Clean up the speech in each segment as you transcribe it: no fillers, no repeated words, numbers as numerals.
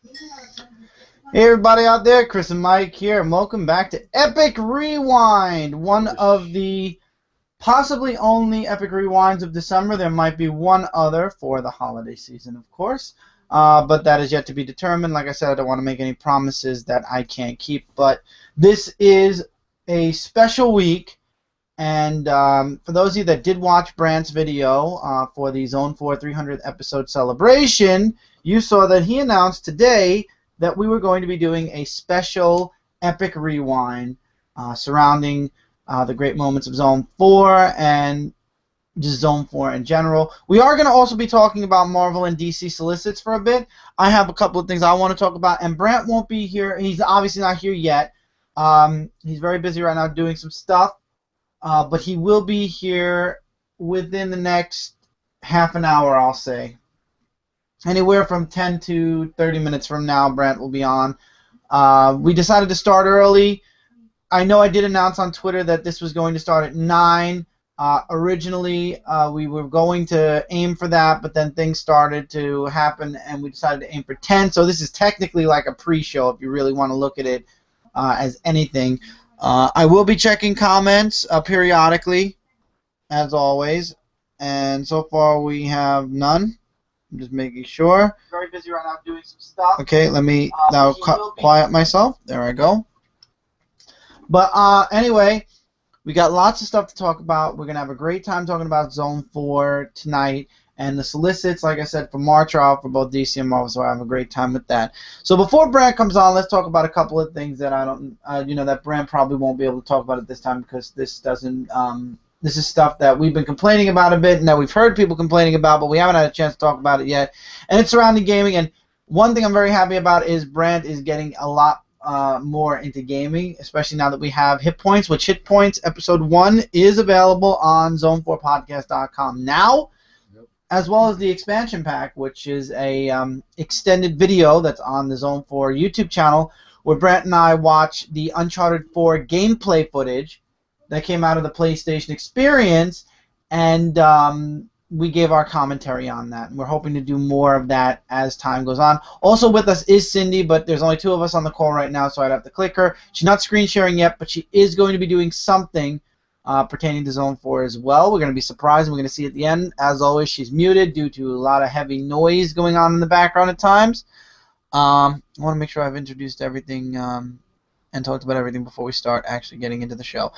Hey everybody out there, Chris and Mike here, and welcome back to Epic Rewind, one of the possibly only Epic Rewinds of December. There might be one other for the holiday season, of course, but that is yet to be determined. Like I said, I don't want to make any promises that I can't keep, but this is a special week, and for those of you that did watch Brant's video for the Zone 4 300th episode celebration, you saw that he announced today that we were going to be doing a special Epic Rewind surrounding the great moments of Zone 4 and just Zone 4 in general. We are going to also be talking about Marvel and DC solicits for a bit. I have a couple of things I want to talk about, and Brant won't be here. He's obviously not here yet. He's very busy right now doing some stuff, but he will be here within the next half an hour, I'll say. Anywhere from 10 to 30 minutes from now, Brant will be on. We decided to start early. I know I did announce on Twitter that this was going to start at 9. Originally, we were going to aim for that, but then things started to happen, and we decided to aim for 10. So this is technically like a pre-show if you really want to look at it as anything. I will be checking comments periodically, as always. And so far we have none. I'm just making sure. Very busy right now doing some stuff. Okay, let me now quiet myself. There I go. But anyway, we got lots of stuff to talk about. We're going to have a great time talking about Zone 4 tonight. And the solicits, like I said, for March are out for both DC and Marvel, so I have a great time with that. So before Brant comes on, let's talk about a couple of things that I don't, that Brant probably won't be able to talk about at this time because this doesn't. This is stuff that we've been complaining about a bit and that we've heard people complaining about, but we haven't had a chance to talk about it yet. And it's surrounding gaming. And one thing I'm very happy about is Brant is getting a lot more into gaming, especially now that we have Hit Points, which Hit Points Episode 1 is available on Zone4Podcast.com now, as well as the expansion pack, which is a extended video that's on the Zone 4 YouTube channel, where Brant and I watch the Uncharted 4 gameplay footage that came out of the PlayStation Experience, and we gave our commentary on that. And we're hoping to do more of that as time goes on. Also with us is Cindy, but there's only 2 of us on the call right now, so I'd have to click her. She's not screen sharing yet, but she is going to be doing something pertaining to Zone 4 as well. We're going to be surprised, and we're going to see at the end. As always, she's muted due to a lot of heavy noise going on in the background at times. I want to make sure I've introduced everything and talked about everything before we start actually getting into the show.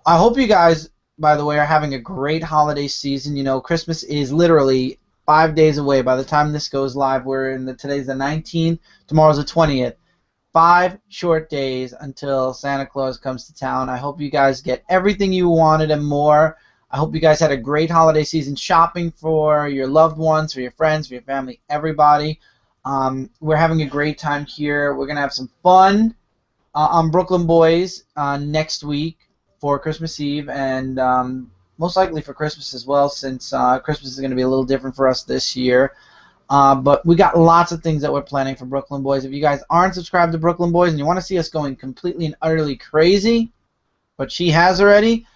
I hope you guys, by the way, are having a great holiday season. You know, Christmas is literally 5 days away. By the time this goes live, today's the 19th, tomorrow's the 20th. 5 short days until Santa Claus comes to town. I hope you guys get everything you wanted and more. I hope you guys had a great holiday season shopping for your loved ones, for your friends, for your family, everybody. We're having a great time here. We're going to have some fun on Brooklyn Boys next week for Christmas Eve, and most likely for Christmas as well, since Christmas is going to be a little different for us this year. But we got lots of things that we're planning for Brooklyn Boys. If you guys aren't subscribed to Brooklyn Boys and you want to see us going completely and utterly crazy, but she has already,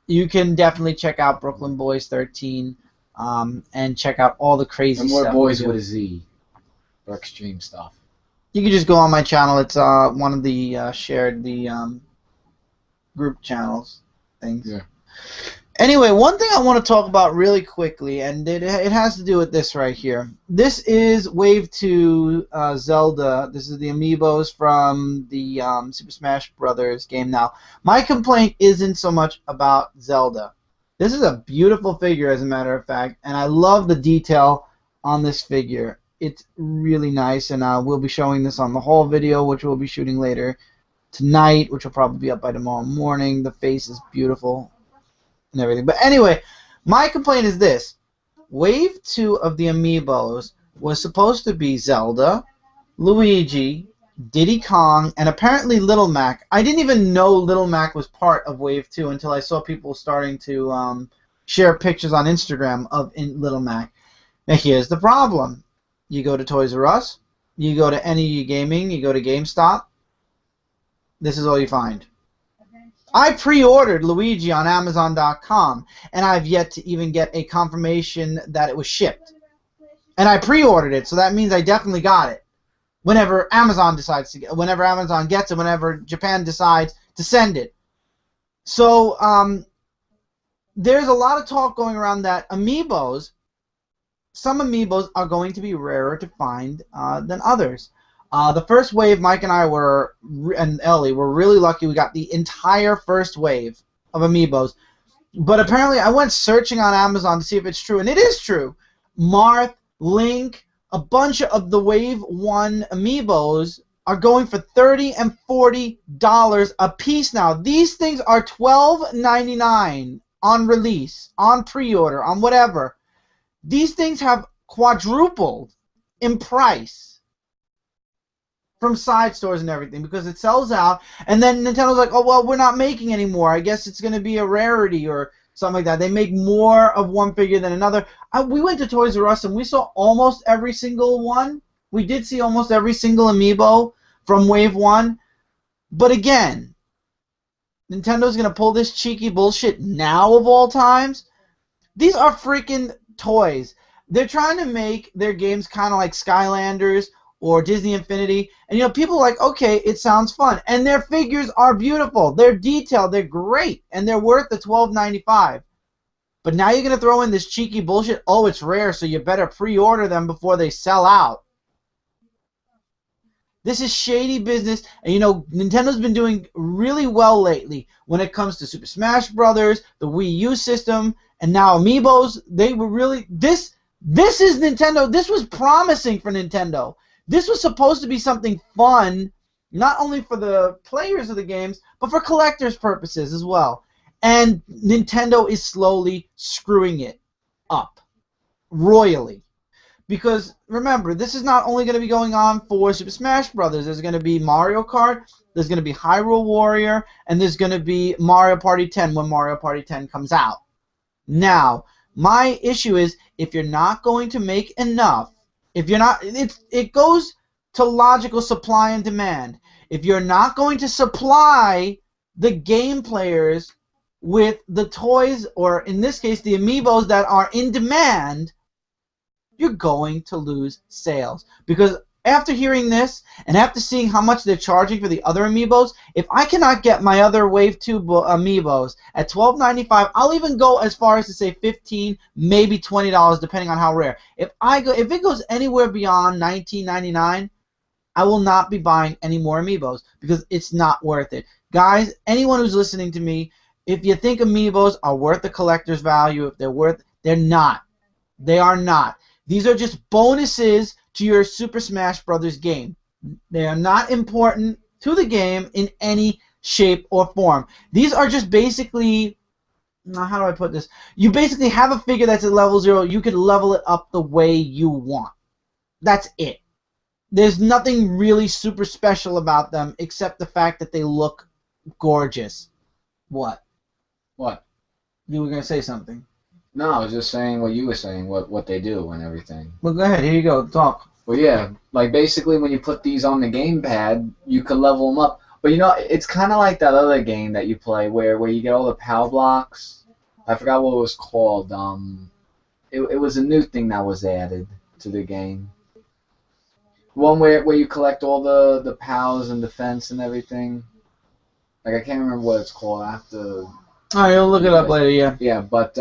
you can definitely check out Brooklyn Boys 13 and check out all the crazy stuff. And more boys with a Z for extreme stuff. You can just go on my channel. It's one of the shared group channels things. Yeah. Anyway, one thing I want to talk about really quickly, and it has to do with this right here. This is Wave 2 Zelda. This is the amiibos from the Super Smash Brothers game now. My complaint isn't so much about Zelda. This is a beautiful figure, as a matter of fact, and I love the detail on this figure. It's really nice, and we'll be showing this on the haul video, which we'll be shooting later tonight, which will probably be up by tomorrow morning. The face is beautiful and everything. But anyway, my complaint is this. Wave 2 of the amiibos was supposed to be Zelda, Luigi, Diddy Kong, and apparently Little Mac. I didn't even know Little Mac was part of Wave 2 until I saw people starting to share pictures on Instagram of Little Mac. Now here's the problem. You go to Toys R Us, you go to NEU Gaming, you go to GameStop, this is all you find. I pre-ordered Luigi on Amazon.com, and I've yet to even get a confirmation that it was shipped. And I pre-ordered it, so that means I definitely got it. whenever Amazon decides to whenever Amazon gets it, whenever Japan decides to send it. So there's a lot of talk going around that some amiibos are going to be rarer to find than others. The first wave, Mike and I and Ellie were really lucky. We got the entire first wave of amiibos. But apparently I went searching on Amazon to see if it's true, and it is true. Marth, Link, a bunch of the Wave 1 amiibos are going for $30 and $40 a piece now. These things are $12.99 on release, on pre-order, on whatever. These things have quadrupled in price from side stores and everything because it sells out, and then Nintendo's like, oh, well, we're not making anymore. I guess it's going to be a rarity or something like that. They make more of one figure than another. We went to Toys R Us and we saw almost every single one. We did see almost every single amiibo from Wave 1. But again, Nintendo's going to pull this cheeky bullshit now of all times. These are freaking toys. They're trying to make their games kind of like Skylanders or Disney Infinity. And, you know, people are like, okay, it sounds fun. And their figures are beautiful. They're detailed. They're great. And they're worth the $12.95. But now you're going to throw in this cheeky bullshit, oh, it's rare, so you better pre-order them before they sell out. This is shady business, and you know, Nintendo's been doing really well lately when it comes to Super Smash Brothers, the Wii U system, and now Amiibos. They were really, this is Nintendo. This was promising for Nintendo. This was supposed to be something fun, not only for the players of the games, but for collectors' purposes as well. And Nintendo is slowly screwing it up royally. Because, remember, this is not only going to be going on for Super Smash Brothers. There's going to be Mario Kart, there's going to be Hyrule Warrior, and there's going to be Mario Party 10 when Mario Party 10 comes out. Now, my issue is, if you're not going to make enough, if you're not, it goes to logical supply and demand. If you're not going to supply the game players with the toys, or in this case, the amiibos that are in demand, you're going to lose sales. Because after hearing this, and after seeing how much they're charging for the other amiibos, if I cannot get my other Wave 2 amiibos at $12.95, I'll even go as far as to say $15, maybe $20, depending on how rare. If it goes anywhere beyond $19.99, I will not be buying any more amiibos because it's not worth it. Guys, anyone who's listening to me, if you think amiibos are worth the collector's value, if they're not. They are not. These are just bonuses to your Super Smash Brothers game. They are not important to the game in any shape or form. These are just basically, how do I put this? You basically have a figure that's at level 0. You can level it up the way you want. That's it. There's nothing really super special about them except the fact that they look gorgeous. What? What? You were going to say something. No, I was just saying what you were saying, what they do and everything. Well, go ahead. Here you go. Talk. Well, yeah, like basically when you put these on the gamepad, you can level them up. But you know, it's kind of like that other game that you play where you get all the power blocks. I forgot what it was called. It was a new thing that was added to the game. One where you collect all the powers and defense and everything. Like I can't remember what it's called. I have to. Alright, you'll look it up later, yeah. Yeah, but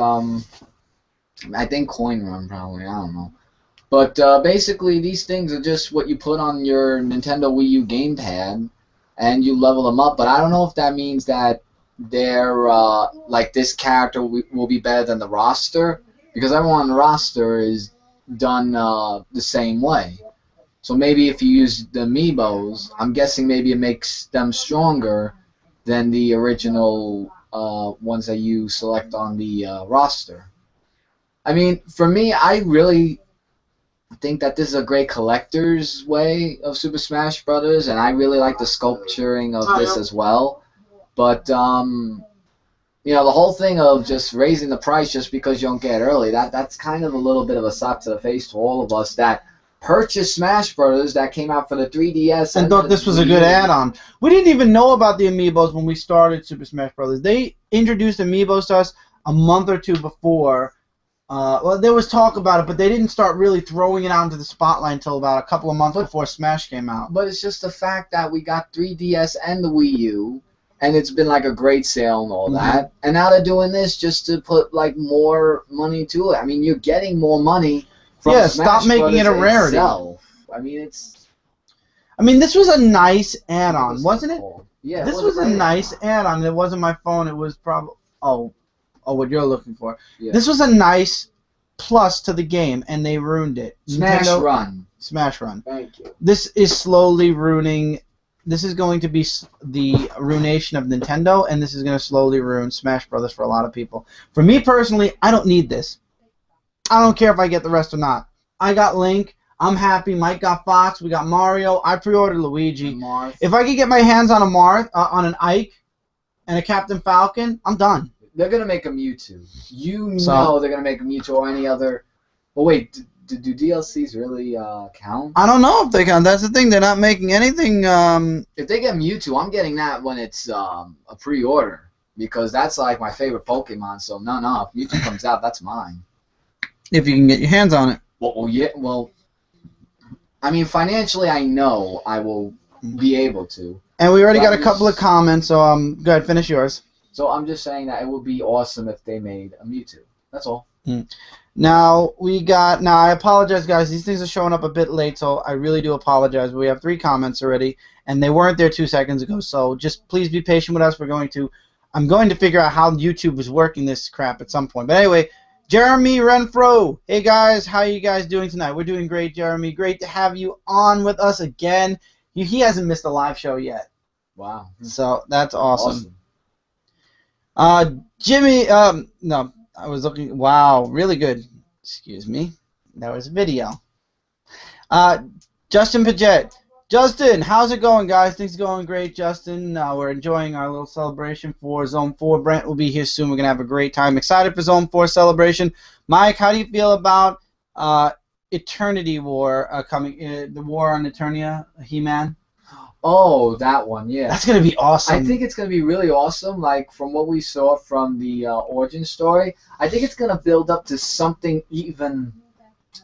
I think Coin Run probably, I don't know. But basically these things are just what you put on your Nintendo Wii U gamepad and you level them up, but I don't know if that means that they're like this character will be better than the roster, because everyone on the roster is done the same way. So maybe if you use the amiibos, I'm guessing maybe it makes them stronger than the original ones that you select on the roster. I mean, for me, I really think that this is a great collector's way of Super Smash Brothers, and I really like the sculpturing of this as well. But you know, the whole thing of just raising the price just because you don't get it early, that's kind of a little bit of a slap to the face to all of us that purchased Smash Brothers that came out for the 3DS and thought this was a good add-on. We didn't even know about the amiibos when we started Super Smash Brothers. They introduced amiibos to us a month or two before Well, there was talk about it, but they didn't start really throwing it out into the spotlight until about a couple of months before Smash came out. But it's just the fact that we got 3DS and the Wii U, and it's been like a great sale and all that. And now they're doing this just to put like more money to it. I mean, you're getting more money from Smash stop making Brothers it a rarity. itself. I mean, it's. I mean, this was a nice add-on, wasn't it? Yeah. This was a nice add-on. It wasn't my phone. It was probably what you're looking for. Yeah. This was a nice plus to the game, and they ruined it. Smash Run. Smash Run. Thank you. This is slowly ruining. This is going to be the ruination of Nintendo, and this is going to slowly ruin Smash Brothers for a lot of people. For me personally, I don't need this. I don't care if I get the rest or not. I got Link. I'm happy. Mike got Fox. We got Mario. I pre-ordered Luigi. If I could get my hands on on an Ike and a Captain Falcon, I'm done. They're going to make a Mewtwo. You know they're going to make a Mewtwo or any other... Well, wait, do DLCs really count? I don't know if they count. That's the thing. They're not making anything... If they get Mewtwo, I'm getting that when it's a pre-order. Because that's like my favorite Pokemon. So, no. If Mewtwo comes out, that's mine. If you can get your hands on it. Well, yeah, well... I mean, financially, I know I will be able to. And we already got a couple of comments, so go ahead, finish yours. So I'm just saying that it would be awesome if they made a Mewtwo. That's all. Now, I apologize, guys. These things are showing up a bit late, so I really do apologize. We have 3 comments already, and they weren't there 2 seconds ago, so just please be patient with us. I'm going to figure out how YouTube is working this crap at some point. But anyway, Jeremy Renfro. Hey, guys. How are you guys doing tonight? We're doing great, Jeremy. Great to have you on with us again. He hasn't missed a live show yet. Wow. So that's awesome. Jimmy, no, I was looking, wow, really good. Excuse me. That was a video. Justin Paget. Justin, how's it going, guys? Things are going great, Justin. We're enjoying our little celebration for Zone 4. Brant will be here soon. We're going to have a great time. Excited for Zone 4 celebration. Mike, how do you feel about Eternity War coming, the War on Eternia, He-Man? Oh, that one, yeah. That's going to be awesome. I think it's going to be really awesome. Like, from what we saw from the origin story, I think it's going to build up to something even,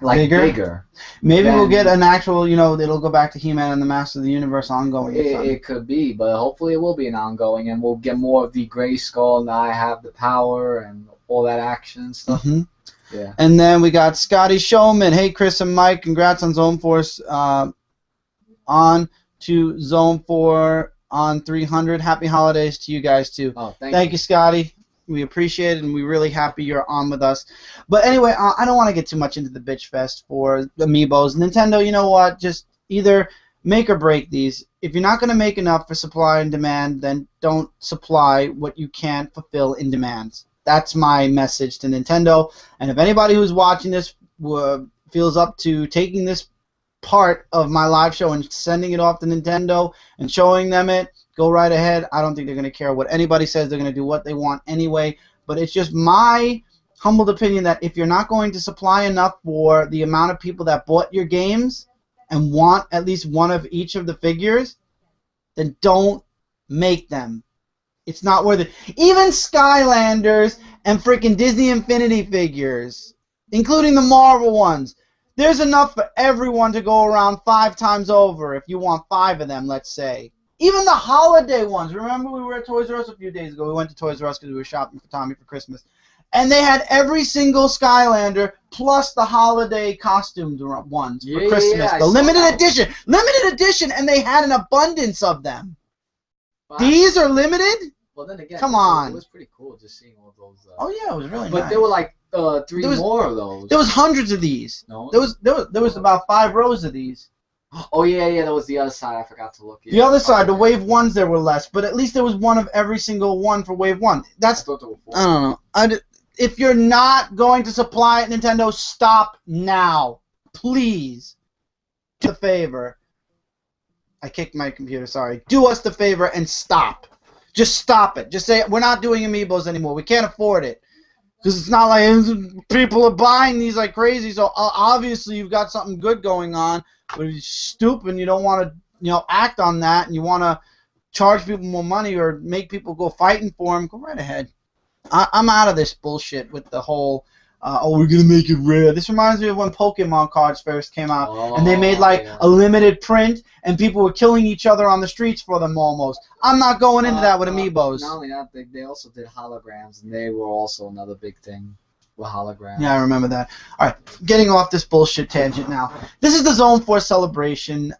like, bigger. Maybe we'll get an actual, it'll go back to He-Man and the Master of the Universe ongoing. It could be, but hopefully it will be an ongoing, and we'll get more of the Grayskull and I have the power and all that action and stuff. Yeah. And then we got Scotty Showman. Hey, Chris and Mike, congrats on Zone 4 on to Zone 4 on 300. Happy holidays to you guys, too. Oh, thank you, Scotty. We appreciate it, and we're really happy you're on with us. But anyway, I don't want to get too much into the bitch fest for Amiibos. Nintendo, you know what? Just either make or break these. If you're not going to make enough for supply and demand, then don't supply what you can't fulfill in demands. That's my message to Nintendo. And if anybody who's watching this feels up to taking this part of my live show and sending it off to Nintendo and showing them it, go right ahead. I don't think they're going to care what anybody says. They're going to do what they want anyway. But it's just my humbled opinion that if you're not going to supply enough for the amount of people that bought your games and want at least one of each of the figures, then don't make them. It's not worth it. Even Skylanders and freaking Disney Infinity figures, including the Marvel ones, there's enough for everyone to go around 5 times over if you want 5 of them, let's say. Even the holiday ones. Remember we were at Toys R Us a few days ago. We went to Toys R Us because we were shopping for Tommy for Christmas. And they had every single Skylander plus the holiday costumes ones for Christmas. Yeah, the limited edition. Limited edition, and they had an abundance of them. Wow. These are limited? Well, then again, come on. It was pretty cool just seeing all those. Oh, yeah, it was really nice. But there were like 3 more of those. There was hundreds of these. No? There was about 5 rows of these. Oh, yeah, that was the other side. I forgot to look. Yeah. The other side, the Wave 1s, there were less. But at least there was one of every single one for Wave 1. I thought there were 4. I don't know. If you're not going to supply it, Nintendo, stop now. Please. Do the favor. I kicked my computer, sorry. Do us the favor and stop. Just stop it. Just say, we're not doing Amiibos anymore. We can't afford it. Because it's not like people are buying these like crazy. So obviously you've got something good going on. But if you're stupid and you don't want to act on that and you want to charge people more money or make people go fighting for them, go right ahead. I'm out of this bullshit with the whole oh, we're gonna make it rare. This reminds me of when Pokemon cards first came out, and they made Oh, like yeah. a limited print, and people were killing each other on the streets for them almost. I'm not going into that with amiibos. Not only that, they also did holograms, and they were also another big thing with holograms. Yeah, I remember that. All right, getting off this bullshit tangent now. This is the Zone 4 celebration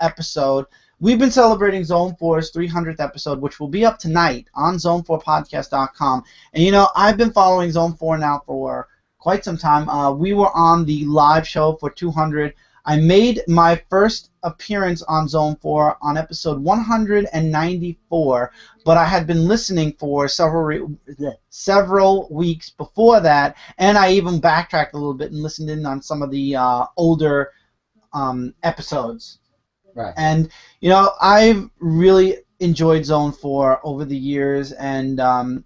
episode. We've been celebrating Zone 4's 300th episode, which will be up tonight on zone4podcast.com. And, you know, I've been following Zone 4 now for quite some time. We were on the live show for 200. I made my first appearance on Zone 4 on episode 194, but I had been listening for several weeks before that, and I even backtracked a little bit and listened in on some of the older episodes. Right. And, you know, I've really enjoyed Zone 4 over the years, and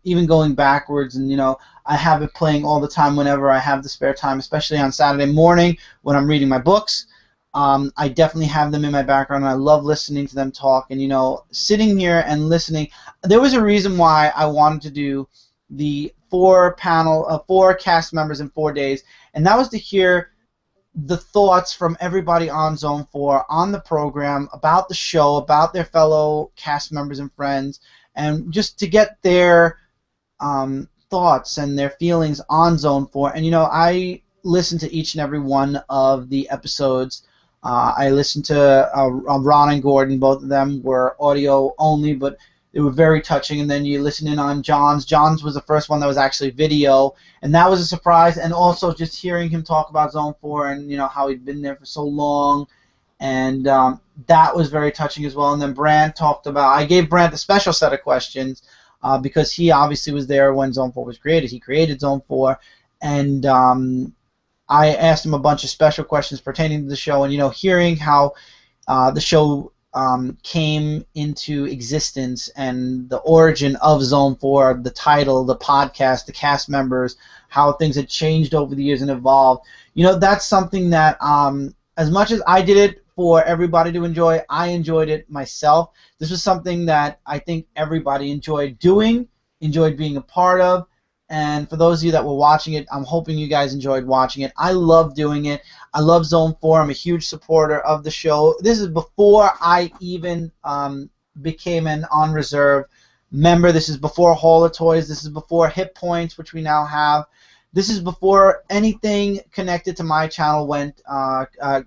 even going backwards, and, you know, I have it playing all the time whenever I have the spare time, especially on Saturday morning when I'm reading my books. I definitely have them in my background, and I love listening to them talk. And, you know, sitting here and listening, there was a reason why I wanted to do the 4 cast members in 4 days, and that was to hear the thoughts from everybody on Zone 4 on the program about the show, about their fellow cast members and friends, and just to get their thoughts and their feelings on Zone 4. And, you know, I listened to each and every one of the episodes. I listened to Ron and Gordon. Both of them were audio only, but they were very touching. And then you listen in on John's. John's was the first one that was actually video, and that was a surprise. And also just hearing him talk about Zone 4 and, you know, how he'd been there for so long, and that was very touching as well. And then Brant talked about, I gave Brant a special set of questions because he obviously was there when Zone 4 was created. He created Zone 4, and I asked him a bunch of special questions pertaining to the show, and, you know, hearing how the show came into existence and the origin of Zone 4, the title, the podcast, the cast members, how things had changed over the years and evolved. You know, that's something that, as much as I did it for everybody to enjoy, I enjoyed it myself. This was something that I think everybody enjoyed doing, enjoyed being a part of. And for those of you that were watching it, I'm hoping you guys enjoyed watching it. I love doing it. I love Zone 4. I'm a huge supporter of the show. This is before I even became an on reserve member. This is before Hall of Toys. This is before Hit Points, which we now have. This is before anything connected to my channel went,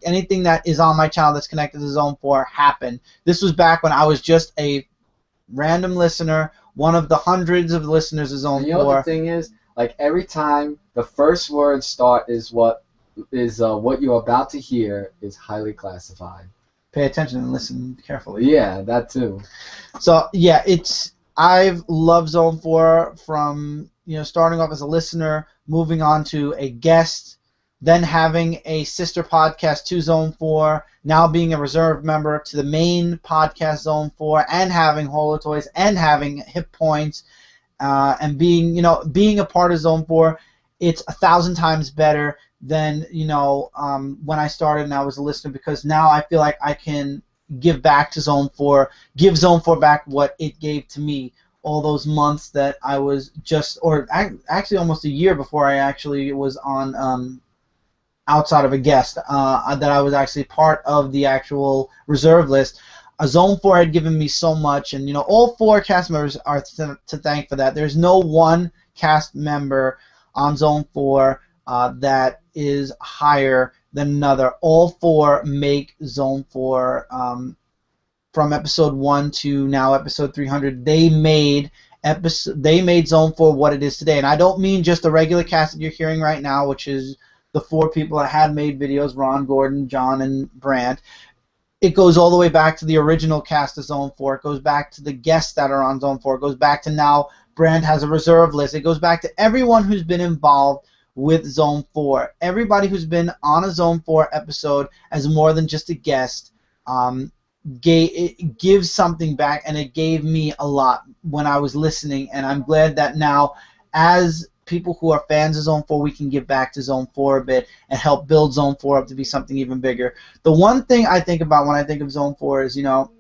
anything that is on my channel that's connected to Zone 4 happened. This was back when I was just a random listener, one of the hundreds of listeners of Zone 4. You know what the thing is? Like, every time the first words start is what you're about to hear is highly classified. Pay attention and listen carefully. Yeah, that too. So, yeah, I've loved Zone 4 from, you know, starting off as a listener, moving on to a guest, then having a sister podcast to Zone 4, now being a reserve member to the main podcast Zone 4, and having Holo Toys, and having Hit Points, and being a part of Zone 4. It's 1,000 times better than, you know, when I started and I was a listener, because now I feel like I can give back to Zone 4, give Zone 4 back what it gave to me all those months that I was actually almost a year before I actually was on outside of a guest, that I was actually part of the actual reserve list. Zone 4 had given me so much, and, you know, all 4 cast members are to thank for that. There's no one cast member on Zone 4 that is higher than another. All 4 make Zone 4, from episode 1 to now episode 300. They made Zone 4 what it is today, and I don't mean just the regular cast that you're hearing right now, which is the 4 people that had made videos: Ron, Gordon, John, and Brant. It goes all the way back to the original cast of Zone 4. It goes back to the guests that are on Zone 4. It goes back to now Brant has a reserve list. It goes back to everyone who's been involved with Zone 4. Everybody who's been on a Zone 4 episode as more than just a guest, it gives something back, and it gave me a lot when I was listening, and I'm glad that now, as people who are fans of Zone 4, we can give back to Zone 4 a bit and help build Zone 4 up to be something even bigger. The one thing I think about when I think of Zone 4 is, you know,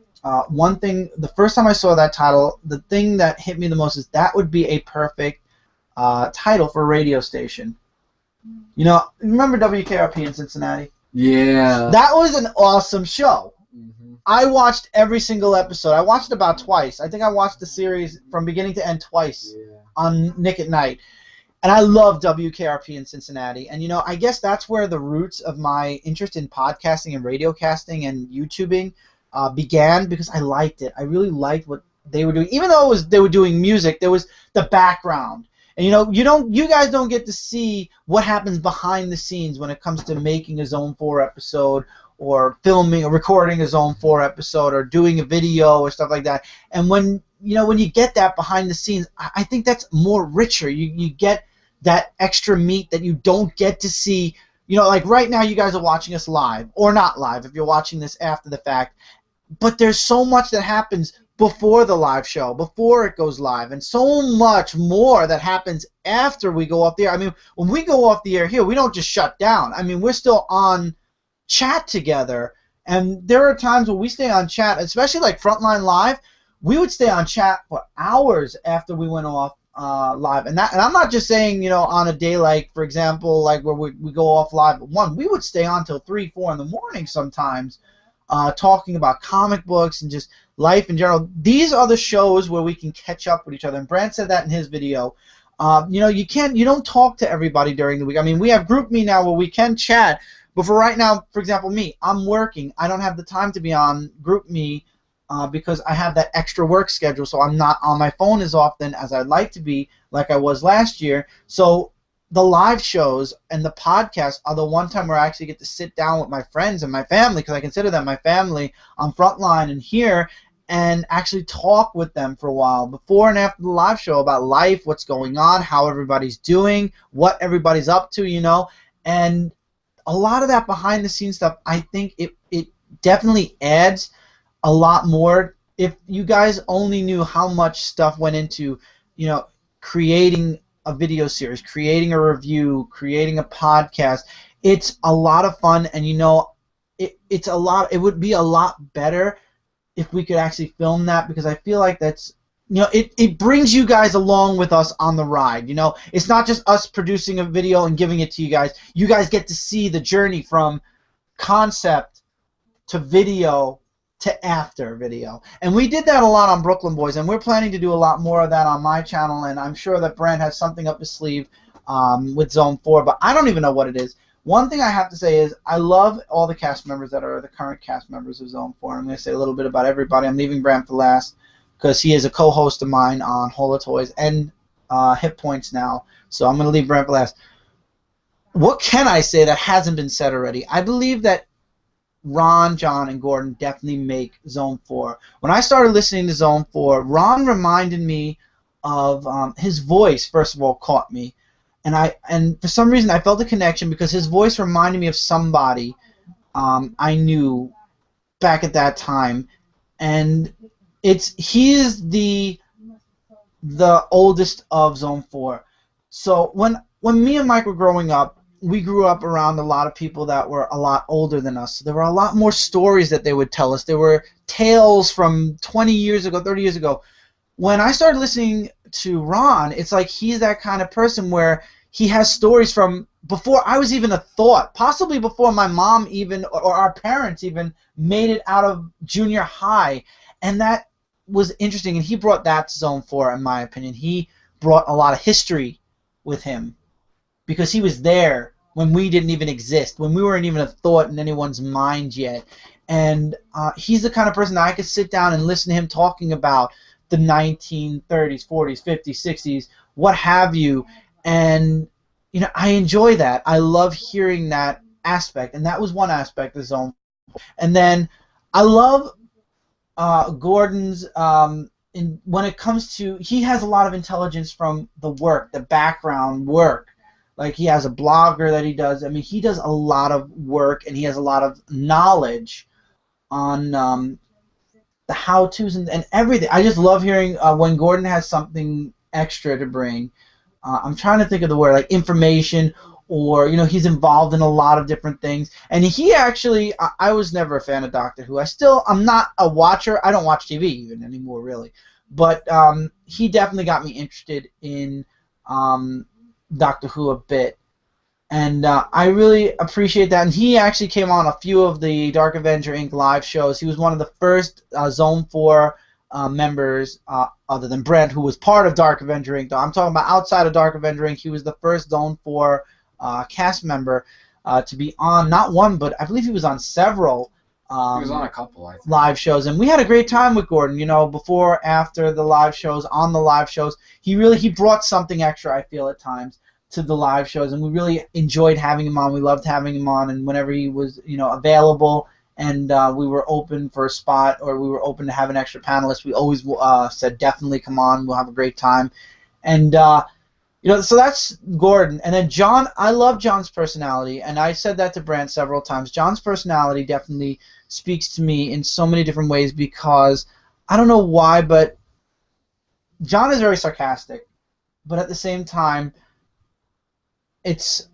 one thing, the first time I saw that title, the thing that hit me the most is that would be a perfect title for a radio station. You know, remember WKRP in Cincinnati? Yeah. That was an awesome show. Hmm. I watched every single episode. I watched it about twice. I think I watched the series from beginning to end twice on Nick at Night. And I love WKRP in Cincinnati. And, you know, I guess that's where the roots of my interest in podcasting and radiocasting and YouTubing began, because I liked it. I really liked what they were doing. Even though they were doing music, there was the background. And, you know, you guys don't get to see what happens behind the scenes when it comes to making a Zone 4 episode, or filming or recording a Zone 4 episode, or doing a video or stuff like that. And when you get that behind the scenes, I think that's more richer. You get that extra meat that you don't get to see. You know, like right now you guys are watching us live, or not live if you're watching this after the fact. But there's so much that happens before the live show, before it goes live, and so much more that happens after we go off the air. I mean, when we go off the air here, we don't just shut down. I mean, we're still on chat together, and there are times when we stay on chat, especially like Frontline Live. We would stay on chat for hours after we went off live, and I'm not just saying, you know, on a day like, for example, like where we go off live at 1, we would stay on till 3, 4 in the morning sometimes, talking about comic books and just life in general. These are the shows where we can catch up with each other, and Brant said that in his video. You know, you don't talk to everybody during the week. I mean, we have Group Me now where we can chat, but for right now, for example, me, I'm working. I don't have the time to be on Group Me because I have that extra work schedule, so I'm not on my phone as often as I'd like to be, like I was last year. So the live shows and the podcast are the one time where I actually get to sit down with my friends and my family, because I consider them my family, on Frontline and here, and actually talk with them for a while before and after the live show about life, what's going on, how everybody's doing, what everybody's up to, you know. And a lot of that behind the scenes stuff, I think it definitely adds a lot more. If you guys only knew how much stuff went into, you know, creating a video series, creating a review, creating a podcast, it's a lot of fun. And, you know, it's a lot. It would be a lot better if we could actually film that, because I feel like that's, you know, it brings you guys along with us on the ride. You know, it's not just us producing a video and giving it to you guys. You guys get to see the journey from concept to video to after video. And we did that a lot on Brooklyn Boys, and we're planning to do a lot more of that on my channel, and I'm sure that Brant has something up his sleeve with Zone 4, but I don't even know what it is. One thing I have to say is I love all the cast members that are the current cast members of Zone 4. I'm going to say a little bit about everybody. I'm leaving Brant for last because he is a co-host of mine on Hola Toys and Hit Points now, so I'm going to leave Brant for last. What can I say that hasn't been said already? I believe that Ron, John, and Gordon definitely make Zone 4. When I started listening to Zone 4, Ron reminded me of his voice. First of all, caught me, and for some reason I felt a connection because his voice reminded me of somebody I knew back at that time, and he is the oldest of Zone 4. So when me and Mike were growing up, we grew up around a lot of people that were a lot older than us. So there were a lot more stories that they would tell us. There were tales from 20 years ago, 30 years ago. When I started listening to Ron, it's like he's that kind of person where he has stories from before I was even a thought, possibly before my mom even or our parents even made it out of junior high. And that was interesting, and he brought that to Zone 4, in my opinion. He brought a lot of history with him, because he was there when we didn't even exist, when we weren't even a thought in anyone's mind yet. And he's the kind of person that I could sit down and listen to him talking about the 1930s, 40s, 50s, 60s, what have you. And, you know, I enjoy that. I love hearing that aspect, and that was one aspect of Zone 4. And then I love Gordon's, when it comes to, he has a lot of intelligence from the work, the background work. Like, he has a blogger that he does. I mean, he does a lot of work, and he has a lot of knowledge on the how-tos and everything. I just love hearing when Gordon has something extra to bring. I'm trying to think of the word, like information, or, you know, he's involved in a lot of different things. And he actually, I was never a fan of Doctor Who. I'm not a watcher. I don't watch TV even anymore, really. But he definitely got me interested in Doctor Who a bit. And I really appreciate that. And he actually came on a few of the Dark Avenger Inc. live shows. He was one of the first Zone 4 members, other than Brent, who was part of Dark Avenger Inc. Though I'm talking about outside of Dark Avenger Inc. He was the first Zone 4 cast member to be on not one, but I believe he was on several. He was on a couple, I think. Live shows, and we had a great time with Gordon. You know, before, after the live shows, on the live shows, he brought something extra. I feel at times to the live shows, and we really enjoyed having him on. We loved having him on, and whenever he was, available, and we were open for a spot, or we were open to have an extra panelist, we always said definitely come on. We'll have a great time, and so that's Gordon. And then John, I love John's personality, and I said that to Brant several times. John's personality definitely speaks to me in so many different ways because I don't know why, but John is very sarcastic, but at the same time,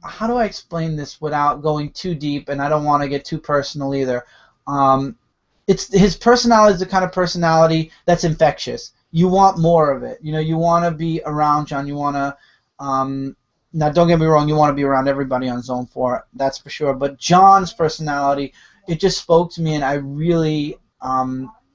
how do I explain this without going too deep, and I don't want to get too personal either. His personality is the kind of personality that's infectious. You want more of it. You want to be around John. You want to now, don't get me wrong, you want to be around everybody on Zone 4, that's for sure. But John's personality, it just spoke to me, and I really,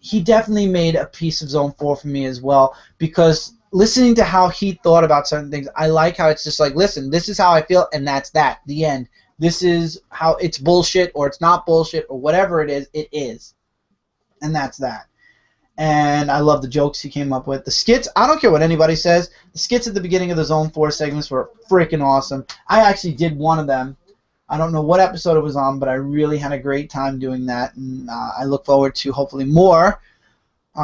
he definitely made a piece of Zone 4 for me as well, because listening to how he thought about certain things, I like how it's just like, listen, this is how I feel, and that's that, the end. This is how it's bullshit, or it's not bullshit, or whatever it is. And that's that. And I love the jokes he came up with. The skits, I don't care what anybody says. The skits at the beginning of the Zone 4 segments were freaking awesome. I actually did one of them. I don't know what episode it was on, but I really had a great time doing that. And I look forward to hopefully more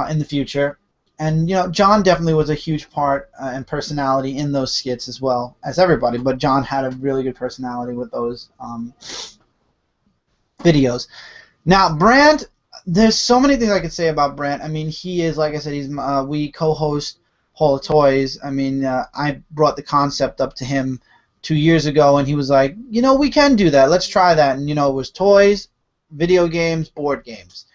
in the future. And, John definitely was a huge part and personality in those skits as well as everybody. But John had a really good personality with those videos. Now, Brant, there's so many things I could say about Brant. I mean, he is, like I said, we co-host Hall of Toys. I mean, I brought the concept up to him 2 years ago, and he was like, we can do that. Let's try that. And, it was toys, video games, board games.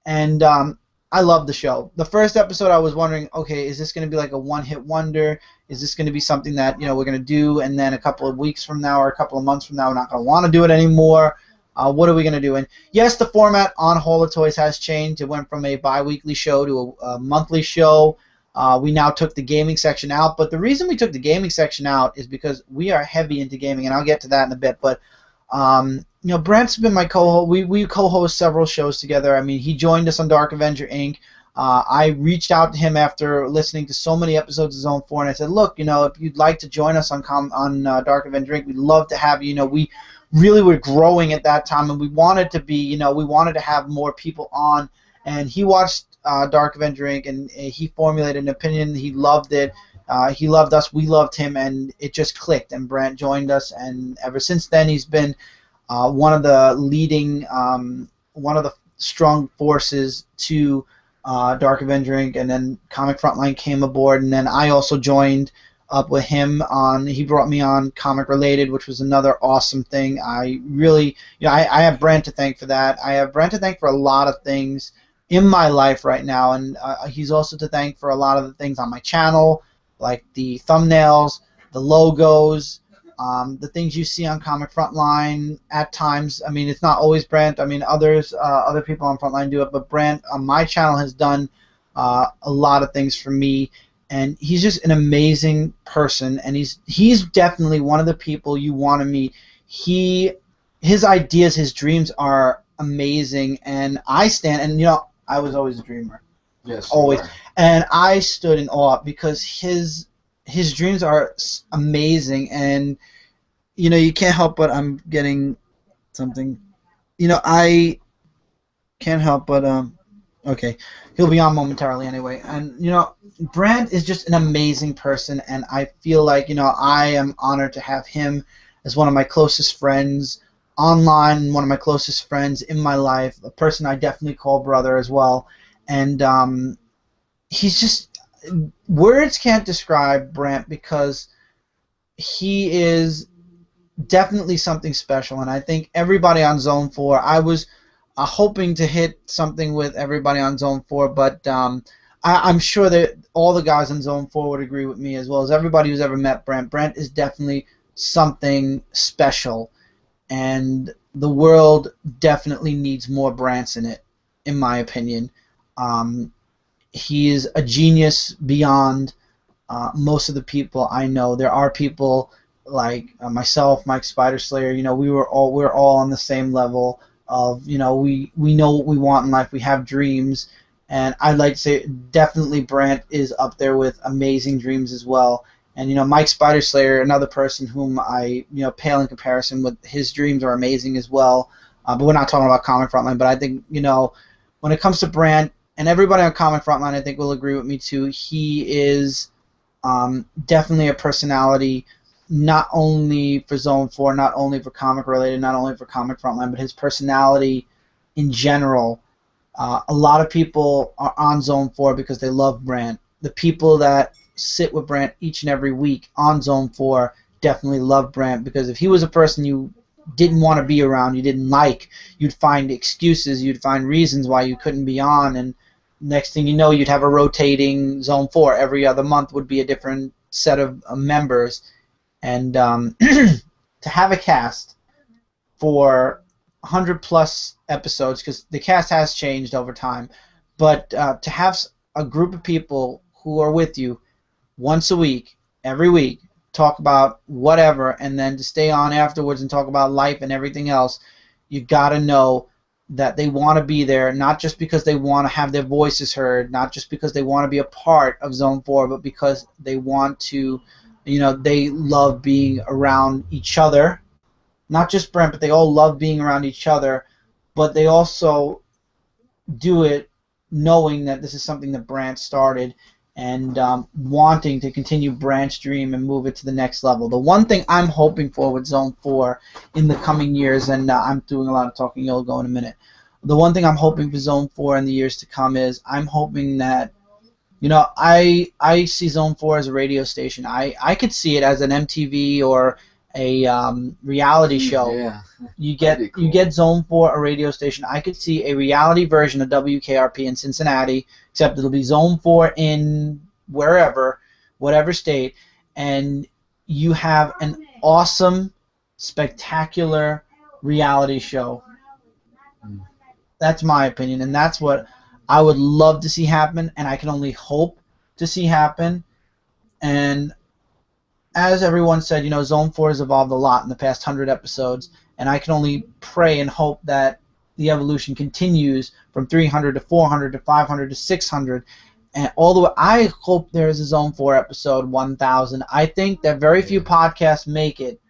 And I love the show. The first episode, I was wondering, okay, is this going to be like a one-hit wonder? Is this going to be something that, we're going to do, and then a couple of weeks from now or a couple of months from now, we're not going to want to do it anymore? What are we going to do? And yes, the format on Hall of Toys has changed. It went from a bi-weekly show to a monthly show. We now took the gaming section out. But the reason we took the gaming section out is because we are heavy into gaming, and I'll get to that in a bit. But, Brant's been my co-host. We co-host several shows together. I mean, he joined us on Dark Avenger Inc. I reached out to him after listening to so many episodes of Zone 4, and I said, look, if you'd like to join us on Dark Avenger Inc., we'd love to have you. We really were growing at that time, and we wanted to be, we wanted to have more people on. And he watched Dark Avenger Inc., and he formulated an opinion. He loved it. He loved us. We loved him, and it just clicked. And Brant joined us, and ever since then, he's been one of the leading, one of the strong forces to Dark Avenger Inc. And then Comic Frontline came aboard, and then I also joined up with him he brought me on Comic Related, which was another awesome thing. I really, I have Brant to thank for that. I have Brant to thank for a lot of things in my life right now, and he's also to thank for a lot of the things on my channel, like the thumbnails, the logos, the things you see on Comic Frontline at times. I mean, it's not always Brant. I mean, other people on Frontline do it, but Brant on my channel has done a lot of things for me. And he's just an amazing person, and he's definitely one of the people you want to meet. His ideas, his dreams are amazing, and I was always a dreamer. Yes, always, and I stood in awe because his dreams are amazing, and you can't help but I'm getting something. I can't help but okay, he'll be on momentarily anyway. And, Brant is just an amazing person, and I feel like, I am honored to have him as one of my closest friends online, one of my closest friends in my life, a person I definitely call brother as well. And he's just, words can't describe Brant because he is definitely something special, and I think everybody on Zone 4, I was hoping to hit something with everybody on Zone 4, but I'm sure that all the guys on Zone 4 would agree with me, as well as everybody who's ever met Brant. Brant is definitely something special, and the world definitely needs more Brants in it, in my opinion. Um, he is a genius beyond most of the people I know. There are people like myself, Mike Spider Slayer. We're all on the same level of we know what we want in life. We have dreams, and I'd like to say definitely Brant is up there with amazing dreams as well. And Mike Spider Slayer, another person whom I pale in comparison with. His dreams are amazing as well. But we're not talking about Comic Frontline. But I think when it comes to Brant, and everybody on Comic Frontline, I think will agree with me too. He is definitely a personality, not only for Zone 4, not only for comic related, not only for Comic Frontline, but his personality in general. A lot of people are on Zone 4 because they love Brant. The people that sit with Brant each and every week on Zone 4 definitely love Brant, because if he was a person you didn't want to be around, you didn't like, you'd find excuses, you'd find reasons why you couldn't be on, and next thing you know, you'd have a rotating Zone 4. Every other month would be a different set of members. And to have a cast for 100-plus episodes, because the cast has changed over time, but to have a group of people who are with you once a week, every week, talk about whatever, and then to stay on afterwards and talk about life and everything else, you got to know that they want to be there, not just because they want to have their voices heard, not just because they want to be a part of Zone 4, but because they want to, they love being around each other. Not just Brent, but they all love being around each other, but they also do it knowing that this is something that Brant started, and wanting to continue Brant's dream and move it to the next level. The one thing I'm hoping for with Zone 4 in the coming years, and I'm doing a lot of talking, you'll go in a minute. The one thing I'm hoping for Zone 4 in the years to come is I'm hoping that, I see Zone 4 as a radio station. I could see it as an MTV or a reality show. Yeah. You get Zone 4, a radio station. I could see a reality version of WKRP in Cincinnati, except it'll be Zone 4 in wherever, whatever state, and you have an awesome, spectacular reality show. That's my opinion, and that's what I would love to see happen, and I can only hope to see happen. And as everyone said, Zone 4 has evolved a lot in the past 100 episodes, and I can only pray and hope that the evolution continues from 300 to 400 to 500 to 600, and all the way. I hope there is a Zone 4 episode 1,000. I think that very few podcasts make it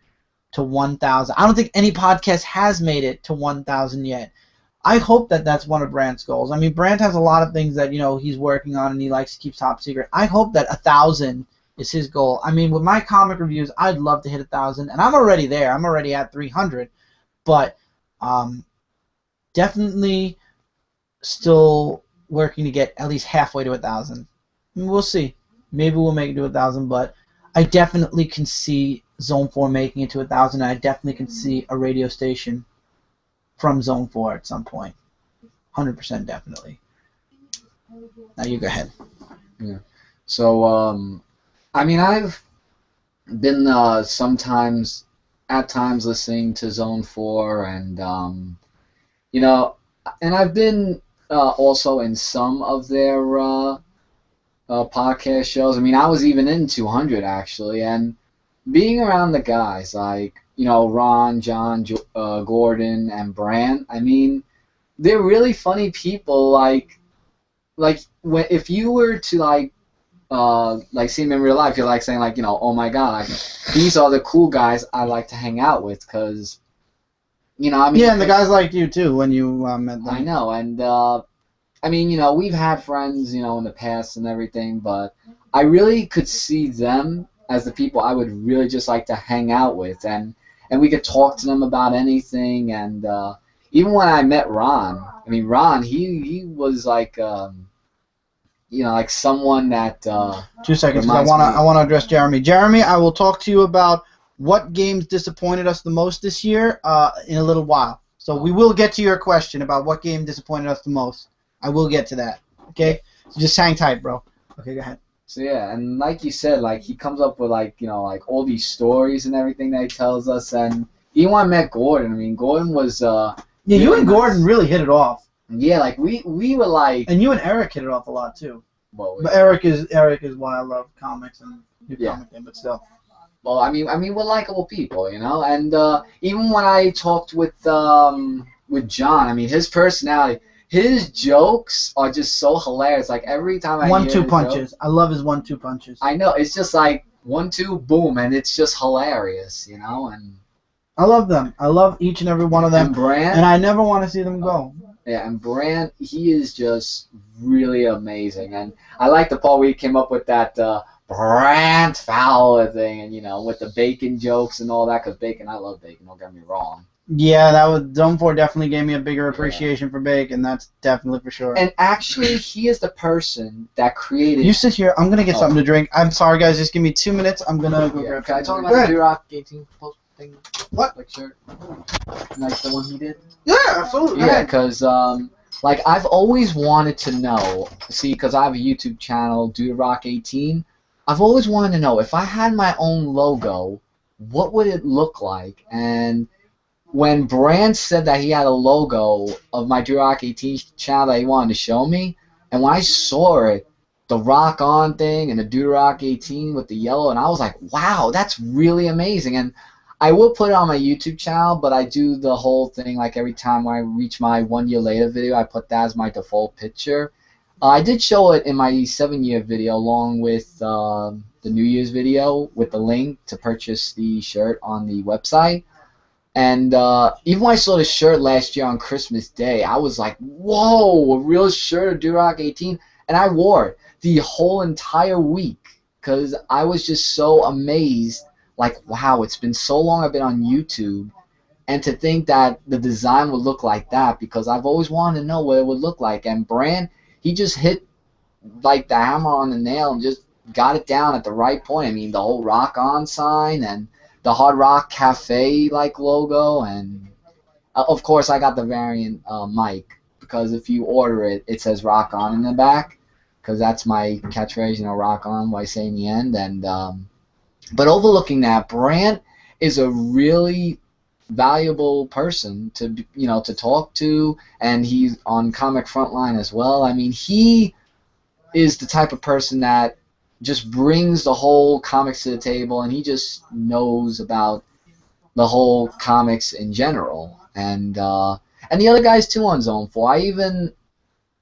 to 1,000. I don't think any podcast has made it to 1,000 yet. I hope that that's one of Brant's goals. I mean, Brant has a lot of things that he's working on and he likes to keep top secret. I hope that 1,000 is his goal. I mean, with my comic reviews, I'd love to hit 1,000, and I'm already there. I'm already at 300, but definitely still working to get at least halfway to 1,000. I mean, we'll see. Maybe we'll make it to 1,000, but I definitely can see Zone 4 making it to 1,000, and I definitely can see a radio station from Zone 4 at some point. 100% definitely. Now you go ahead. Yeah. So, I mean, I've been at times listening to Zone 4, and and I've been also in some of their podcast shows. I mean, I was even in 200 actually, and being around the guys like Ron, John, Gordon, and Brant. I mean, they're really funny people. Like if you were to see them in real life, you're saying oh my god, these are the cool guys I like to hang out with, because I mean, yeah, and the guys liked you too when you met them. I know, and I mean, we've had friends in the past and everything, but I really could see them as the people I would really just like to hang out with, and we could talk to them about anything. And even when I met Ron, I mean, Ron, he was like someone that 2 seconds, I want to address Jeremy. Jeremy, I will talk to you about what games disappointed us the most this year in a little while. So we will get to your question about what game disappointed us the most. I will get to that. Okay? So just hang tight, bro. Okay, go ahead. So yeah, and like you said, like he comes up with like like all these stories and everything that he tells us, and even when I met Gordon, I mean Gordon was Yeah, you really and Gordon nice. really hit it off, Yeah, like we were like, and you and Eric hit it off a lot too. well, But Eric is why I love comics and your yeah. comic thing, but still. Well, I mean, we're likable people, and even when I talked with John, I mean, his personality, his jokes are just so hilarious. Like every time I hear 1-2 his joke, punches. I love his 1-2 punches. I know it's just like one, two, boom, and it's just hilarious. I love them. I love each and every one of them, And Brant, and I never want to see them go. yeah, and Brant, he is just really amazing. And I like the part where he came up with that Brant Fowler thing, and with the bacon jokes and all that. Because bacon, I love bacon. Don't get me wrong. Yeah, that was Zone 4 definitely gave me a bigger Yeah. appreciation for bacon. That's definitely for sure. And actually, he is the person that created. You sit here. I'm gonna get Oh. something to drink. I'm sorry, guys. Just give me 2 minutes. I'm gonna go Yeah. grab. Can I talk something. about Go the ahead. D-Rock 18 post thing? What? Like shirt? Like the one he did? Yeah, absolutely. Go Yeah, ahead. because like I've always wanted to know. See, because I have a YouTube channel, D-Rock 18. I've always wanted to know if I had my own logo, what would it look like? And when Brand said that he had a logo of my D-Rock 18 channel that he wanted to show me, and when I saw it, the Rock On thing and the D-Rock 18 with the yellow, and I was like, wow, that's really amazing. And I will put it on my YouTube channel, but I do the whole thing like every time when I reach my 1 year later video, I put that as my default picture. I did show it in my 7-year video along with the New Year's video with the link to purchase the shirt on the website. And even when I saw the shirt last year on Christmas Day, I was like, whoa, a real shirt of D-Rock 18. And I wore it the whole entire week because I was just so amazed. Like, wow, it's been so long I've been on YouTube. And to think that the design would look like that, because I've always wanted to know what it would look like. And Brand, he just hit like the hammer on the nail and just got it down at the right point. I mean, the whole Rock On sign and the Hard Rock Cafe like logo, and of course I got the variant mic because if you order it, it says Rock On in the back because that's my catchphrase, Rock On, what I say in the end. And but overlooking that, Brant is a really valuable person to to talk to, and he's on Comic Frontline as well. I mean, he is the type of person that just brings the whole comics to the table, and he just knows about the whole comics in general. And the other guys too on Zone 4. I even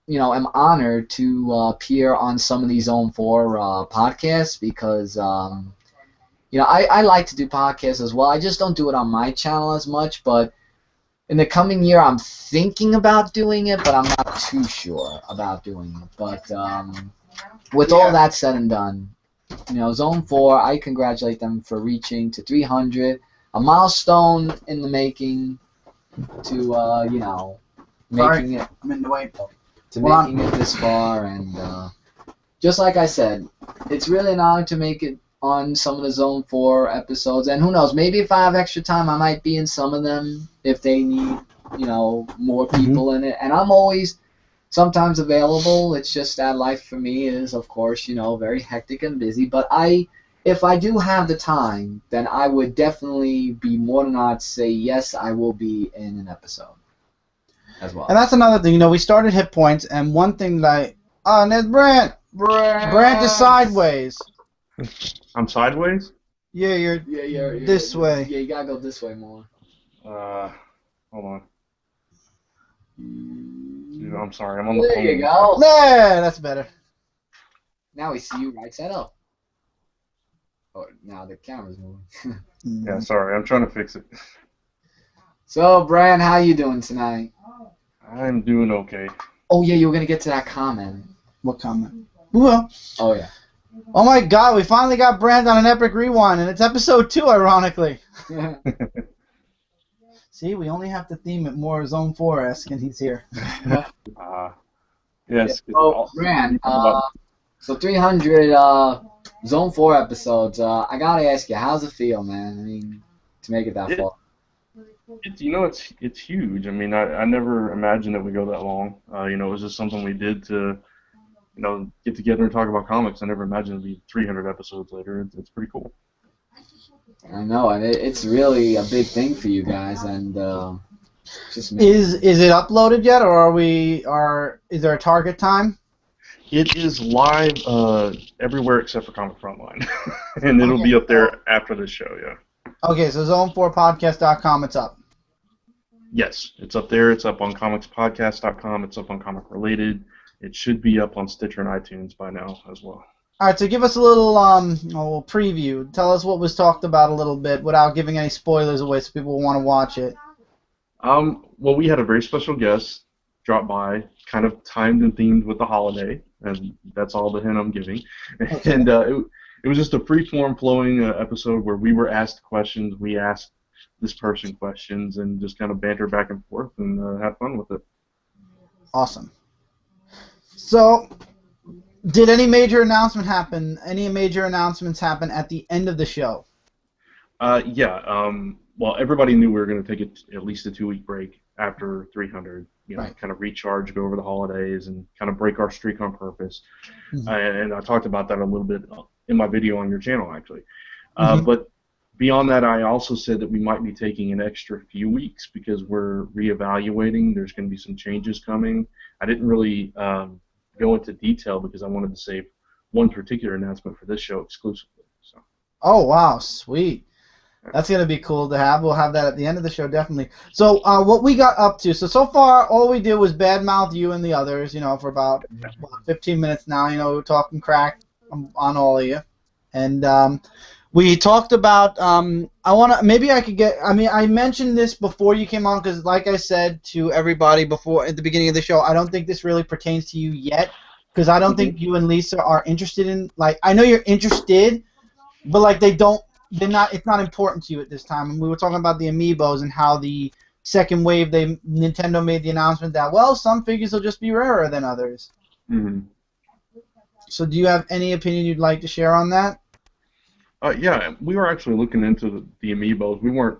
am honored to appear on some of these Zone 4 podcasts because I like to do podcasts as well. I just don't do it on my channel as much, but in the coming year, I'm thinking about doing it, but I'm not too sure about doing it. But with all that said and done, Zone 4, I congratulate them for reaching to 300, a milestone in the making to, making it I'm in the way. to making it this far. And just like I said, it's really an honor to make it on some of the Zone 4 episodes. And who knows, maybe if I have extra time, I might be in some of them if they need, more people in it. And I'm always sometimes available. It's just that life for me is, of course, very hectic and busy. But if I do have the time, then I would definitely be more than not say, yes, I will be in an episode as well. And that's another thing. We started hit points, and one thing that and there's Brant. Brant is sideways. I'm sideways? Yeah, you're this way. Yeah, you gotta go this way more. Hold on. Dude, I'm sorry, I'm on the There phone. you go. There, that's better. Now we see you right side up. Oh, now the camera's moving. Yeah, sorry, I'm trying to fix it. So, Brian, how you doing tonight? I'm doing okay. Oh yeah, you were gonna get to that comment. What comment? Well. Oh yeah. Oh my God, we finally got Brand on an Epic Rewind, and it's episode 2, ironically. See, we only have to theme it more Zone 4-esque, and he's here. Yes. Oh, Brand. So 300 Zone 4 episodes. I gotta ask you, how's it feel, man? I mean, to make it that far. It's huge. I mean, I never imagined it would go that long. It was just something we did to get together and talk about comics. I never imagined it'd be 300 episodes later. It's pretty cool. I know, and it's really a big thing for you guys, and just Is it uploaded yet, or is there a target time? It is live everywhere except for Comic Frontline, and it'll be up there after this show. Yeah. Okay, so zone4podcast.com, it's up. Yes, it's up there. It's up on comicspodcast.com. It's up on Comic Related. It should be up on Stitcher and iTunes by now as well. All right, so give us a little preview. Tell us what was talked about a little bit without giving any spoilers away, so people will want to watch it. Well, we had a very special guest drop by, kind of timed and themed with the holiday, and that's all the hint I'm giving. Okay. And it was just a free-form flowing episode where we were asked questions, we asked this person questions, and just kind of banter back and forth and have fun with it. Awesome. So, did any major announcement happen? Any major announcements happen at the end of the show? Yeah. Well, everybody knew we were going to take at least a 2-week break after 300. Right. Kind of recharge, go over the holidays, and kind of break our streak on purpose. Mm-hmm. And I talked about that a little bit in my video on your channel, actually. Mm-hmm. But beyond that, I also said that we might be taking an extra few weeks because we're reevaluating. There's going to be some changes coming. I didn't really go into detail because I wanted to save one particular announcement for this show exclusively. So. Oh, wow, sweet. That's going to be cool to have. We'll have that at the end of the show, definitely. So what we got up to, so far all we did was badmouth you and the others, for about 15 minutes now. We were talking crack on all of you. And we talked about, I mentioned this before you came on because like I said to everybody before at the beginning of the show, I don't think this really pertains to you yet because I don't think you and Lisa are interested in, I know you're interested, but it's not important to you at this time. And we were talking about the amiibos and how the second wave, Nintendo made the announcement that, some figures will just be rarer than others. Mm-hmm. So do you have any opinion you'd like to share on that? Yeah, we were actually looking into the amiibos. We weren't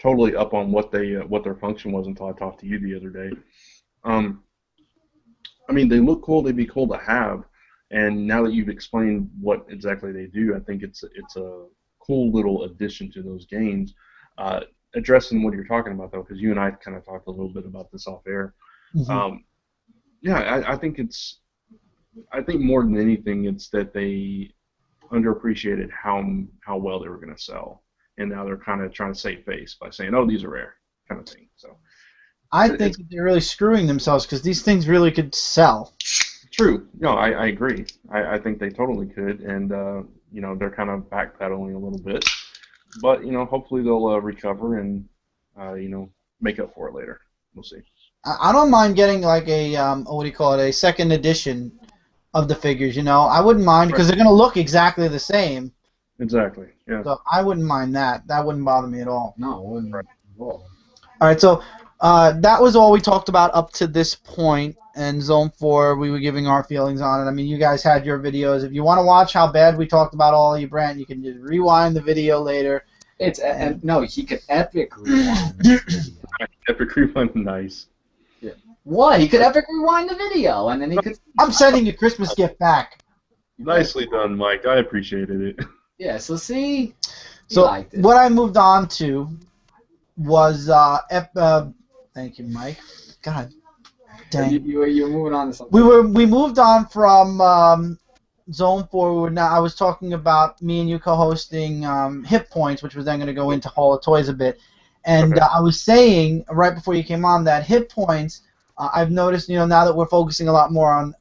totally up on what their function was until I talked to you the other day. They look cool. They'd be cool to have. And now that you've explained what exactly they do, I think it's a cool little addition to those games. Addressing what you're talking about, though, because you and I kind of talked a little bit about this off air. Mm-hmm. I think more than anything, it's that they underappreciated how well they were going to sell, and now they're kind of trying to save face by saying, "Oh, these are rare," kind of thing. So, I think that they're really screwing themselves because these things really could sell. True. No, I agree. I think they totally could, and they're kind of backpedaling a little bit, but hopefully they'll recover and make up for it later. We'll see. I don't mind getting a second edition of the figures. I wouldn't mind because they're going to look exactly the same. Exactly. Yeah. So I wouldn't mind that. That wouldn't bother me at all. No, it wouldn't. Right. All right, so that was all we talked about up to this point. And Zone 4, we were giving our feelings on it. You guys had your videos. If you want to watch how bad we talked about all of you, Brant, you can just rewind the video later. No, he could epic rewind the video. Epic rewind, nice. Yeah. What? He could epic rewind the video, and then he could... I'm sending your Christmas gift back. Nicely done, Mike. I appreciated it. Yeah, so see? So what I moved on to was... thank you, Mike. God. Dang. You're moving on to something. We moved on from Zone 4. I was talking about me and you co-hosting Hit Points, which was then going to go into Hall of Toys a bit. And Okay. I was saying right before you came on that Hit Points, I've noticed, now that we're focusing a lot more on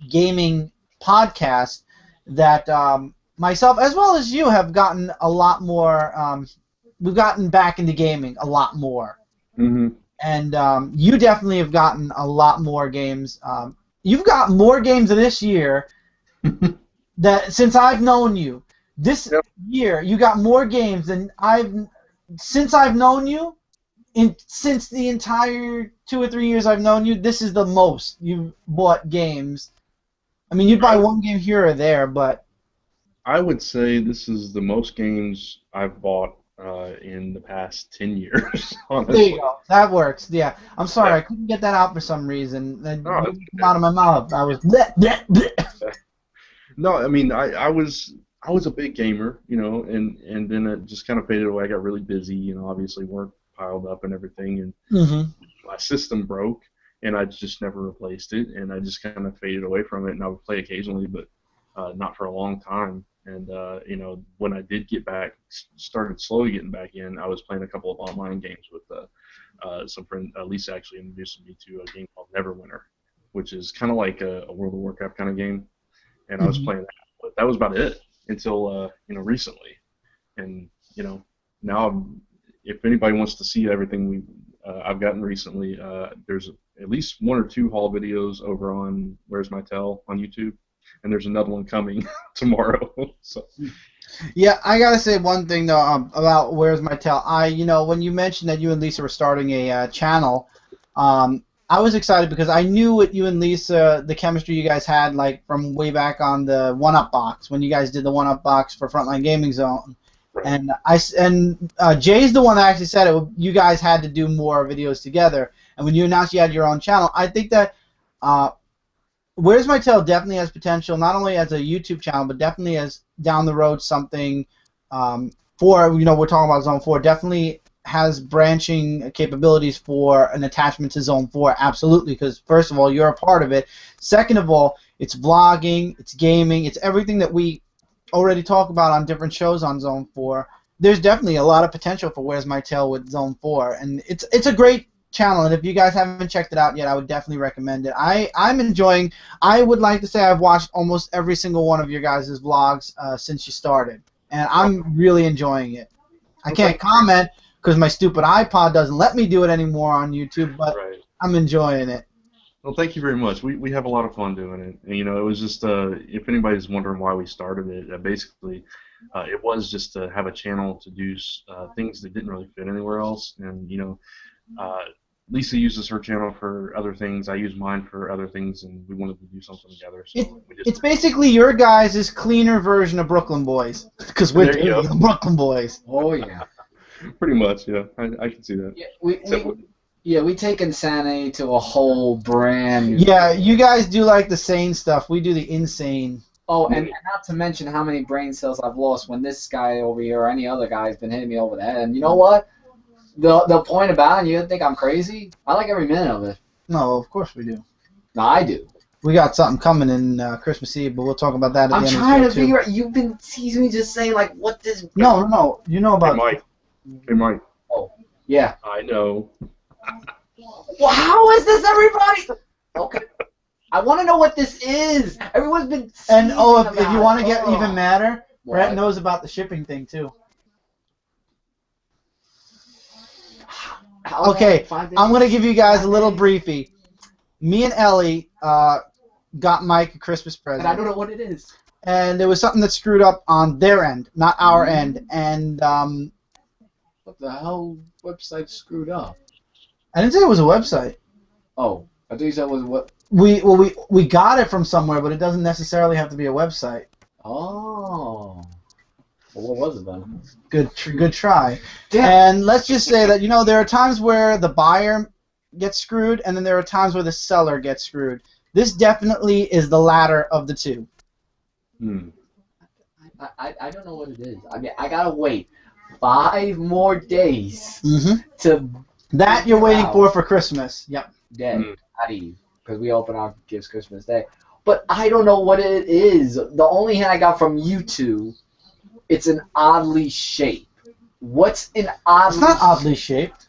gaming podcasts, that myself as well as you have gotten a lot more. We've gotten back into gaming a lot more. Mm-hmm. And you definitely have gotten a lot more games. You've got more games this year that since I've known you. This year, you got more games than since I've known you. Since the entire 2 or 3 years I've known you, this is the most you've bought games. You'd buy one game here or there, but I would say this is the most games I've bought in the past 10 years. There Honestly. you go. That works. Yeah. I'm sorry, Yeah. I couldn't get that out for some reason. That Oh, wouldn't come out of my mouth. I was bleh, bleh, bleh. no, I mean I was a big gamer, and then it just kind of faded away. I got really busy, obviously work piled up and everything, and Mm-hmm. my system broke, and I just never replaced it, and I just kind of faded away from it. And I would play occasionally, but not for a long time. And when I did get back, started slowly getting back in, I was playing a couple of online games with some friend. Lisa actually introduced me to a game called Neverwinter, which is kind of like a World of Warcraft kind of game, and I was Mm-hmm. playing that. But that was about it until recently, and now if anybody wants to see everything I've gotten recently, there's at least one or two haul videos over on Where's My Tell on YouTube, and there's another one coming tomorrow. So Yeah, I gotta say one thing though about Where's My Tail. When you mentioned that you and Lisa were starting a channel, I was excited because I knew what you and Lisa, the chemistry you guys had, like from way back on the One Up box when you guys did the One Up box for Frontline Gaming Zone. And Jay's the one that actually said it. You guys had to do more videos together. And when you announced you had your own channel, I think that Where's My Tail definitely has potential, not only as a YouTube channel, but definitely as down the road something for, we're talking about Zone 4, definitely has branching capabilities for an attachment to Zone 4, absolutely, because first of all, you're a part of it. Second of all, it's vlogging, it's gaming, it's everything that we already talk about on different shows on Zone 4. There's definitely a lot of potential for Where's My Tail with Zone 4, and it's a great channel, and if you guys haven't checked it out yet, I would definitely recommend it. I'm enjoying. I would like to say I've watched almost every single one of your guys' vlogs since you started, and I'm really enjoying it. I can't comment because my stupid iPod doesn't let me do it anymore on YouTube, but right. I'm enjoying it. Well, thank you very much. We have a lot of fun doing it, and it was just if anybody's wondering why we started it, basically it was just to have a channel to do things that didn't really fit anywhere else, and Lisa uses her channel for other things. I use mine for other things, and we wanted to do something together. So it's basically your guys' cleaner version of Brooklyn Boys, because we're doing the Brooklyn Boys. Oh yeah. Pretty much, yeah. I can see that. Yeah, we take insanity to a whole brand new. Yeah, you guys do like the sane stuff. We do the insane. Oh, and not to mention how many brain cells I've lost when this guy over here or any other guy has been hitting me over the head. And you know what? The point about it, you think I'm crazy? I like every minute of it. No, of course we do. No, I do. We got something coming in Christmas Eve, but we'll talk about that at the end of the show. I'm trying to figure out. You've been teasing me, just saying like, what this? No. You know about. Hey, Mike. Oh, yeah. I know. Well, how is this, everybody? Okay. I want to know what this is. Everyone's been. And if you want to get even madder, Brant knows about the shipping thing too. Okay, I'm going to give you guys a little briefie. Me and Ellie got Mike a Christmas present. And I don't know what it is. And there was something that screwed up on their end, not our end. And what the hell website screwed up? I didn't say it was a website. Oh, I thought you said it was what? We got it from somewhere, but it doesn't necessarily have to be a website. Oh. Well, what was it then? Good try. Damn. And let's just say that there are times where the buyer gets screwed, and then there are times where the seller gets screwed. This definitely is the latter of the two. I don't know what it is. I mean, I gotta wait 5 more days to. That you're waiting for Christmas. Yep. Day, not Eve, because we open our gifts Christmas Day. But I don't know what it is. The only hint I got from you two. It's an oddly shaped. What's an oddly? It's not oddly shaped.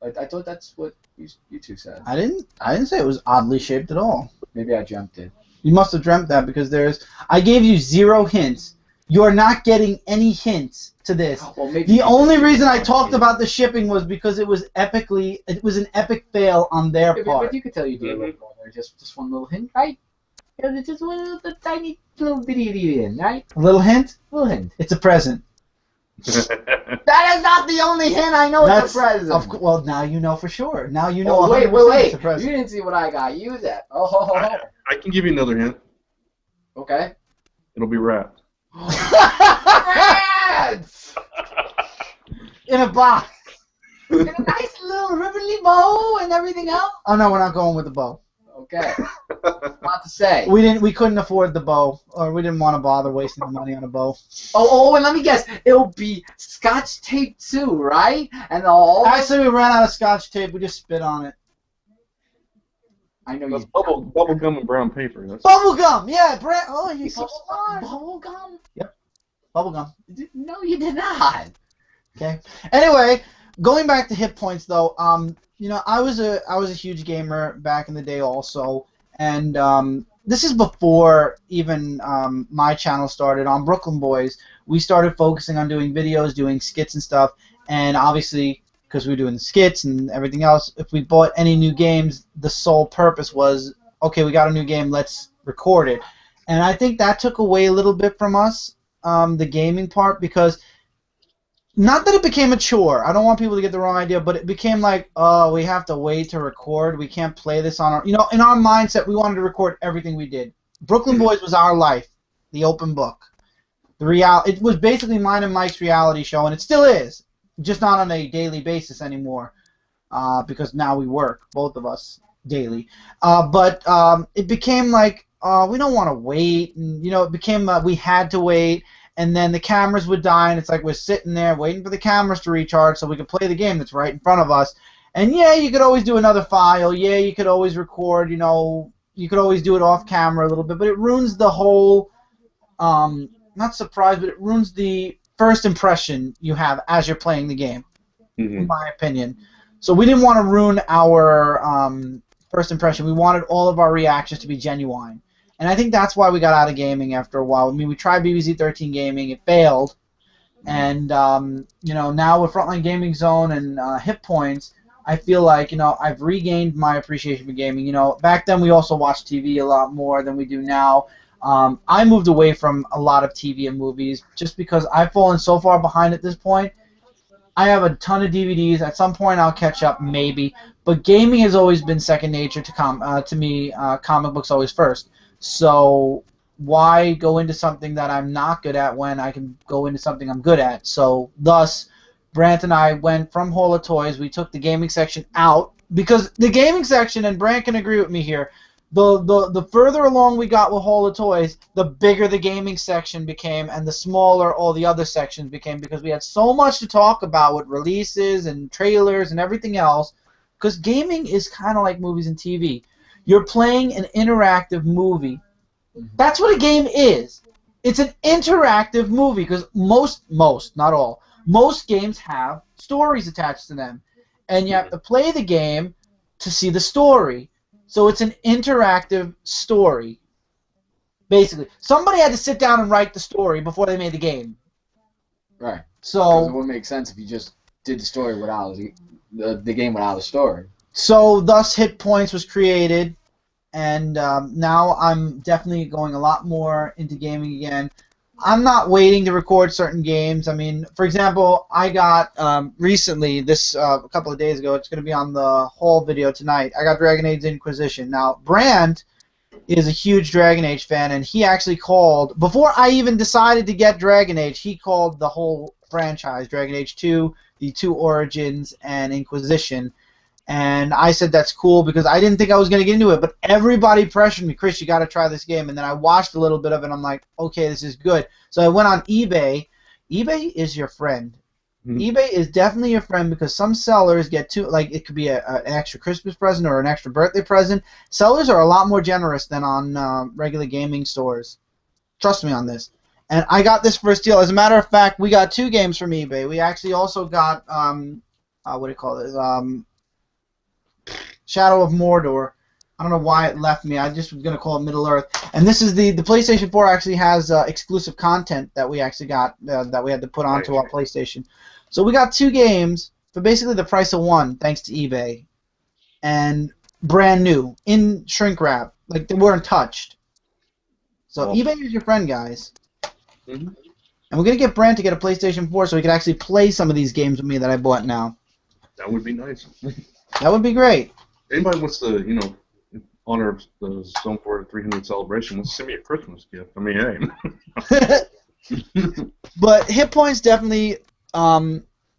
I thought that's what you two said. I didn't say it was oddly shaped at all. Maybe I dreamt it. You must have dreamt that because I gave you 0 hints. You're not getting any hints to this. Well, maybe the only reason I talked about the shipping was because it was an epic fail on their part. But you could tell you did a little more. Just one little hint, right? Just one little tiny little bitty hint, right? A little hint? Little hint. It's a present. That is not the only hint I know. It's a present. Well, now you know for sure. Now you know. Wait. It's a present. You didn't see what I got. Use that. I can give you another hint. Okay. It'll be wrapped. Brant! In a box. In a nice little ribbonly bow and everything else. Oh no, we're not going with the bow. Okay. Not to say. We couldn't afford the bow, or we didn't want to bother wasting the money on a bow. Oh, and let me guess. It'll be Scotch tape too, right? And all. Actually, we ran out of Scotch tape. We just spit on it. I know That's you. bubble gum and brown paper. That's Bubble gum, yeah, Brant. Oh, you so smart. Bubble gum? Yep, bubble gum. No, you did not. Okay. Anyway, going back to hit points though, you know, I was a huge gamer back in the day also, and this is before even my channel started on Brooklyn Boys. We started focusing on doing videos, doing skits and stuff, and obviously because we were doing the skits and everything else, if we bought any new games, the sole purpose was, okay, we got a new game, let's record it. And I think that took away a little bit from us, the gaming part, because not that it became a chore. I don't want people to get the wrong idea, but it became like, oh, we have to wait to record. We can't play this on our... You know, in our mindset, we wanted to record everything we did. Brooklyn Boys was our life, the open book. It was basically mine and Mike's reality show, and it still is, just not on a daily basis anymore, because now we work, both of us, daily. But it became like, we don't want to wait, and you know, it became we had to wait. And then the cameras would die, and it's like we're sitting there waiting for the cameras to recharge so we could play the game that's right in front of us. And yeah, you could always do another file. Yeah, you could always record, you know, you could always do it off camera a little bit, but it ruins the whole, not surprise, but it ruins the first impression you have as you're playing the game, in my opinion. So we didn't want to ruin our first impression. We wanted all of our reactions to be genuine. And I think that's why we got out of gaming after a while. I mean, we tried BBC 13 Gaming, it failed, and you know, now with Frontline Gaming Zone and Hit Points, I feel like, you know, I've regained my appreciation for gaming. You know, back then we also watched TV a lot more than we do now. I moved away from a lot of TV and movies just because I've fallen so far behind at this point. I have a ton of DVDs. At some point, I'll catch up, maybe. But gaming has always been second nature to me. Comic books always first. So why go into something that I'm not good at when I can go into something I'm good at? So thus, Brant and I went from Hall of Toys. We took the gaming section out because the gaming section, and Brant can agree with me here, the further along we got with Hall of Toys, the bigger the gaming section became and the smaller all the other sections became because we had so much to talk about with releases and trailers and everything else, because gaming is kind of like movies and TV. You're playing an interactive movie. That's what a game is. It's an interactive movie because most, not all, most games have stories attached to them. And you have to play the game to see the story. So it's an interactive story. Basically. Somebody had to sit down and write the story before they made the game. Right. So because it wouldn't make sense if you just did the story without the game without a story. So thus Hit Points was created, and now I'm definitely going a lot more into gaming again. I'm not waiting to record certain games. I mean, for example, I got recently, a couple of days ago, it's going to be on the whole video tonight, I got Dragon Age Inquisition. Now, Brant is a huge Dragon Age fan, and he actually called, before I even decided to get Dragon Age, he called the whole franchise, Dragon Age 2, the 2 Origins, and Inquisition. And I said that's cool because I didn't think I was going to get into it, but everybody pressured me, Chris, you got to try this game. And then I watched a little bit of it, and I'm like, okay, this is good. So I went on eBay. eBay is your friend. eBay is definitely your friend because some sellers get like it could be an extra Christmas present or an extra birthday present. Sellers are a lot more generous than on regular gaming stores. Trust me on this. And I got this for a steal. As a matter of fact, we got 2 games from eBay. We actually also got, what do you call this? Shadow of Mordor. I don't know why it left me. I just was going to call it Middle Earth. And this is the PlayStation 4 actually has exclusive content that we actually got that we had to put onto our PlayStation. So we got 2 games for basically the price of 1 thanks to eBay. And brand new, in shrink wrap. Like they weren't touched. So eBay is your friend, guys. And we're going to get Brant to get a PlayStation 4 so he can actually play some of these games with me that I bought now. That would be nice. That would be great. Anybody wants to, you know, in honor of the Zone 4 300 celebration, wants to send me a Christmas gift. I mean, hey. But Hit Points definitely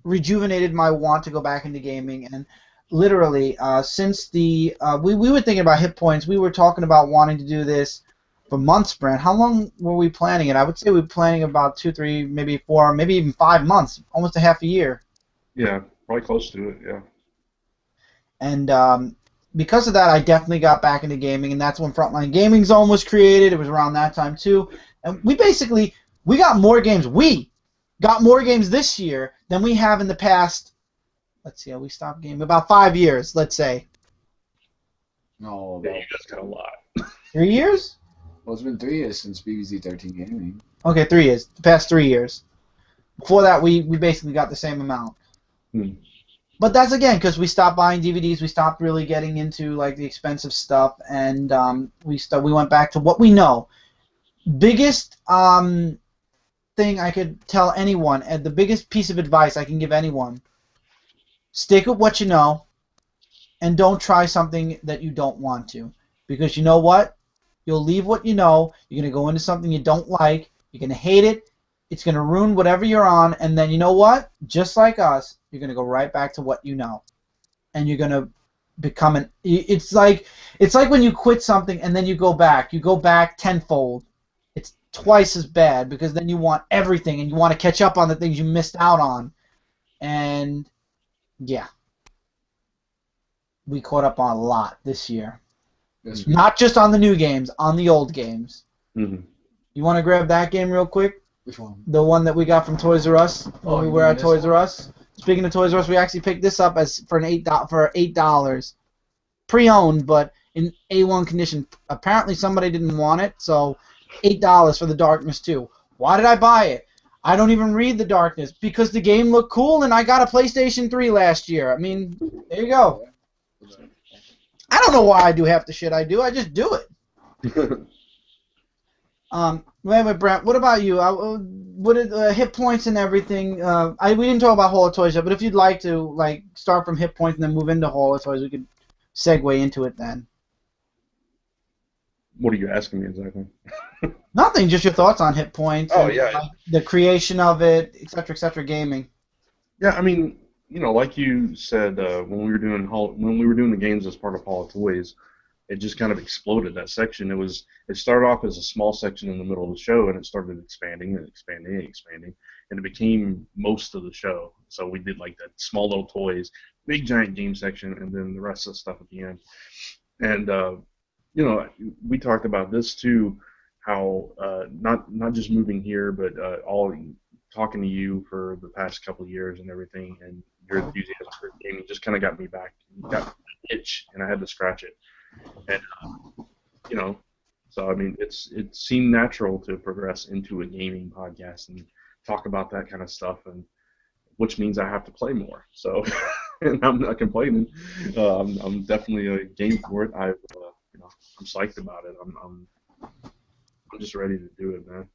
rejuvenated my want to go back into gaming. And literally, since we were thinking about hit points, we were talking about wanting to do this for months, Brent. How long were we planning it? I would say we were planning about 2, 3, maybe 4, maybe even 5 months, almost a half a year. Yeah, probably close to it. Yeah. And because of that, I definitely got back into gaming, and that's when Frontline Gaming Zone was created. It was around that time too, and we got more games. We got more games this year than we have in the past. Let's see, how we stopped gaming about 5 years. Let's say. No, Yeah, you guys got a lot. 3 years? well, it's been 3 years since BBC 13 Gaming. Okay, 3 years. The past 3 years. Before that, we basically got the same amount. But that's again because we stopped buying DVDs. We stopped really getting into like the expensive stuff, and we went back to what we know. Biggest thing I could tell anyone, and the biggest piece of advice I can give anyone: stick with what you know, and don't try something that you don't want to, because you know what? You'll leave what you know. You're gonna go into something you don't like. You're gonna hate it. It's gonna ruin whatever you're on, and then you know what? Just like us, you're gonna go right back to what you know, and you're gonna become an. It's like when you quit something and then you go back. You go back tenfold. It's twice as bad because then you want everything and you want to catch up on the things you missed out on, and yeah, we caught up on a lot this year. Yes, Not just on the new games, on the old games. Mm-hmm. You want to grab that game real quick? Which one? The one that we got from Toys R Us when we you were mean at this Toys one? R Us. Speaking of Toys R Us, we actually picked this up for $8, pre-owned, but in A1 condition. Apparently somebody didn't want it, so $8 for the Darkness 2. Why did I buy it? I don't even read the Darkness because the game looked cool, and I got a PlayStation 3 last year. I mean, there you go. I don't know why I do half the shit I do. I just do it. Wait, Brent. What about you? What are hit points and everything? We didn't talk about Hall of Toys yet, but if you'd like to, like, start from hit points and then move into Hall of Toys, we could segue into it then. What are you asking me exactly? Nothing. Just your thoughts on hit points. Oh, and, yeah. like, the creation of it, etc., gaming. Yeah, I mean, like you said, when we were doing the games as part of Hall of Toys, it just kind of exploded. That section. It started off as a small section in the middle of the show, and it started expanding and expanding and expanding, and it became most of the show. So we did like that small little toys, big giant game section, and then the rest of the stuff at the end. And we talked about this too, how not just moving here, but all talking to you for the past couple of years and everything, and your enthusiasm for gaming just kind of got me back, got an itch, and I had to scratch it. And so I mean, it seemed natural to progress into a gaming podcast and talk about that kind of stuff, and which means I have to play more. So, and I'm not complaining. I'm definitely game for it. I'm psyched about it. I'm just ready to do it, man.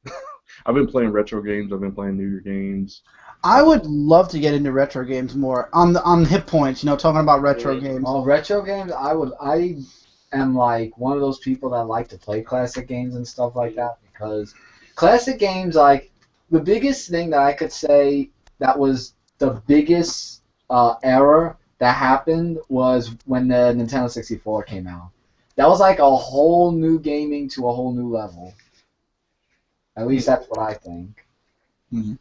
I've been playing retro games. I've been playing newer games. I would love to get into retro games more on hit points. Talking about retro games. Well, retro games, I am like one of those people that like to play classic games and stuff like that, because classic games, like, the biggest thing that I could say that was the biggest error that happened was when the Nintendo 64 came out. That was like a whole new gaming to a whole new level. At least that's what I think. Mm-hmm.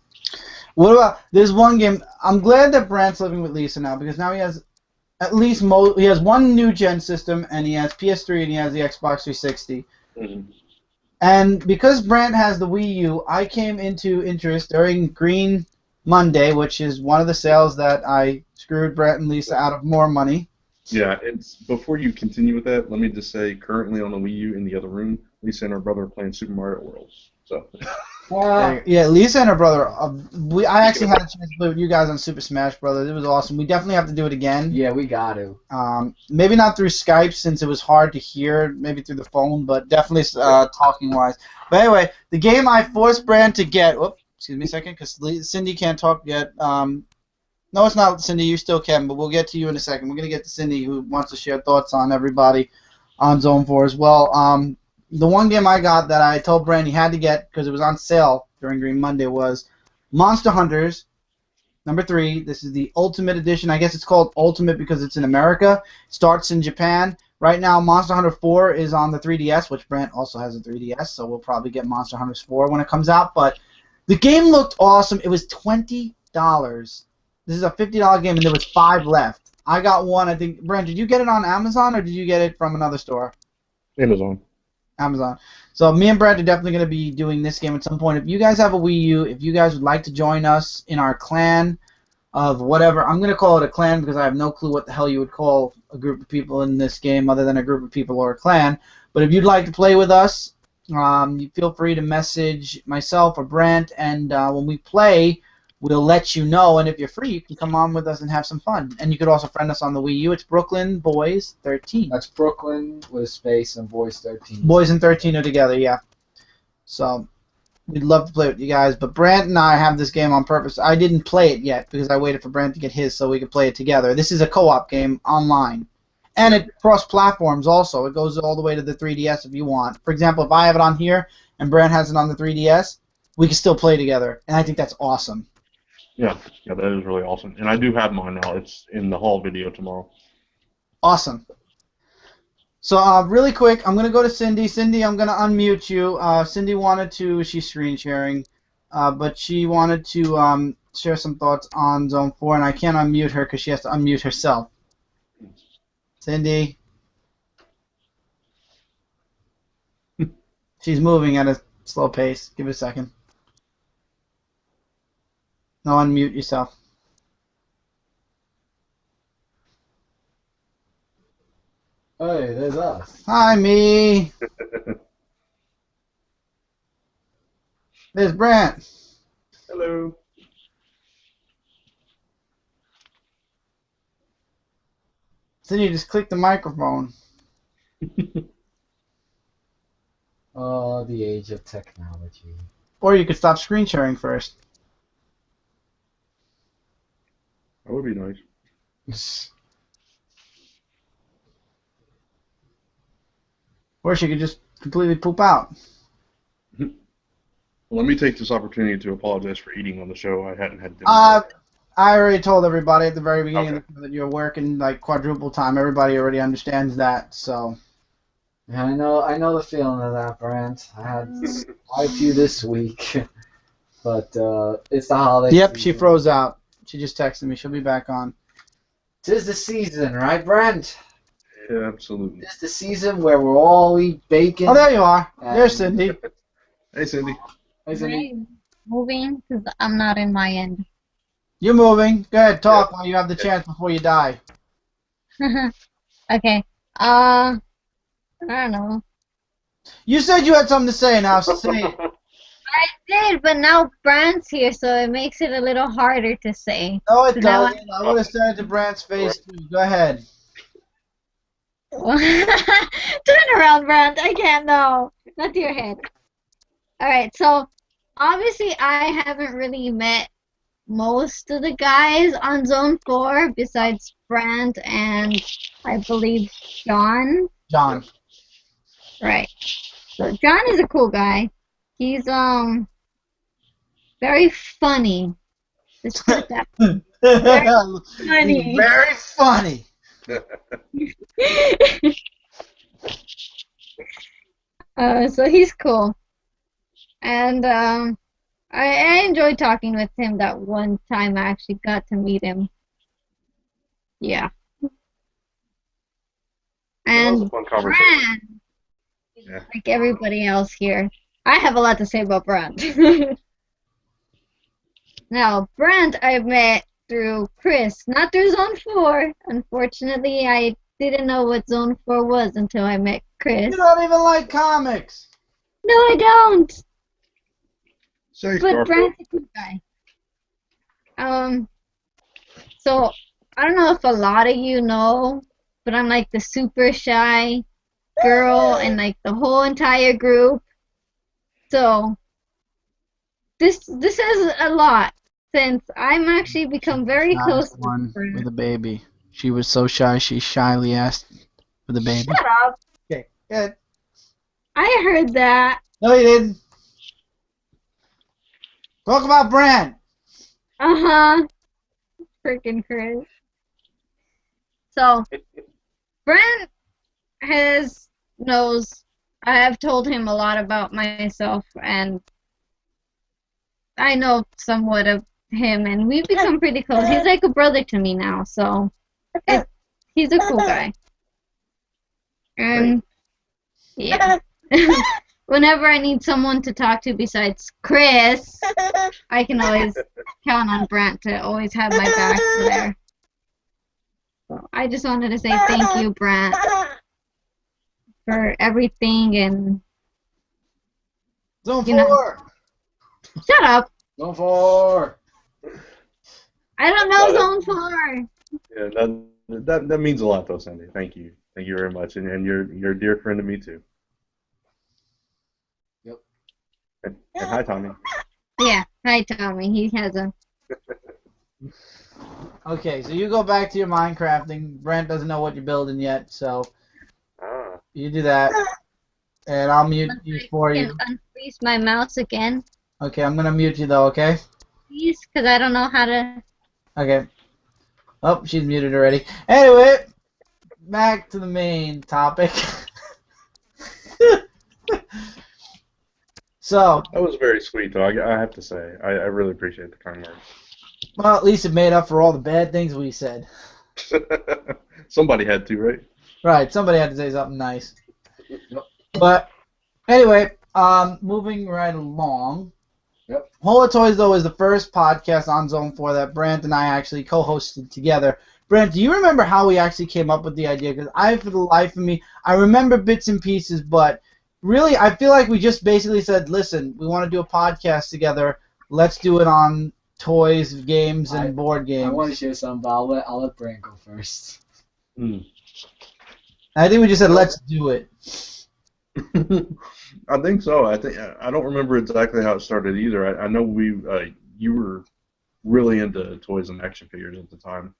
What about, there's one game, I'm glad that Brant's living with Lisa now, because now he has at least he has one new gen system, and he has PS3 and he has the Xbox 360. Mm-hmm. And because Brant has the Wii U, I came into interest during Green Monday, which is one of the sales that I screwed Brant and Lisa out of more money. Yeah, before you continue with that, let me just say, currently on the Wii U in the other room, Lisa and her brother are playing Super Mario World. So. Yeah, Lisa and her brother. I actually had a chance to play with you guys on Super Smash Brothers. It was awesome. We definitely have to do it again. Yeah, we got to. Maybe not through Skype since it was hard to hear. Maybe through the phone, but definitely talking wise. But anyway, the game I forced Brand to get. Whoops, excuse me a second, because Cindy can't talk yet. No, it's not Cindy. You still can, but we'll get to you in a second. We're gonna get to Cindy, who wants to share thoughts on everybody on Zone 4 as well. The one game I got that I told Brand he had to get because it was on sale during Green Monday was Monster Hunters, Number 3. This is the Ultimate Edition. I guess it's called Ultimate because it's in America. Starts in Japan. Right now, Monster Hunter 4 is on the 3DS, which Brant also has a 3DS, so we'll probably get Monster Hunter 4 when it comes out. But the game looked awesome. It was $20. This is a $50 game, and there was 5 left. I got one. I think, Brant, did you get it on Amazon, or did you get it from another store? Amazon. Amazon. So me and Brad are definitely going to be doing this game at some point. If you guys have a Wii U, if you guys would like to join us in our clan of whatever, I'm going to call it a clan because I have no clue what the hell you would call a group of people in this game other than a group of people or a clan. But if you'd like to play with us, you feel free to message myself or Brant, and when we play, we'll let you know. And if you're free, you can come on with us and have some fun. And you could also friend us on the Wii U. It's Brooklyn Boys 13. That's Brooklyn with a space and Boys 13. Boys and 13 are together, yeah. So we'd love to play with you guys. But Brant and I have this game on purpose. I didn't play it yet because I waited for Brant to get his so we could play it together. This is a co-op game online. And it cross-platforms also. It goes all the way to the 3DS if you want. For example, if I have it on here and Brant has it on the 3DS, we can still play together. And I think that's awesome. Yeah, that is really awesome. And I do have mine now. It's in the haul video tomorrow. Awesome. So really quick, I'm going to go to Cindy. Cindy, I'm going to unmute you. Cindy wanted to, she's screen sharing, but she wanted to share some thoughts on Zone 4, and I can't unmute her because she has to unmute herself. Cindy. She's moving at a slow pace. Give it a second. No, unmute yourself. Hey, there's us. Hi, me. There's Brant. Hello. Cindy, just click the microphone. Oh, the age of technology. Or you could stop screen sharing first. That would be nice. Or she could just completely poop out. Well, let me take this opportunity to apologize for eating on the show. I hadn't had dinner yet. I already told everybody at the very beginning Okay. that you're working like quadruple time. Everybody already understands that. So Yeah, I know the feeling of that, Brant. I had quite a few this week, but it's the holiday. Yep, she season. froze out. She just texted me. She'll be back on. 'Tis the season, right, Brant? Yeah, absolutely. It's the season where we'll all eat bacon. Oh, there you are. There's Cindy. Hey, Cindy. Hey, Cindy. Right. Moving because I'm not in my end. You're moving. Go ahead, talk Yeah. while you have the chance before you die. Okay. I don't know. You said you had something to say. Now say it. I did, but now Brant's here, so it makes it a little harder to say. No, it Now I- doesn't. I would have said it to Brant's face too. Go ahead. Turn around, Brant. I can't. No, not to your head. All right. So obviously, I haven't really met most of the guys on Zone 4 besides Brant and I believe John. John. Right. So John is a cool guy. He's very funny. Let's put it that funny. Very funny. So he's cool. And I enjoyed talking with him that one time I actually got to meet him. Yeah. That was a And fun conversation. Brant, Yeah. like everybody else here, I have a lot to say about Brant. Now, Brant I met through Chris, not through Zone 4. Unfortunately, I didn't know what Zone 4 was until I met Chris. You don't even like comics. No, I don't. Say, But Garfield. Brant's a good guy. So I don't know if a lot of you know, but I'm like the super shy girl in like the whole entire group. So this is a lot since I'm actually become very close to One Brant. with a baby. She was so shy. She shyly asked for the baby. Shut up. Okay, good. I heard that. No, you didn't. Talk about Brant. Uh-huh. Freaking Chris. So, Brent knows I have told him a lot about myself, and I know somewhat of him, and we've become pretty close. He's like a brother to me now, so he's a cool guy. And yeah, whenever I need someone to talk to besides Chris, I can always count on Brant to always have my back there. So I just wanted to say thank you, Brant, for everything, and Zone you know, 4. shut up. Zone 4. I don't know Zone 4. Yeah, that means a lot, though, Sandy. Thank you very much, and you're a dear friend to me too. Yep. And hi, Tommy. Yeah, hi Tommy. He has a. Okay, so you go back to your Minecrafting. Brent doesn't know what you're building yet, so you do that. And I'll mute you for you. Can unfreeze my mouse again, Okay, I'm gonna mute you though, okay? please, because I don't know how to. Okay. Oh, she's muted already. Anyway, back to the main topic. So, That was very sweet, though. I have to say, I really appreciate the kind words. well, at least it made up for all the bad things we said. Somebody had to, right? Right, somebody had to say something nice. Yep. But anyway, moving right along. Yep. Hola Toys, though, is the first podcast on Zone 4 that Brant and I actually co-hosted together. Brant, do you remember how we actually came up with the idea? Because for the life of me, I remember bits and pieces, but really, I feel like we just basically said, listen, we want to do a podcast together. Let's do it on toys, games, and board games. I want to share something, but I'll let Brant go first. I think we just said, let's do it. I think so. I don't remember exactly how it started either. I know you were really into toys and action figures at the time.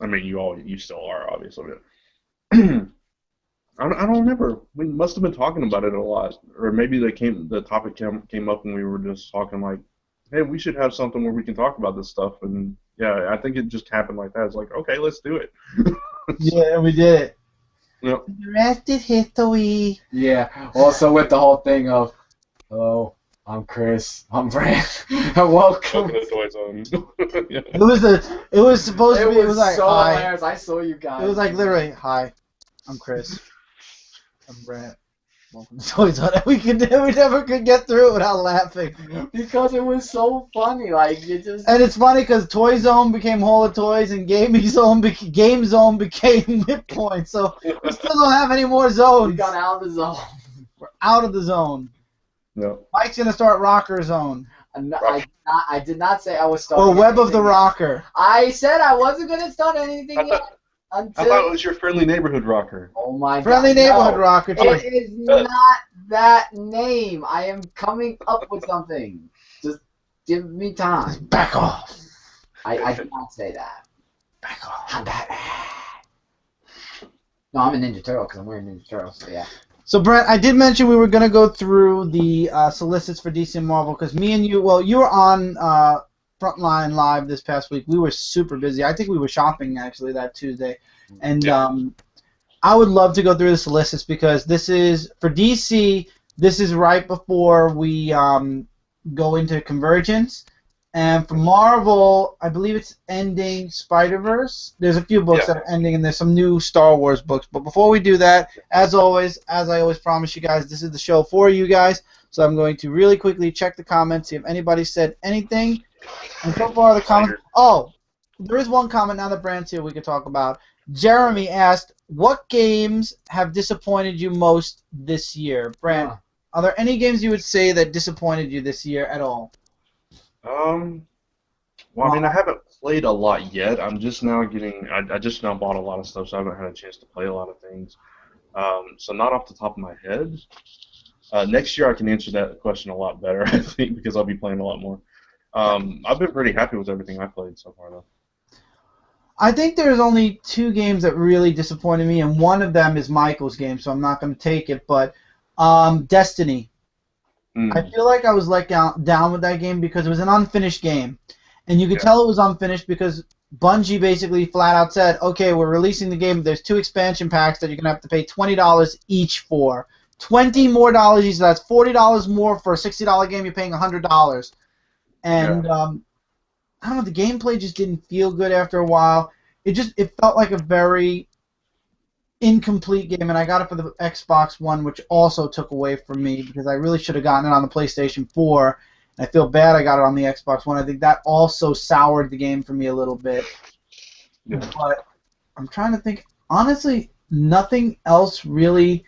I mean, you still are, obviously. But I don't remember. We must have been talking about it a lot, or maybe the topic came up and we were just talking like, hey, we should have something where we can talk about this stuff. And yeah, I think it just happened like that. It's like, okay, let's do it. Yeah, we did it. Yep. The rest is history. Yeah. Also with the whole thing of, hello, I'm Chris, I'm Brant, and welcome. Welcome to Toy Zone. Yeah. It was supposed to be. It was like so hi. hilarious. I saw you guys. It was like literally hi. I'm Chris. I'm Brant. Welcome to Toy Zone. We never could get through it without laughing. Because it was so funny. Like you just. And it's funny because Toy Zone became Hola Toys and Game Zone became Midpoint. So we still don't have any more zones. We got out of the zone. We're out of the zone. No. Mike's gonna start Rocker Zone. I did not say I was starting. Or Web of the anything. Rocker. I said I wasn't gonna start anything yet. I thought it was your friendly neighborhood rocker. Oh my Friendly God. Neighborhood No. Rocker. It is not that name. I am coming up with something. Just give me time. Back off. I did not say that. Back off. I'm Batman. No, I'm a Ninja Turtle because I'm wearing Ninja Turtle, so yeah. So, Brent, I did mention we were going to go through the solicits for DC and Marvel because me and you, well, you were on Frontline Live this past week. We were super busy. I think we were shopping, actually, that Tuesday. And I would love to go through the solicits because this is, for DC, this is right before we go into Convergence. And for Marvel, I believe it's ending Spider-Verse. There's a few books that are ending, and there's some new Star Wars books. But before we do that, as always, as I always promise you guys, this is the show for you guys. So I'm going to really quickly check the comments, see if anybody said anything. And so far, the comments... Oh, there is one comment now that Brant's here we could talk about. Jeremy asked, what games have disappointed you most this year? Brant, are there any games you would say that disappointed you this year at all? Well, I mean, I haven't played a lot yet. I'm just now getting. I just now bought a lot of stuff, so I haven't had a chance to play a lot of things. So not off the top of my head. Next year I can answer that question a lot better, I think, because I'll be playing a lot more. I've been pretty happy with everything I've played so far, though. I think there's only two games that really disappointed me, and one of them is Michael's game, so I'm not going to take it. But Destiny. I feel like I was let down with that game because it was an unfinished game. And you could tell it was unfinished because Bungie basically flat out said, okay, we're releasing the game. There's 2 expansion packs that you're going to have to pay $20 each for. $20 more each, so that's $40 more for a $60 game. You're paying $100. And I don't know, the gameplay just didn't feel good after a while. It felt like a very incomplete game, and I got it for the Xbox One, which also took away from me because I really should have gotten it on the PlayStation 4. And I feel bad I got it on the Xbox One. I think that also soured the game for me a little bit. Yeah. But I'm trying to think. Honestly, nothing else really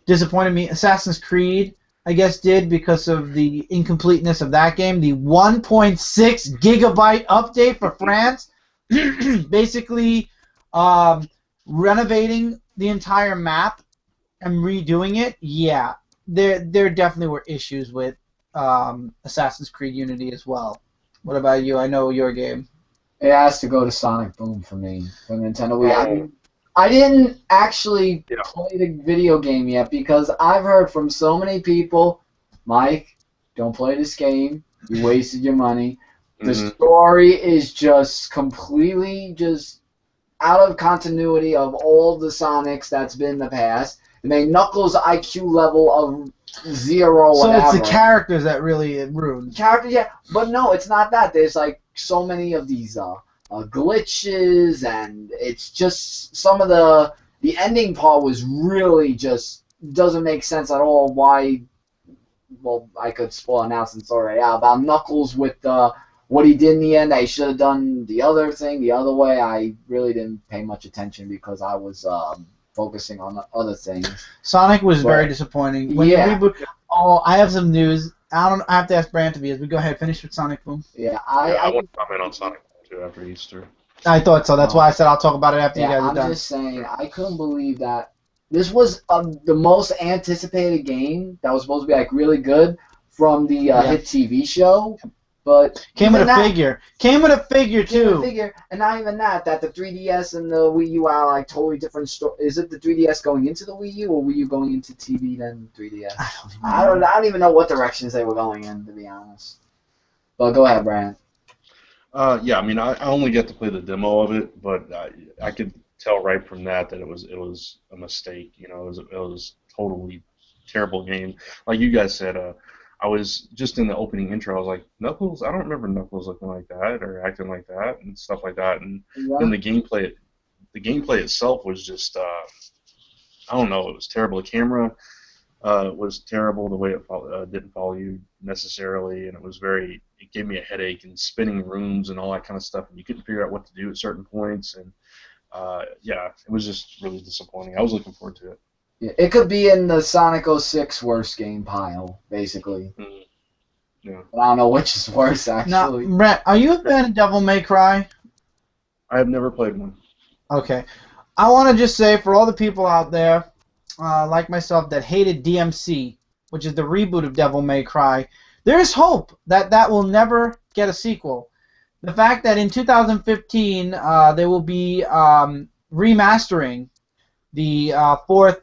disappointed me. Assassin's Creed, I guess, did because of the incompleteness of that game. The 1.6 gigabyte update for France, basically renovating the entire map and redoing it. Yeah, there definitely were issues with Assassin's Creed Unity as well. What about you? I know your game. It has to go to Sonic Boom for me, for Nintendo Wii. I didn't actually play the video game yet because I've heard from so many people, Mike, don't play this game. You wasted your money. The story is just completely just out of continuity of all the Sonics that's been in the past. They made Knuckles' IQ level of 0 so whatever. So it's the characters that really ruined. Characters, yeah. But no, it's not that. There's like so many of these glitches, and it's just some of the ending part was really just doesn't make sense at all. Why? Well, I could spoil announcements already out about Knuckles with what he did in the end. I should have done the other thing the other way. I really didn't pay much attention because I was focusing on other things. Sonic was very disappointing. When you reboot, I have some news. I have to ask Brant to be as we go ahead. Finish with Sonic Boom. Yeah, I want to comment on Sonic Boom too after Easter. I thought so. That's why I said I'll talk about it after you guys are done. I'm just saying, I couldn't believe that this was the most anticipated game that was supposed to be like really good from the hit TV show. But came with a figure. Came with a figure too. And not even that. That the 3DS and the Wii U are like totally different. Is it the 3DS going into the Wii U or Wii U going into TV then 3DS? I don't even know what directions they were going in, to be honest. But go ahead, Brant. Yeah, I mean, I only get to play the demo of it, but I could tell right from that it was a mistake. You know, it was totally terrible game. Like you guys said, I was just in the opening intro. I was like, Knuckles? I don't remember Knuckles looking like that or acting like that and stuff like that. And then the gameplay itself was just, I don't know, it was terrible. The camera was terrible. The way it didn't follow you necessarily, and it gave me a headache and spinning rooms and all that kind of stuff. And you couldn't figure out what to do at certain points. And it was just really disappointing. I was looking forward to it. Yeah, it could be in the Sonic 06 worst game pile, basically. Yeah. But I don't know which is worse, actually. Now, Brett, are you a fan of Devil May Cry? I have never played one. Okay. I want to just say, for all the people out there, like myself, that hated DMC, which is the reboot of Devil May Cry, there is hope that will never get a sequel. The fact that in 2015 they will be remastering the 4th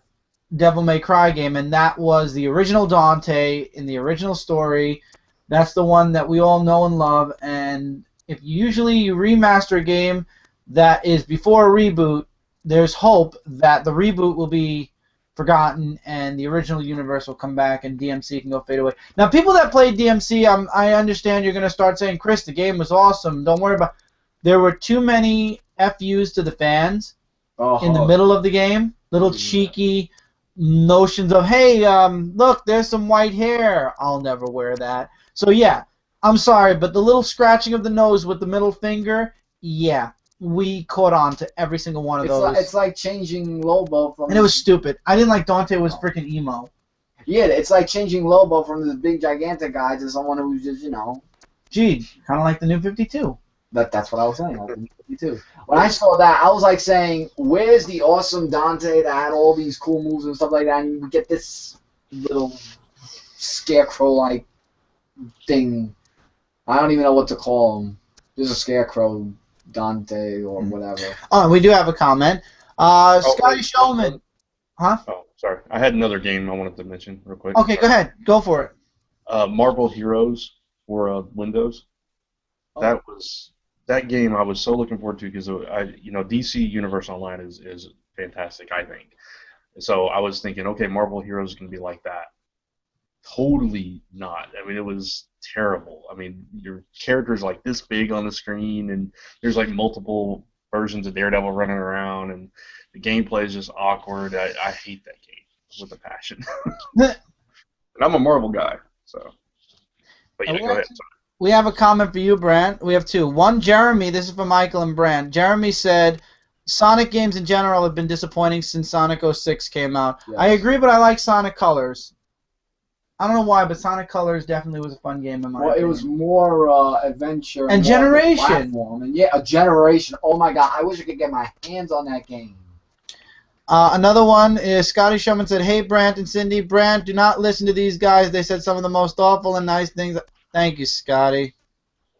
Devil May Cry game, and that was the original Dante in the original story. That's the one that we all know and love, and if usually you remaster a game that is before a reboot, there's hope that the reboot will be forgotten and the original universe will come back and DMC can go fade away. Now, people that played DMC, I understand you're going to start saying, Chris, the game was awesome. Don't worry about it. There were too many FUs to the fans in the middle of the game. Little cheeky notions of, hey, look, there's some white hair. I'll never wear that. So, yeah, I'm sorry, but the little scratching of the nose with the middle finger, yeah, we caught on to every single one of those. It's like changing Lobo from... And it was stupid. I didn't like Dante was freaking emo. Yeah, it's like changing Lobo from this big, gigantic guy to someone who's just, Gee, kind of like the New 52. That's what I was saying, like the New 52. When I saw that, I was like saying, where's the awesome Dante that had all these cool moves and stuff like that, and you get this little scarecrow-like thing. I don't even know what to call him. Just a scarecrow Dante or whatever. Oh, we do have a comment. Scotty Showman. Huh? Oh, sorry. I had another game I wanted to mention real quick. Okay, go ahead. Go for it. Marvel Heroes for Windows. That was that game I was so looking forward to because DC Universe Online is fantastic, I think. So I was thinking, okay, Marvel Heroes is going to be like that. Totally not. I mean, it was terrible. I mean, your character's like this big on the screen, and there's like multiple versions of Daredevil running around, and the gameplay is just awkward. I hate that game with a passion. And I'm a Marvel guy, so. But yeah, go ahead. Sorry. We have a comment for you, Brant. We have two. One, Jeremy. This is for Michael and Brant. Jeremy said, Sonic games in general have been disappointing since Sonic 06 came out. Yes. I agree, but I like Sonic Colors. I don't know why, but Sonic Colors definitely was a fun game in my opinion. It was more adventure and generation. Platform. And yeah, a generation. Oh my god, I wish I could get my hands on that game. Another one is Scotty Sherman said, "Hey Brant and Cindy, Brant, do not listen to these guys. They said some of the most awful and nice things." Thank you, Scotty.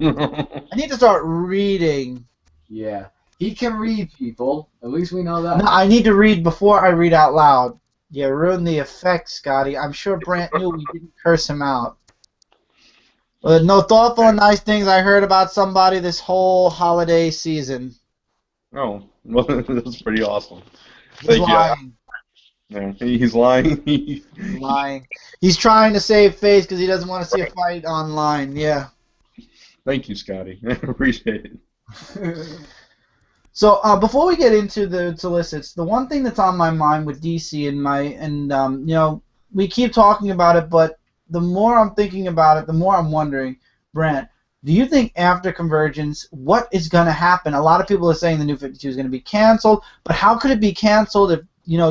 I need to start reading. Yeah, he can read, people. At least we know that. No, I need to read before I read out loud. You ruined the effect, Scotty. I'm sure Brant knew we didn't curse him out. No thoughtful and nice things I heard about somebody this whole holiday season. Oh, well, that's pretty awesome. He's lying. Yeah, he's lying. He's lying. He's trying to save face because he doesn't want to see a fight online. Yeah. Thank you, Scotty. I appreciate it. So before we get into the solicits, the one thing that's on my mind with DC and we keep talking about it, but the more I'm thinking about it, the more I'm wondering, Brant, do you think after Convergence, what is going to happen? A lot of people are saying the New 52 is going to be canceled, but how could it be canceled if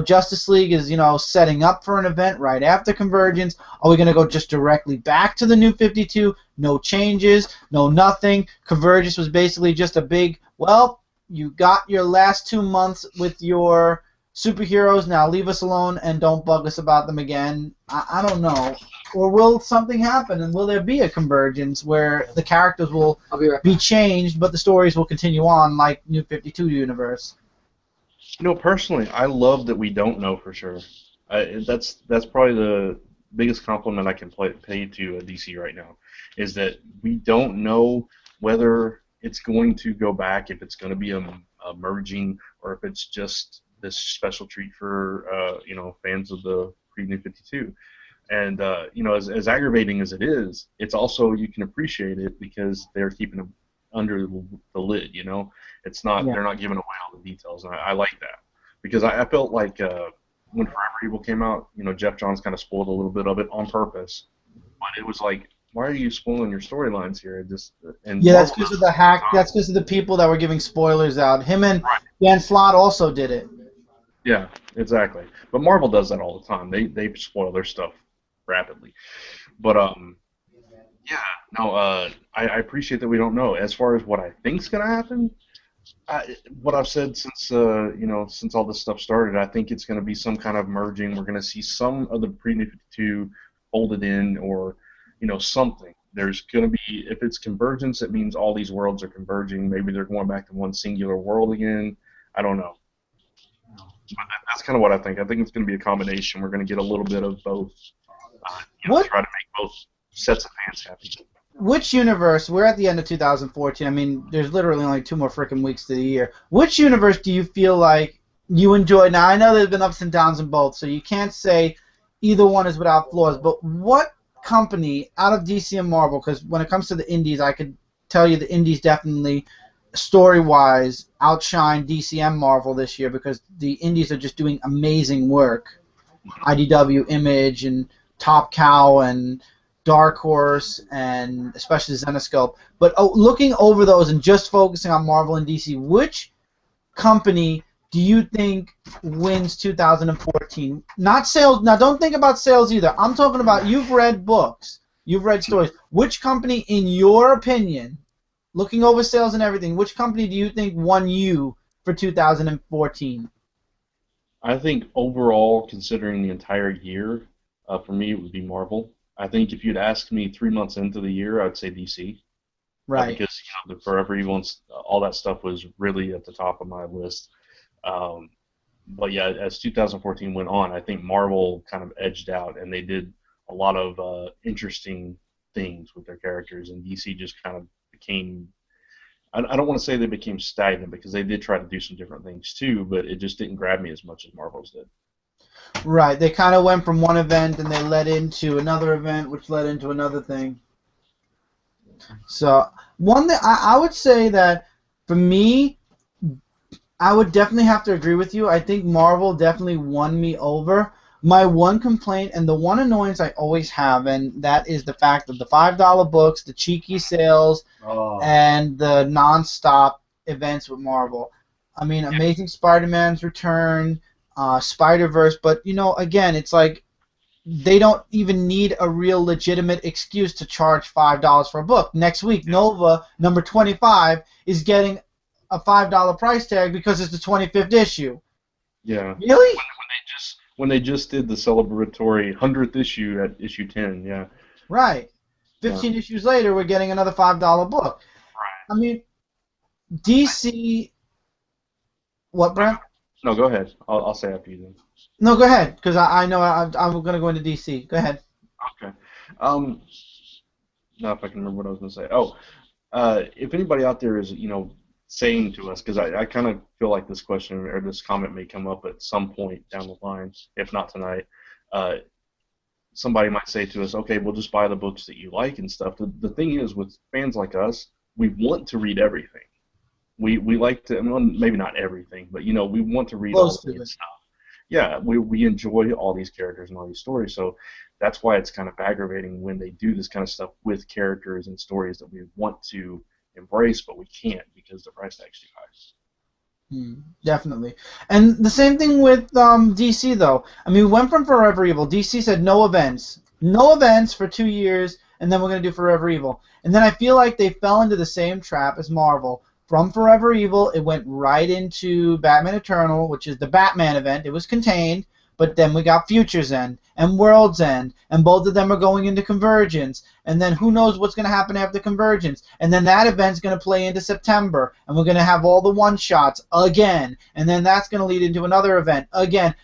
Justice League is setting up for an event right after Convergence? Are we going to go just directly back to the New 52? No changes, no nothing. Convergence was basically just a big, well, you got your last 2 months with your superheroes, now leave us alone and don't bug us about them again. I don't know. Or will something happen, and will there be a Convergence where the characters will be changed, but the stories will continue on like New 52 universe? Personally, I love that we don't know for sure. That's probably the biggest compliment I can pay to DC right now, is that we don't know whether it's going to go back, if it's going to be a merging, or if it's just this special treat for fans of the pre-New 52. And as aggravating as it is, it's also, you can appreciate it because they're keeping them under the lid. It's not They're not giving away all the details, and I like that, because I felt like when Forever Evil came out, Jeff Johns kind of spoiled a little bit of it on purpose, but it was like, why are you spoiling your storylines here? That's because of the hack. That's because of the people that were giving spoilers out. Him and Dan Slott also did it. Yeah, exactly. But Marvel does that all the time. They spoil their stuff rapidly. But I appreciate that we don't know. As far as what I think's gonna happen, what I've said since since all this stuff started, I think it's gonna be some kind of merging. We're gonna see some of the pre-New 52 folded in, or something. There's going to be, if it's Convergence, it means all these worlds are converging. Maybe they're going back to one singular world again. I don't know. But that's kind of what I think. I think it's going to be a combination. We're going to get a little bit of both. Try to make both sets of fans happy. Which universe, we're at the end of 2014, I mean, there's literally only 2 more freaking weeks to the year. Which universe do you feel like you enjoy? Now, I know there's been ups and downs in both, so you can't say either one is without flaws, but what company out of DC and Marvel, because when it comes to the indies, I could tell you the indies definitely, story-wise, outshine DC and Marvel this year, because the indies are just doing amazing work. IDW, Image, and Top Cow, and Dark Horse, and especially Zenescope. But looking over those and just focusing on Marvel and DC, which company do you think wins 2014? Not sales. Now, don't think about sales either. I'm talking about, you've read books. You've read stories. Which company, in your opinion, looking over sales and everything, which company do you think won you for 2014? I think overall, considering the entire year, for me, it would be Marvel. I think if you'd asked me 3 months into the year, I'd say DC. Right. Because the Forever Evil and all that stuff was really at the top of my list. But yeah, as 2014 went on, I think Marvel kind of edged out, and they did a lot of interesting things with their characters, and DC just kind of became I don't want to say they became stagnant because they did try to do some different things too, but it just didn't grab me as much as Marvel's did. Right. They kind of went from one event and they led into another event, which led into another thing. So one thing I would say that for me, I would definitely have to agree with you. I think Marvel definitely won me over. My one complaint and the one annoyance I always have, and that is the fact of the $5 books, the cheeky sales, and the non-stop events with Marvel. I mean, Amazing Spider-Man's return, Spider-Verse, but again, it's like they don't even need a real legitimate excuse to charge $5 for a book. Next week, Nova number 25 is getting a $5 price tag because it's the 25th issue. Yeah. Really? When they just did the celebratory 100th issue at issue 10, yeah. Right. 15 issues later, we're getting another $5 book. Right. I mean, DC. What, Brent? No, go ahead. I'll say after you then. No, go ahead, because I know I'm going to go into DC. Go ahead. Okay. Now if I can remember what I was going to say. Oh, if anybody out there is, saying to us, because I kind of feel like this question or this comment may come up at some point down the line, if not tonight. Somebody might say to us, okay, we'll just buy the books that you like and stuff. The thing is, with fans like us, we want to read everything. We like to, well, maybe not everything, but we want to read all the good stuff. Yeah, we enjoy all these characters and all these stories, so that's why it's kind of aggravating when they do this kind of stuff with characters and stories that we want to embrace, but we can't because the price tag's too high. Definitely. And the same thing with DC, though. I mean, we went from Forever Evil. DC said no events. No events for 2 years, and then we're going to do Forever Evil. And then I feel like they fell into the same trap as Marvel. From Forever Evil, it went right into Batman Eternal, which is the Batman event. It was contained, but then we got Future's End and World's End, and both of them are going into Convergence. And then who knows what's going to happen after Convergence. And then that event's going to play into September, and we're going to have all the one-shots again. And then that's going to lead into another event again.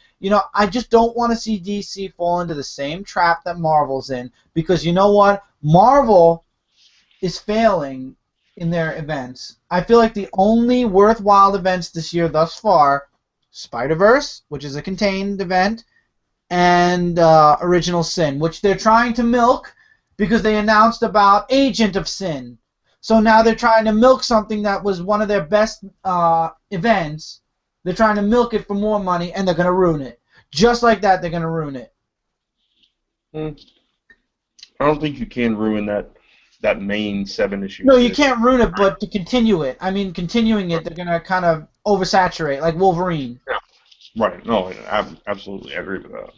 I just don't want to see DC fall into the same trap that Marvel's in, because you know what? Marvel is failing in their events. I feel like the only worthwhile events this year thus far, Spider-Verse, which is a contained event, and Original Sin, which they're trying to milk because they announced about Agent of Sin. So now they're trying to milk something that was one of their best events. They're trying to milk it for more money, and they're going to ruin it. Just like that, they're going to ruin it. I don't think you can ruin that main 7 issue. No, you can't ruin it, but to continue it. I mean, continuing it, they're going to kind of oversaturate, like Wolverine. Yeah. Right. No, I absolutely agree with that.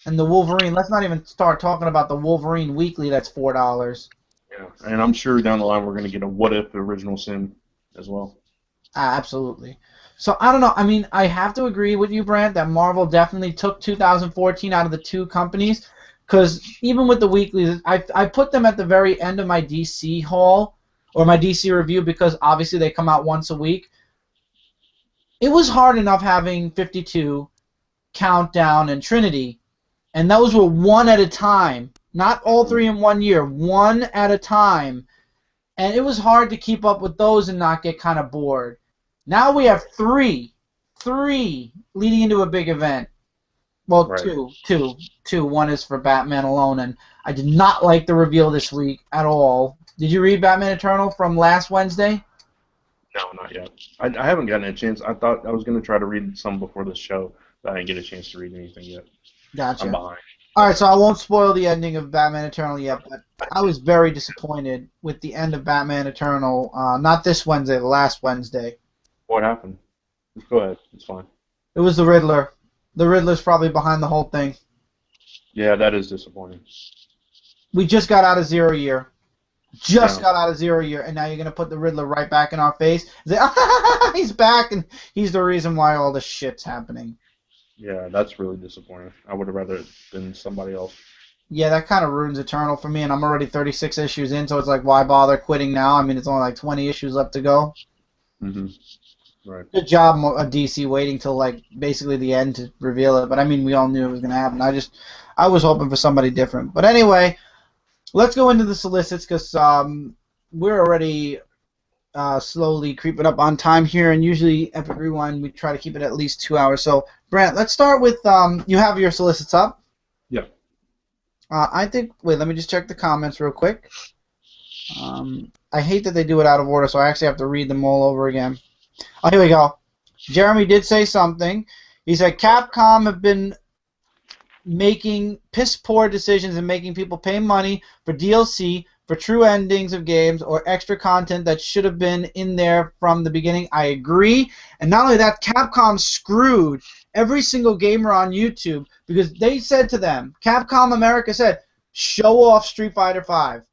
And the Wolverine, let's not even start talking about the Wolverine Weekly that's $4. Yeah, and I'm sure down the line we're going to get a What If Original Sin as well. Absolutely. So, I don't know. I mean, I have to agree with you, Brant, that Marvel definitely took 2014 out of the two companies. Because even with the weeklies, I put them at the very end of my DC haul, or my DC review, because obviously they come out once a week. It was hard enough having 52, Countdown, and Trinity, and those were one at a time. Not all three in 1 year, one at a time. And it was hard to keep up with those and not get kind of bored. Now we have three leading into a big event. Well, right. Two. One is for Batman alone, and I did not like the reveal this week at all. Did you read Batman Eternal from last Wednesday? No, not yet. I haven't gotten a chance. I thought I was going to try to read some before this show, but I didn't get a chance to read anything yet. Gotcha. I'm behind. All right, so I won't spoil the ending of Batman Eternal yet, but I was very disappointed with the end of Batman Eternal. Not this Wednesday, the last Wednesday. What happened? Just go ahead. It's fine. It was the Riddler. The Riddler's probably behind the whole thing. Yeah, that is disappointing. We just got out of 0 year. Got out of 0 year, and now you're going to put the Riddler right back in our face? Say, he's back, and he's the reason why all this shit's happening. Yeah, that's really disappointing. I would have rather it been somebody else. Yeah, that kind of ruins Eternal for me, and I'm already 36 issues in, so it's like, why bother quitting now? I mean, it's only like 20 issues left to go. Mm-hmm. Right. Good job, DC, waiting till like basically the end to reveal it. But I mean, we all knew it was going to happen. I was hoping for somebody different. But anyway, let's go into the solicits because we're already slowly creeping up on time here, and usually Epic Rewind we try to keep it at least 2 hours. So, Brant, let's start with you have your solicits up. Yeah. I think. Wait, let me just check the comments real quick. I hate that they do it out of order, so I actually have to read them all over again. Oh, here we go. Jeremy did say something. He said Capcom have been making piss poor decisions and making people pay money for DLC, for true endings of games, or extra content that should have been in there from the beginning. I agree. And not only that, Capcom screwed every single gamer on YouTube because they said to them, Capcom America said, show off Street Fighter V.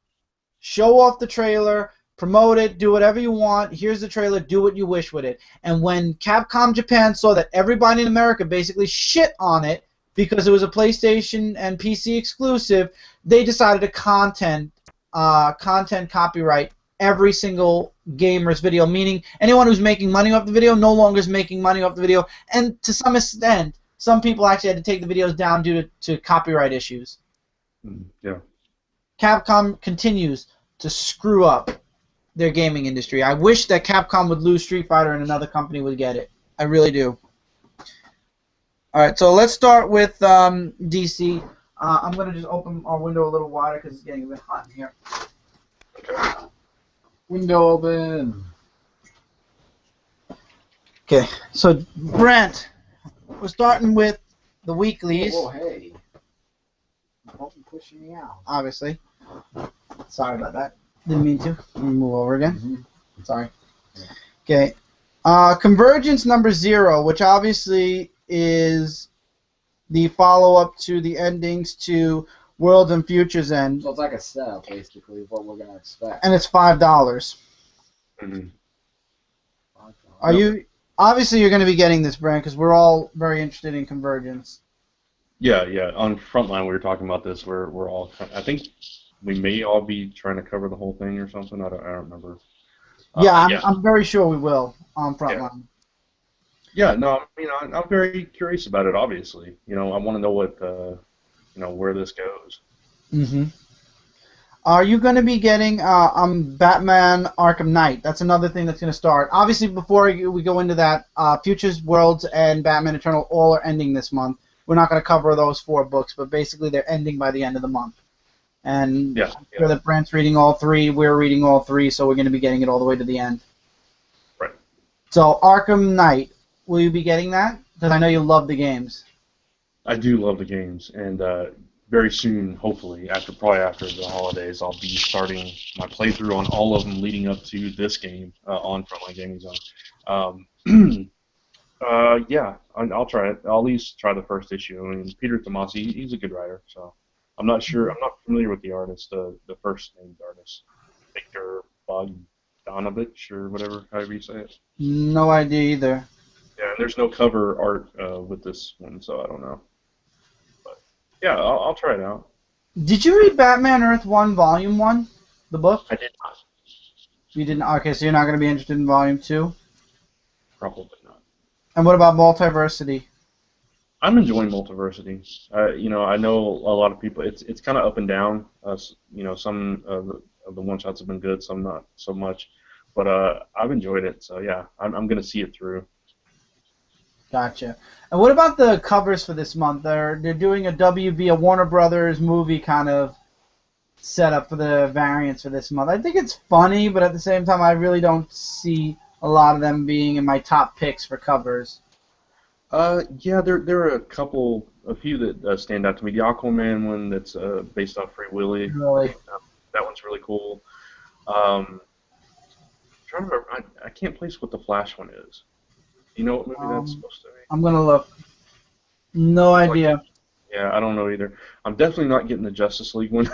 Show off the trailer, promote it, do whatever you want. Here's the trailer, do what you wish with it. And when Capcom Japan saw that everybody in America basically shit on it because it was a PlayStation and PC exclusive, they decided to content copyright every single gamer's video, meaning anyone who's making money off the video no longer is making money off the video. And to some extent, some people actually had to take the videos down due to copyright issues. Yeah. Capcom continues to screw up their gaming industry. I wish that Capcom would lose Street Fighter and another company would get it. I really do. Alright, so let's start with DC. I'm going to just open our window a little wider because it's getting a bit hot in here. Okay. Window open. Okay, so Brent, we're starting with the weeklies. Oh, hey. Don't be pushing me out. Obviously. Sorry about that. Didn't mean to. Let me move over again. Mm-hmm. Sorry. Okay. Convergence number 0, which obviously is the follow-up to the endings to Worlds and Futures End. So it's like a setup, basically, of what we're going to expect. And it's $5. Mm-hmm. Are you... Obviously, you're going to be getting this, Brent, because we're all very interested in Convergence. Yeah, yeah. On Frontline, we were talking about this. We're all. I think we may all be trying to cover the whole thing or something. I don't remember. Yeah, I'm very sure we will on Frontline. Yeah, no, I'm very curious about it. Obviously, I want to know what, where this goes. Mm-hmm. Are you going to be getting Batman Arkham Knight? That's another thing that's going to start. Obviously, before we go into that, Futures, Worlds, and Batman Eternal all are ending this month. We're not going to cover those 4 books, but basically they're ending by the end of the month. And I'm sure that Brent's reading all 3, we're reading all 3, so we're going to be getting it all the way to the end. Right. So Arkham Knight, will you be getting that? Because I know you love the games. I do love the games, and very soon, hopefully, probably after the holidays, I'll be starting my playthrough on all of them leading up to this game on Frontline Gaming Zone. Yeah, I'll try it. I'll at least try the first issue. I mean, Peter Tomasi, he's a good writer, so I'm not sure. I'm not familiar with the artist, the first named artist, Victor Bogdanovich or whatever, however you say it. No idea either. Yeah, and there's no cover art with this one, so I don't know. But yeah, I'll try it out. Did you read Batman Earth 1 Volume 1, the book? I did not. You didn't? Okay, so you're not going to be interested in Volume 2? Probably not. And what about Multiversity? I'm enjoying Multiversity. I know a lot of people. It's kind of up and down. Some of the one shots have been good, some not so much. But I've enjoyed it. So yeah, I'm gonna see it through. Gotcha. And what about the covers for this month? They're doing a Warner Brothers movie kind of setup for the variants for this month. I think it's funny, but at the same time, I really don't see a lot of them being in my top picks for covers. Yeah, there are a few that stand out to me. The Aquaman one that's based off Free Willy. Really? That one's really cool. I'm trying to remember. I can't place what the Flash one is. You know what movie that's supposed to be? I'm gonna look. No idea. Yeah, I don't know either. I'm definitely not getting the Justice League one,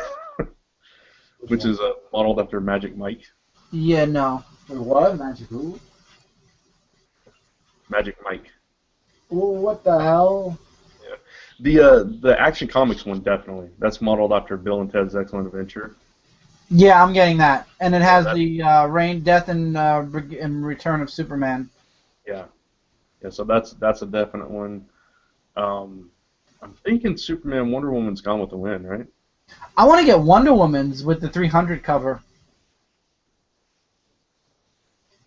which is modeled after Magic Mike. Yeah, no. Wait, what? Magic who? Magic Mike. Well, what the hell? Yeah. The Action Comics one, definitely. That's modeled after Bill and Ted's Excellent Adventure. Yeah, I'm getting that. And it has the Reign, Death, and Return of Superman. Yeah. Yeah, so that's a definite one. I'm thinking Superman Wonder Woman's Gone with the Wind, right? I want to get Wonder Woman's with the 300 cover.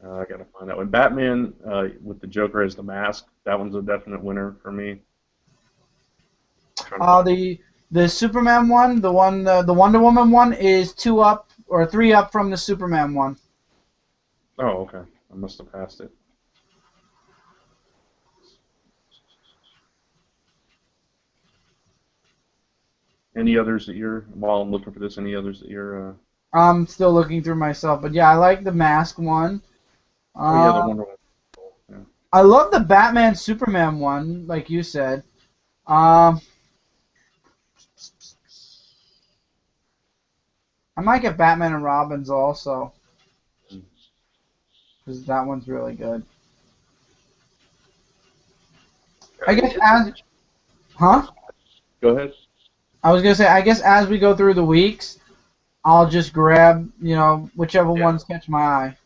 I gotta find that one. Batman with the Joker as the mask. That one's a definite winner for me. The Superman one, the Wonder Woman one is 2 up or 3 up from the Superman one. Oh, okay. I must have passed it. Any others that you're, while I'm looking for this, any others that you're... I'm still looking through myself, but yeah, I like the Mask one. Oh, yeah, the Wonder Woman. Yeah. I love the Batman Superman one, like you said. I might get Batman and Robins also, because that one's really good. I guess huh? Go ahead. I was gonna say, I guess as we go through the weeks, I'll just grab, whichever ones catch my eye.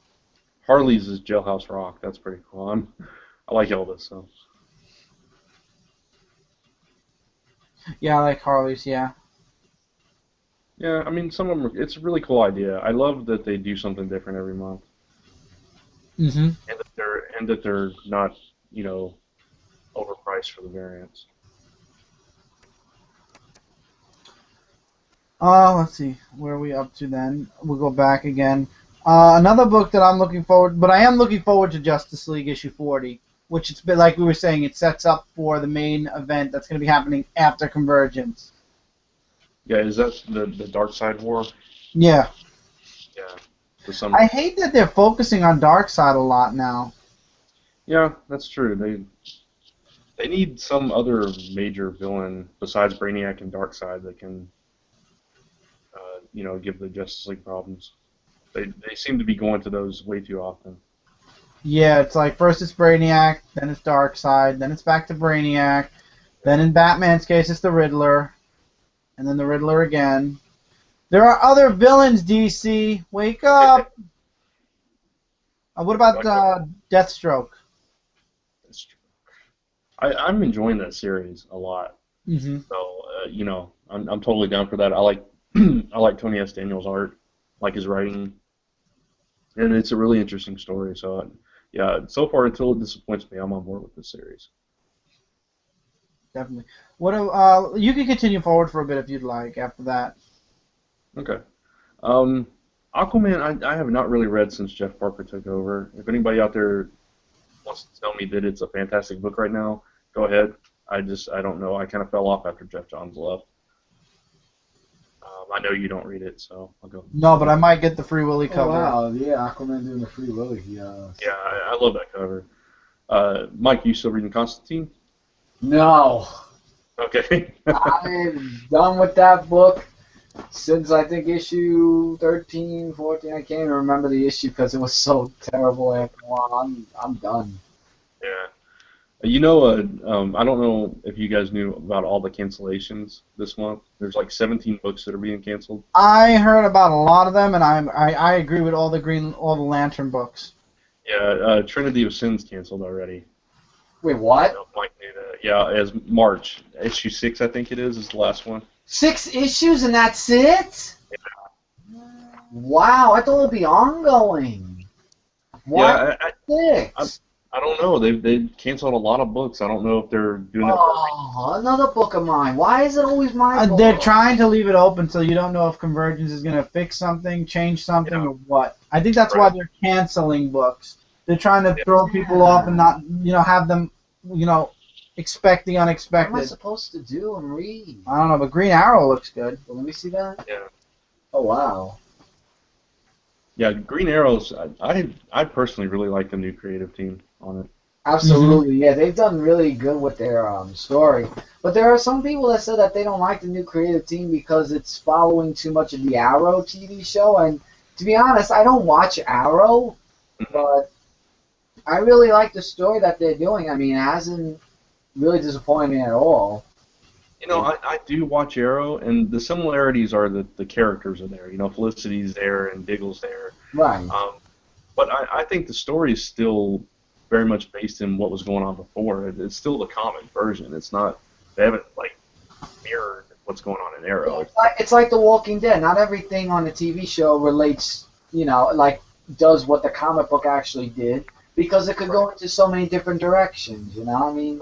Harley's is Jailhouse Rock. That's pretty cool. I like Elvis, so. Yeah, I like Harley's. Yeah. Yeah, I mean, some of them. It's a really cool idea. I love that they do something different every month. Mhm. And that they're not, overpriced for the variants. Let's see. Where are we up to then? We'll go back again. Another book that I'm looking forward, but I am looking forward to Justice League issue 40, which it's been like we were saying, it sets up for the main event that's going to be happening after Convergence. Yeah, is that the Dark Side War? Yeah. Yeah. I hate that they're focusing on Darkseid a lot now. Yeah, that's true. They need some other major villain besides Brainiac and Darkseid that can, give the Justice League problems. They seem to be going to those way too often. Yeah, it's like first it's Brainiac, then it's Darkseid, then it's back to Brainiac, then in Batman's case it's the Riddler, and then the Riddler again. There are other villains, DC. Wake up! What about Deathstroke? I'm enjoying that series a lot. Mm-hmm. So I'm totally down for that. I like I like Tony S. Daniels' art, like his writing, and it's a really interesting story. So yeah, so far until it disappoints me, I'm on board with this series. Definitely. You can continue forward for a bit if you'd like after that. Okay. Aquaman, I have not really read since Jeff Parker took over. If anybody out there wants to tell me that it's a fantastic book right now, go ahead. I don't know. I kind of fell off after Jeff Johns left. I know you don't read it, so I'll go. No, but I might get the Free Willy cover. Oh, wow, yeah, Aquaman doing the Free Willy. Yeah, I love that cover. Mike, you still reading Constantine? No. Okay. I'm done with that book since I think issue 13, 14. I can't even remember the issue because it was so terrible after a while. I'm done. Yeah. I don't know if you guys knew about all the cancellations this month. There's like 17 books that are being canceled. I heard about a lot of them, and I agree with all the Lantern books. Yeah, Trinity of Sin's canceled already. Wait, what? Mike knew that. Yeah, as March. Issue 6, I think it is the last one. 6 issues and that's it? Yeah. Wow, I thought it would be ongoing. Why 6? I don't know. They canceled a lot of books. I don't know if they're doing it. Oh, another book of mine. Why is it always my book? They're trying to leave it open so you don't know if Convergence is going to fix something, change something, or what. I think that's why they're canceling books. They're trying to throw people off and not, have them, expect the unexpected. What am I supposed to do and read? I don't know, but Green Arrow looks good. Well, let me see that. Yeah. Oh, wow. Yeah, Green Arrows, I personally really like the new creative team on it. Absolutely, yeah. They've done really good with their story. But there are some people that said that they don't like the new creative team because it's following too much of the Arrow TV show. And to be honest, I don't watch Arrow, but I really like the story that they're doing. I mean, it hasn't really disappointed me at all. I do watch Arrow, and the similarities are that the characters are there. Felicity's there and Diggle's there. Right. But I think the story is still very much based in what was going on before. It's still the comic version. It's not. They haven't mirrored what's going on in Arrow. It's like The Walking Dead. Not everything on the TV show relates. does what the comic book actually did, because it could go into so many different directions. You know, I mean,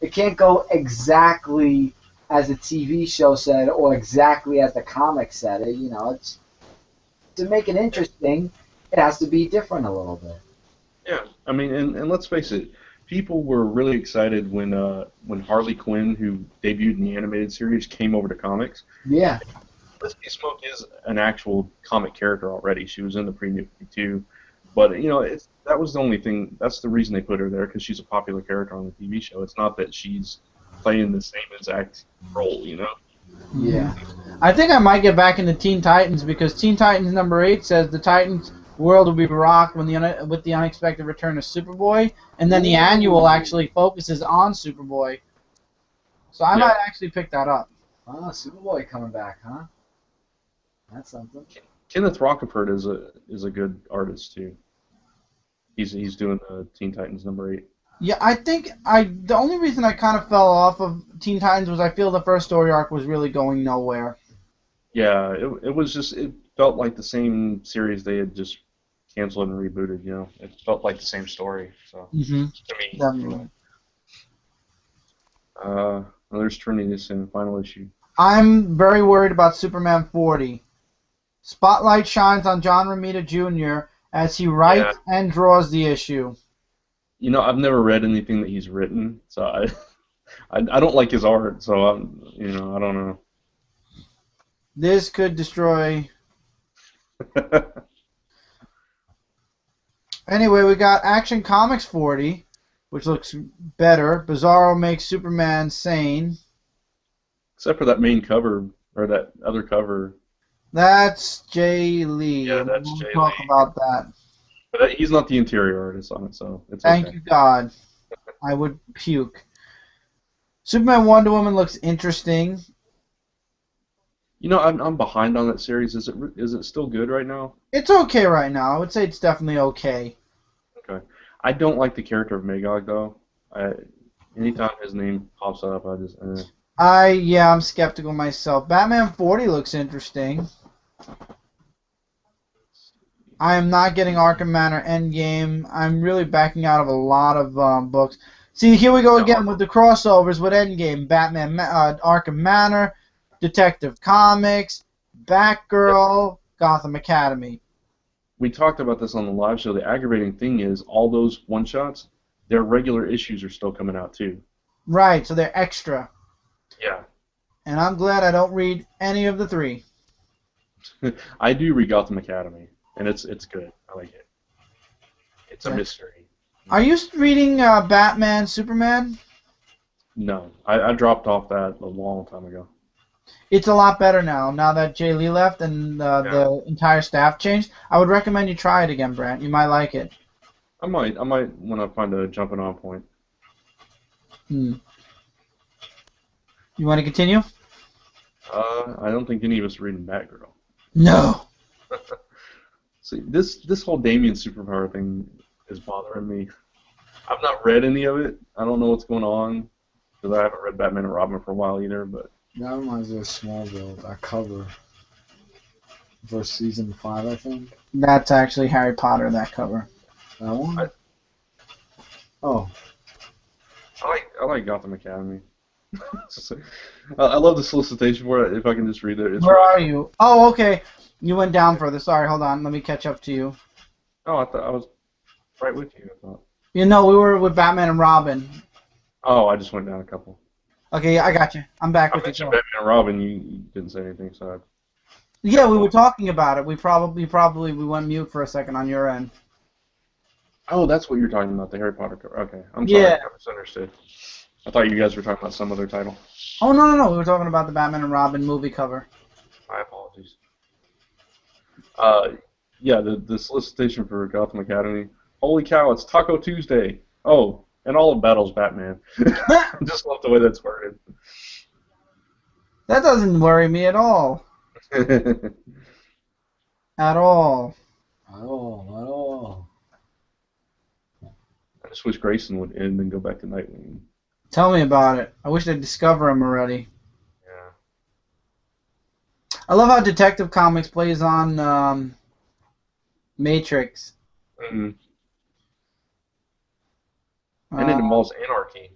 it can't go exactly as the TV show said or exactly as the comic said it. You know, it's to make it interesting, it has to be different a little bit. Yeah, I mean, and let's face it, people were really excited when Harley Quinn, who debuted in the animated series, came over to comics. Yeah. Felicity Smoke is an actual comic character already. She was in the Premium 52, but that was the only thing. That's the reason they put her there, because she's a popular character on the TV show. It's not that she's playing the same exact role, you know. Yeah. I think I might get back into Teen Titans because Teen Titans #8 says the Titans world will be rocked with the unexpected return of Superboy, and then the annual actually focuses on Superboy. So I might actually pick that up. Ah, Superboy coming back, huh? That's something. Kenneth Rockefort is a good artist too. He's doing the Teen Titans #8. Yeah, I think the only reason I kind of fell off of Teen Titans was I feel the first story arc was really going nowhere. Yeah, it felt like the same series they had just canceled and rebooted. You know, it felt like the same story. So to me, Definitely. there's Trinity in the final issue. I'm very worried about Superman 40. Spotlight shines on John Romita Jr. as he writes and draws the issue. You know, I've never read anything that he's written, so I don't like his art, so I don't know. This could destroy. Anyway, we got Action Comics 40, which looks better. Bizarro makes Superman sane. Except for that main cover, or that other cover. That's Jay Lee. Yeah, that's Jay Lee. We'll talk about that. But he's not the interior artist on it, so it's Thank okay. you, God. I would puke. Superman Wonder Woman looks interesting. You know, I'm behind on that series. Is it still good right now? It's okay right now. I would say it's definitely okay. Okay. I don't like the character of Magog though. Anytime his name pops up, I just. I'm skeptical myself. Batman 40 looks interesting. I am not getting Arkham Manor Endgame. I'm really backing out of a lot of books. See, here we go again with the crossovers with Endgame. Batman, Arkham Manor, Detective Comics, Batgirl, Gotham Academy. We talked about this on the live show. The aggravating thing is all those one-shots, their regular issues are still coming out too. Right, so they're extra. Yeah. And I'm glad I don't read any of the three. I do read Gotham Academy, and it's good. I like it. It's a mystery. Are you reading Batman, Superman? No, I dropped off that a long time ago. It's a lot better now that Jay Lee left and the entire staff changed. I would recommend you try it again, Brant. You might like it. I might when I find a jumping on point. You want to continue? I don't think any of us are reading Batgirl. No. See, this whole Damien superpower thing is bothering me. I've not read any of it. I don't know what's going on because I haven't read Batman and Robin for a while either. But that reminds me of Smallville, that cover for season 5, I think. That's actually Harry Potter, that cover. That one? I like Gotham Academy. I love the solicitation for it. If I can just read it. Where are you? Oh, okay. You went down further. Sorry, hold on. Let me catch up to you. Oh, I thought I was right with you. I thought. You know, we were with Batman and Robin. Oh, I just went down a couple. Okay, I got you. I'm back with you. I mentioned Batman and Robin. You didn't say anything, so. Yeah, we were talking about it. We probably went mute for a second on your end. Oh, that's what you're talking about, the Harry Potter cover. Okay, I'm sorry. Yeah. I misunderstood. I thought you guys were talking about some other title. Oh, no. We were talking about the Batman and Robin movie cover. My apologies. Yeah, the solicitation for Gotham Academy. Holy cow, it's Taco Tuesday. Oh, and all of Battle's Batman. I just love the way that's worded. That doesn't worry me at all. At all. At all. I just wish Grayson would end and go back to Nightwing. Tell me about it. I wish they'd discover him already. Yeah. I love how Detective Comics plays on, Matrix. Mm. And it involves anarchy.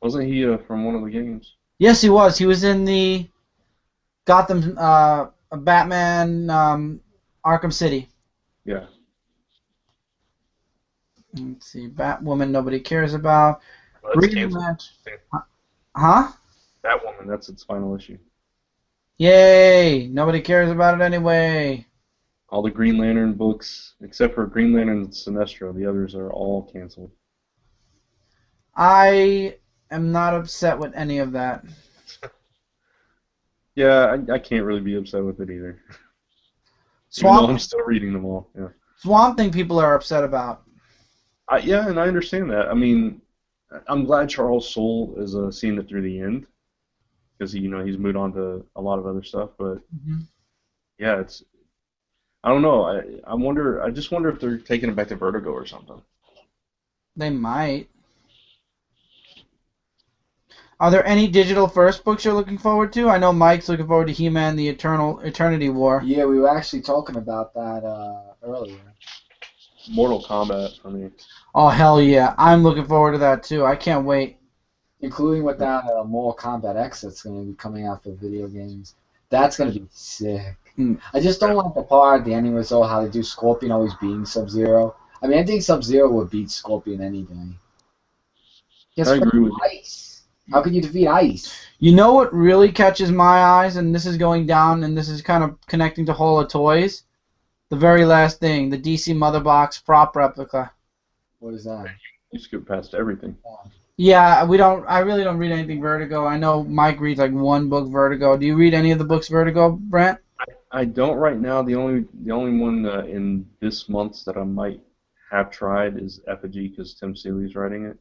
Wasn't he from one of the games? Yes, he was. He was in the Gotham, Batman, Arkham City. Yeah. Let's see, Batwoman. Nobody cares about. Well, that's Green canceled. Lantern. Huh? Batwoman, that's its final issue. Yay! Nobody cares about it anyway. All the Green Lantern books, except for Green Lantern and Sinestro, the others are all canceled. I am not upset with any of that. Yeah, I can't really be upset with it either. Even though I'm still reading them all. Yeah. Swamp Thing people are upset about. Yeah, and I understand that. I mean, I'm glad Charles Soule is seeing it through the end, because he's moved on to a lot of other stuff. But yeah, I don't know. I just wonder if they're taking it back to Vertigo or something. They might. Are there any digital first books you're looking forward to? I know Mike's looking forward to He-Man: The Eternity War. Yeah, we were actually talking about that earlier. Mortal Kombat for me. Oh hell yeah! I'm looking forward to that too. I can't wait. Including with that Mortal Kombat X that's going to be coming out for video games. That's going to be sick. I just don't like the part at the ending was how they do Scorpion always beating Sub-Zero. I mean, I think Sub-Zero would beat Scorpion any day. I agree with you. Ice. How can you defeat Ice? You know what really catches my eyes, and this is going down, and this is kind of connecting to Hall of Toys? The very last thing, the DC Mother Box prop replica. What is that? You skip past everything. Yeah, I really don't read anything Vertigo. I know Mike reads like one book Vertigo. Do you read any of the books Vertigo, Brant? I don't right now. The only one in this month's that I might have tried is Effigy, because Tim Seeley's writing it.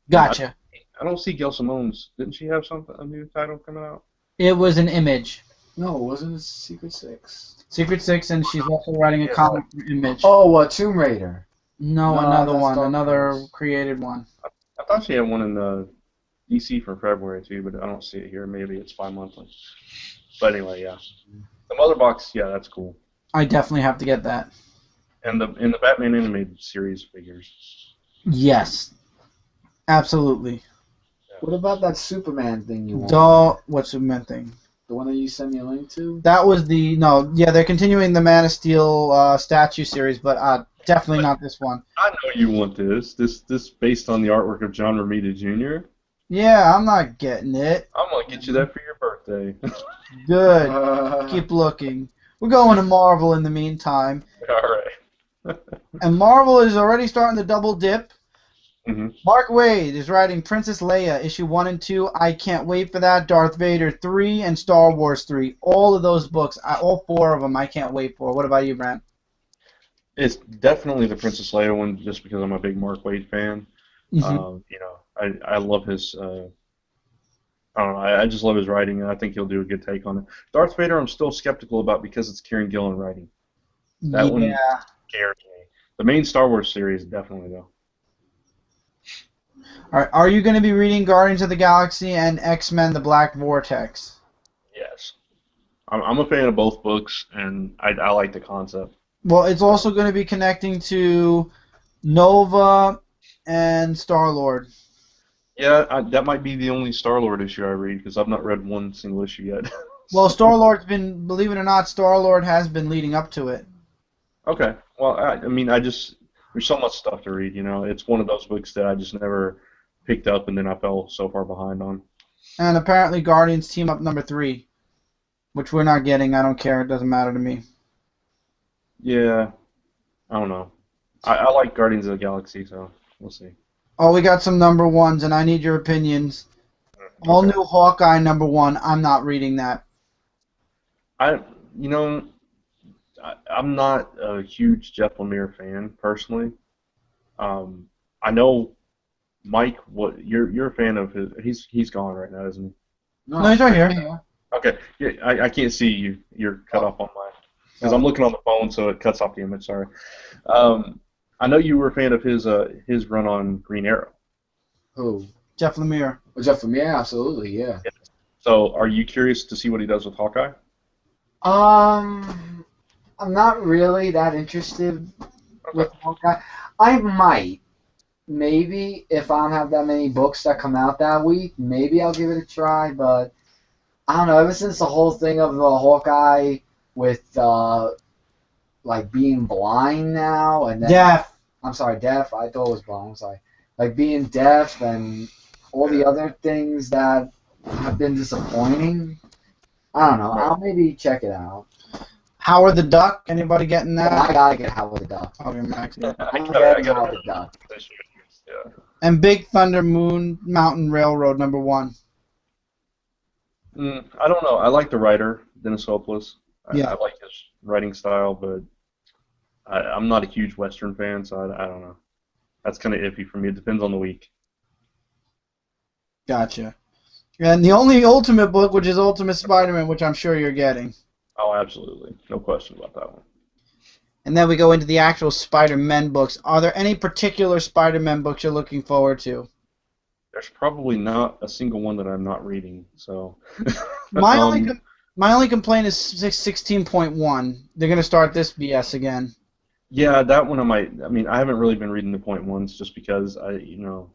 Gotcha. I don't see Gail Simone's. Didn't she have a new title coming out? It was an Image. No, it wasn't Secret Six. Secret Six, and she's also writing a comic for Image. Oh, Tomb Raider. No, another one, another created one. I thought she had one in DC for February too, but I don't see it here. Maybe it's bi-monthly. But anyway, yeah. The Mother Box, yeah, that's cool. I definitely have to get that. And the Batman animated series figures. Yes. Absolutely. Yeah. What about that Superman thing you want? What Superman thing? The one that you sent me a link to? That was they're continuing the Man of Steel statue series, but definitely not this one. I know you want this. This based on the artwork of John Romita Jr. Yeah, I'm not getting it. I'm gonna get you that for your birthday. Good. Keep looking. We're going to Marvel in the meantime. All right. And Marvel is already starting to double dip. Mm-hmm. Mark Waid is writing Princess Leia, issue 1 and 2. I can't wait for that. Darth Vader 3 and Star Wars 3. All of those books, all 4 of them, I can't wait for. What about you, Brant? It's definitely the Princess Leia one, just because I'm a big Mark Waid fan. Mm-hmm. I love his. I don't know. I just love his writing, and I think he'll do a good take on it. Darth Vader, I'm still skeptical about because it's Kieran Gillen writing. That one scares me. The main Star Wars series, definitely though. All right, are you going to be reading Guardians of the Galaxy and X-Men: The Black Vortex? Yes. I'm a fan of both books, and I like the concept. Well, it's also going to be connecting to Nova and Star-Lord. Yeah, that might be the only Star-Lord issue I read, because I've not read one single issue yet. Well, Star-Lord's been, believe it or not, Star-Lord has been leading up to it. Okay. Well, I mean, there's so much stuff to read, It's one of those books that I just never picked up, and then I fell so far behind on. And apparently Guardians Team Up number 3, which we're not getting. I don't care. It doesn't matter to me. Yeah. I don't know. I like Guardians of the Galaxy, so we'll see. Oh, we got some number 1s, and I need your opinions. Okay. All new Hawkeye number 1. I'm not reading that. I'm not a huge Jeff Lemire fan personally. I know Mike. What you're a fan of his? He's gone right now, isn't he? No, he's right here. Okay. Yeah, I can't see you. You're cut off on mine because I'm looking on the phone, so it cuts off the image. Sorry. I know you were a fan of his run on Green Arrow. Who? Jeff Lemire. Oh, Jeff Lemire, absolutely, yeah. So, are you curious to see what he does with Hawkeye? I'm not really that interested with Okay. Hawkeye. I might. Maybe if I don't have that many books that come out that week, maybe I'll give it a try, but I don't know, ever since the whole thing of the Hawkeye with like being blind now and then Death. I'm sorry, deaf, I thought it was blind, I'm sorry. Like being deaf and all the other things that have been disappointing. I don't know. Right. I'll maybe check it out. Howard the Duck. Anybody getting I that? gotta get Howard the Duck. Okay, Max. Yeah. I'm I getting got Howard the Duck. Yeah. And Big Thunder Mountain Railroad #1. I don't know. I like the writer, Dennis Hopeless. I Yeah. like his writing style, but I'm not a huge Western fan, so I don't know. That's kind of iffy for me. It depends on the week. Gotcha. And the only Ultimate book, which is Ultimate Spider-Man, which I'm sure you're getting. Oh, absolutely. No question about that one. And then we go into the actual Spider-Man books. Are there any particular Spider-Man books you're looking forward to? There's probably not a single one that I'm not reading, so. My only complaint is 16.1. They're going to start this BS again. Yeah, that one I might. I mean, I haven't really been reading the point ones just because the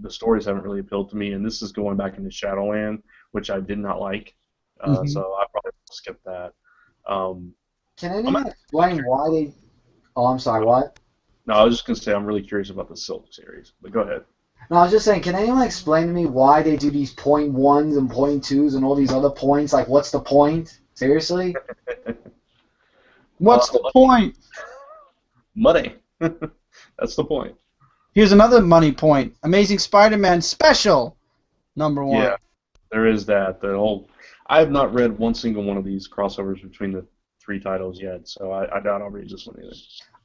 stories haven't really appealed to me, and this is going back into Shadowland, which I did not like, so I probably will skip that. Um, Can I'm anyone explain why they... Oh, I'm sorry, what? no, I was just gonna say I'm really curious about the Silk series, but go ahead. No, I was just saying, can anyone explain to me why they do these point ones and point twos and all these other points? Like, what's the point? Seriously? What's the point? Money. That's the point. Here's another money point. Amazing Spider-Man Special #1. Yeah, there is that. I have not read one single one of these crossovers between the three titles yet, so I doubt I'll read this one either.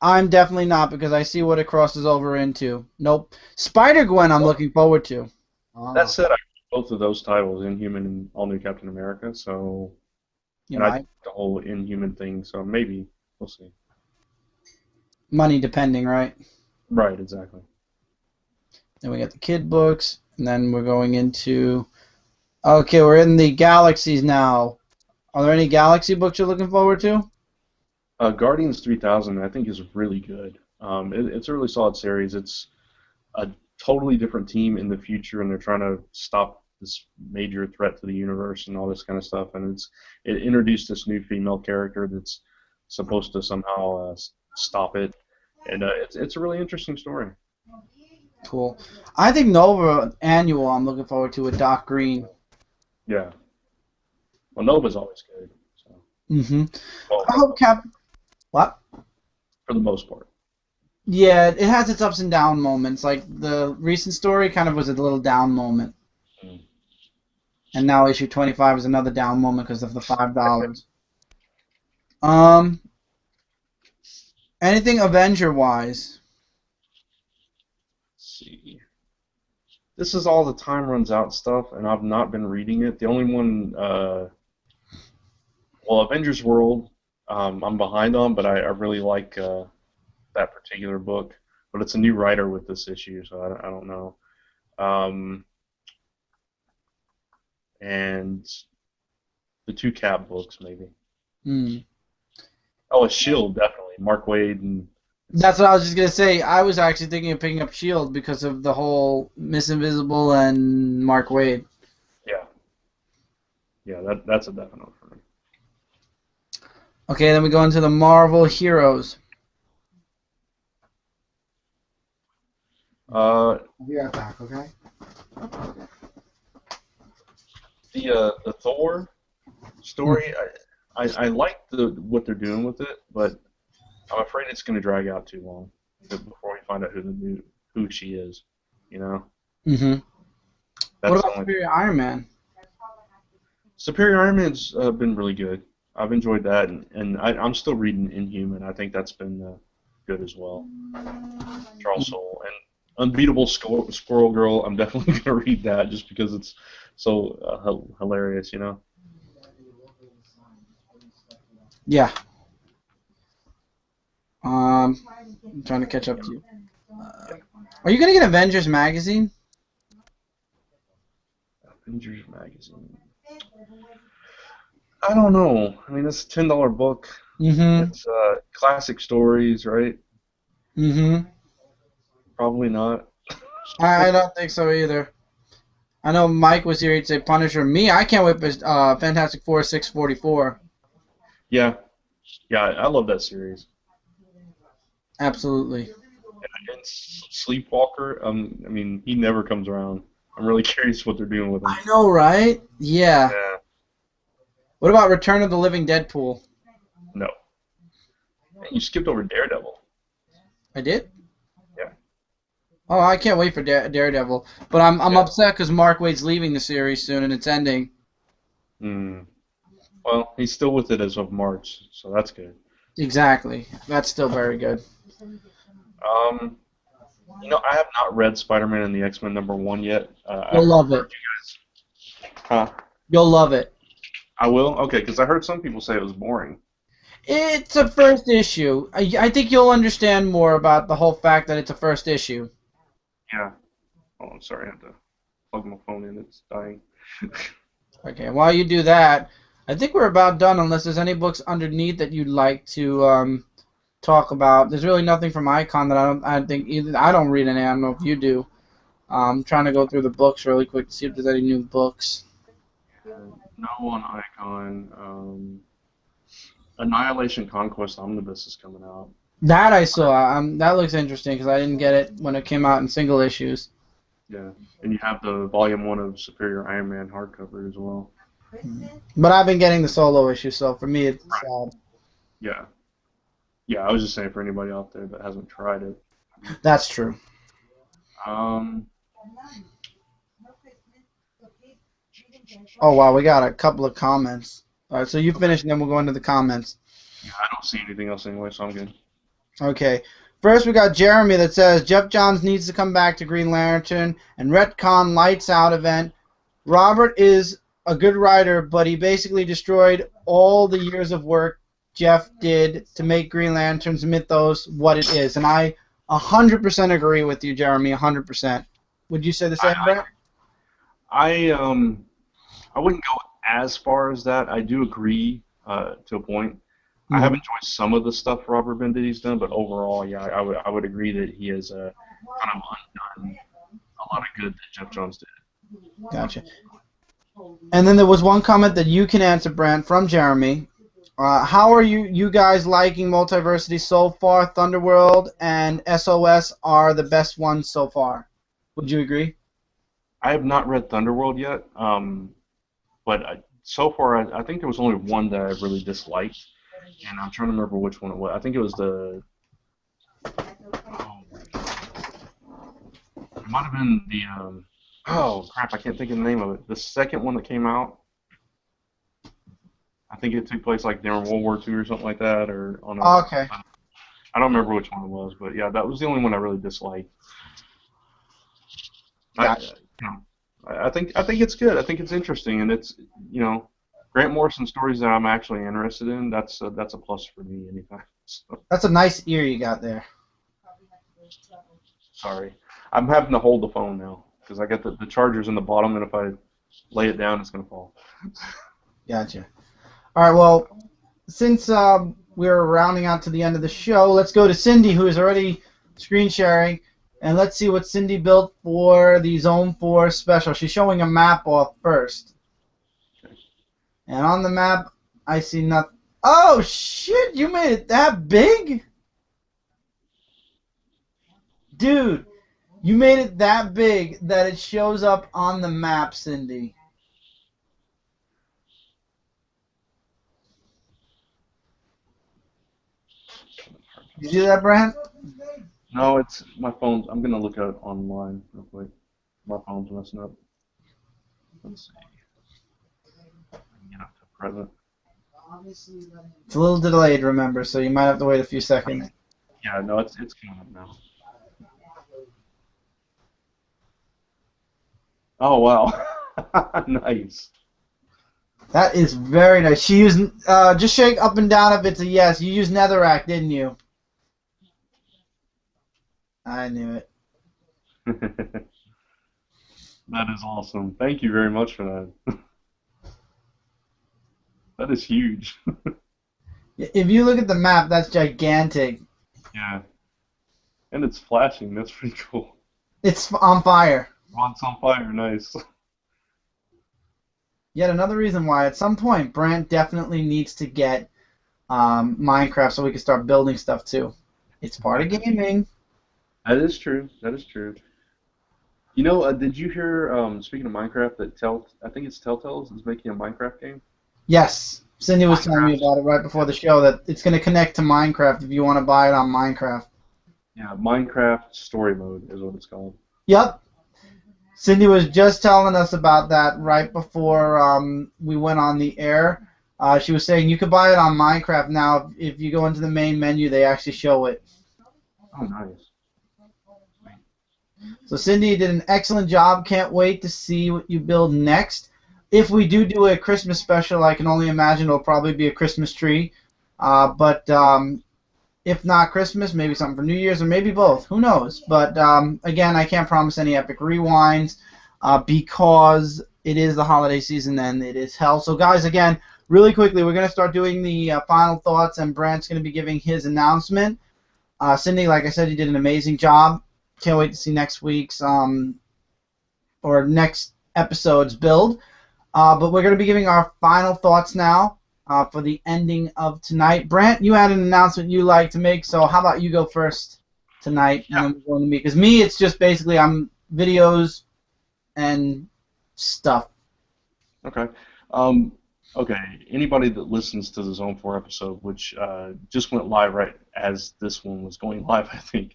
I'm definitely not because I see what it crosses over into. Nope. Spider-Gwen I'm looking forward to. That said, I read both of those titles, Inhuman and All New Captain America, so You and know, I think the whole Inhuman thing, so maybe we'll see. money depending, right? Right, exactly. Then we got the kid books, and then we're going into... Okay, we're in the Galaxies now. Are there any Galaxy books you're looking forward to? Guardians 3000, I think, is really good. It's a really solid series. It's a totally different team in the future, and they're trying to stop this major threat to the universe and all this kind of stuff. And it introduced this new female character that's supposed to somehow stop it. And it's a really interesting story. Cool. I think Nova Annual I'm looking forward to with Doc Green. Yeah. Well, Nova's always good. So. Mm-hmm. Well, I hope What? for the most part. Yeah, it has its ups and down moments. Like the recent story kind of was a little down moment. Mm. And now issue 25 is another down moment because of the $5. Anything Avenger-wise? Let's see. This is all the time runs out stuff, and I've not been reading it. The only one, Avengers World, I'm behind on, but I really like that particular book. But it's a new writer with this issue, so I don't know. And the two Cap books, maybe. Hmm. Oh, a Shield, definitely. Mark Waid and. That's what I was just gonna say. I was actually thinking of picking up Shield because of the whole Miss Invisible and Mark Waid. Yeah. Yeah, that's a definite for me. Okay, then we go into the Marvel Heroes. I'll be right back, okay? The Thor story, I like what they're doing with it, but I'm afraid it's going to drag out too long before we find out who she is. You know. Mm-hmm. That's What about Superior Iron Man? Superior Iron Man's been really good. I've enjoyed that, and I'm still reading Inhuman. I think that's been good as well. Charles Soule and Unbeatable Squirrel Girl. I'm definitely going to read that just because it's so hilarious, you know. Yeah. I'm trying to catch up to you. Are you gonna get Avengers magazine? Avengers magazine. I don't know. I mean, it's a $10 book. Mm-hmm. It's classic stories, right? Mm-hmm. Probably not. I don't think so either. I know Mike was here. He'd say Punisher. Me, I can't wait for Fantastic Four 644. Yeah, yeah, I love that series. Absolutely. And Sleepwalker, I mean, he never comes around. I'm really curious what they're doing with him. I know, right? Yeah. Yeah, What about Return of the Living Deadpool? no. You skipped over Daredevil. I did? Yeah, Oh, I can't wait for Daredevil. But I'm yeah. upset because Mark Waid's leaving the series soon and it's ending. Hmm. Well, he's still with it as of March, so that's good. Exactly. That's still very good. Um, I have not read Spider-Man and the X-Men #1 yet. I You'll heard love it. you guys. Huh? You'll love it. I will? Okay, because I heard some people say it was boring. It's a first issue. I think you'll understand more about the whole fact that it's a first issue. Yeah. Oh, I'm sorry, I had to plug my phone in. It's dying. Okay, while you do that, I think we're about done unless there's any books underneath that you'd like to talk about. There's really nothing from Icon that I think either. I don't read any. I don't know if you do. I'm trying to go through the books really quick to see if there's any new books. No on Icon. Annihilation Conquest Omnibus is coming out. That I saw. That looks interesting because I didn't get it when it came out in single issues. Yeah. And you have the Volume 1 of Superior Iron Man hardcover as well. But I've been getting the solo issue, so for me it's Yeah. Yeah, I was just saying for anybody out there that hasn't tried it. that's true. Um, Oh wow, we got a couple of comments. All right, so you finish and then we'll go into the comments. yeah, I don't see anything else anyway, so I'm good. Okay. First, we got Jeremy that says Jeff Johns needs to come back to Green Lantern and retcon Lights Out event. Robert is a good writer, but he basically destroyed all the years of work Jeff did to make Green Lantern's mythos what it is. And I 100% agree with you, Jeremy, 100%. Would you say the same, Brent? I wouldn't go as far as that. I do agree to a point. I have enjoyed some of the stuff Robert Venditti's done, but overall, yeah, I would agree that he has kind of undone a lot of good that Jeff Johns did. Gotcha. And then there was one comment that you can answer, Brant, from Jeremy. How are you guys liking Multiversity so far? Thunderworld and SOS are the best ones so far. Would you agree? I have not read Thunderworld yet, but so far I think there was only one that I really disliked, and I'm trying to remember which one it was. I think it was the. Oh, it might have been the. Oh crap! I can't think of the name of it. The second one that came out. I think it took place like during World War II or something like that, or on. Okay. I don't remember which one it was, but yeah, that was the only one I really disliked. Gotcha. I think it's good. I think it's interesting, and it's Grant Morrison stories that I'm actually interested in. That's a plus for me anytime. So, That's a nice ear you got there. sorry, I'm having to hold the phone now because I got the charger's in the bottom, and if I lay it down, it's gonna fall. Gotcha. All right. Well, since we're rounding out to the end of the show, let's go to Cindy, who is already screen sharing. And let's see what Cindy built for the Zone 4 special. She's showing a map off first. And on the map, I see nothing. Oh, shit! You made it that big? Dude, you made it that big that it shows up on the map, Cindy. Did you do that, Brant? No, it's my phone. I'm gonna look at it online real quick. My phone's messing up. Let's see. Get up to present. It's a little delayed, remember, so you might have to wait a few seconds. Yeah, no, it's coming up now. Oh wow, nice. That is very nice. She used, just shake up and down if it's a yes. You used Netherrack, didn't you? I knew it. That is awesome. Thank you very much for that. That is huge. If you look at the map, that's gigantic. Yeah. And it's flashing. That's pretty cool. It's on fire. It's on fire. Nice. Yet another reason why at some point Brant definitely needs to get Minecraft so we can start building stuff too. It's part of gaming. That is true. That is true. You know, did you hear, speaking of Minecraft, that I think it's Telltale is making a Minecraft game? Yes. Cindy was telling me Minecraft. about it right before the show that it's going to connect to Minecraft if you want to buy it on Minecraft. Yeah, Minecraft Story Mode is what it's called. Yep. Cindy was just telling us about that right before we went on the air. She was saying you could buy it on Minecraft now. If you go into the main menu, they actually show it. Oh, nice. So Cindy did an excellent job. Can't wait to see what you build next. If we do a Christmas special, I can only imagine it'll probably be a Christmas tree. But if not Christmas, maybe something for New Year's or maybe both. Who knows? But again, I can't promise any epic rewinds because it is the holiday season and it is hell. So guys, again, really quickly, we're going to start doing the final thoughts, and Brant's going to be giving his announcement. Cindy, like I said, you did an amazing job. Can't wait to see next week's or next episode's build. But we're going to be giving our final thoughts now for the ending of tonight. Brant, you had an announcement you like to make, so how about you go first tonight, and then we'll go to me. Because me, it's just basically I'm videos and stuff. Okay. Okay. Anybody that listens to the Zone 4 episode, which just went live right as this one was going live, I think,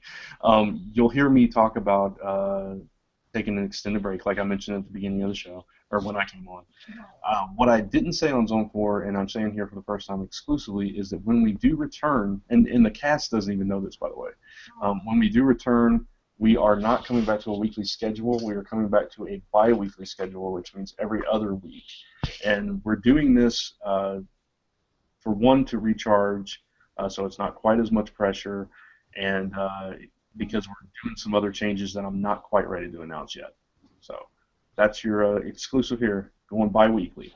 you'll hear me talk about taking an extended break, like I mentioned at the beginning of the show, or when I came on. What I didn't say on Zone 4, and I'm saying here for the first time exclusively, is that when we do return, and the cast doesn't even know this, by the way, when we do return, we are not coming back to a weekly schedule. We are coming back to a bi-weekly schedule, which means every other week. And we're doing this for one, to recharge, so it's not quite as much pressure, and because we're doing some other changes that I'm not quite ready to announce yet. So that's your exclusive here, going bi-weekly.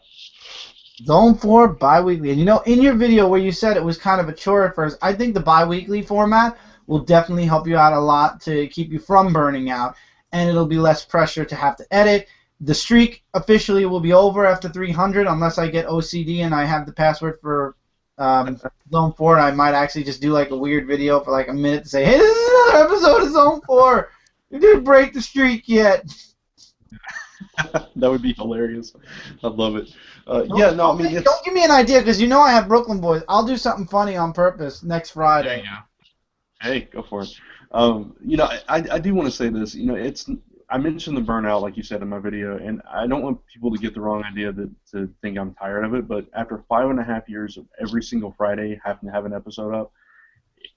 Zone 4 bi-weekly. And you know, in your video where you said it was kind of a chore at first, I think the bi-weekly format will definitely help you out a lot to keep you from burning out, and it'll be less pressure to have to edit. The streak officially will be over after 300 unless I get OCD and I have the password for Zone 4, and I might actually just do like a weird video for like a minute to say, hey, this is another episode of Zone 4. We didn't break the streak yet. That would be hilarious. I'd love it. Yeah, no, I mean, don't give me an idea because you know I have Brooklyn Boys. I'll do something funny on purpose next Friday. Yeah. Hey, go for it. You know, I do want to say this. You know, I mentioned the burnout, like you said in my video, and I don't want people to get the wrong idea to think I'm tired of it. But after 5.5 years of every single Friday having to have an episode up,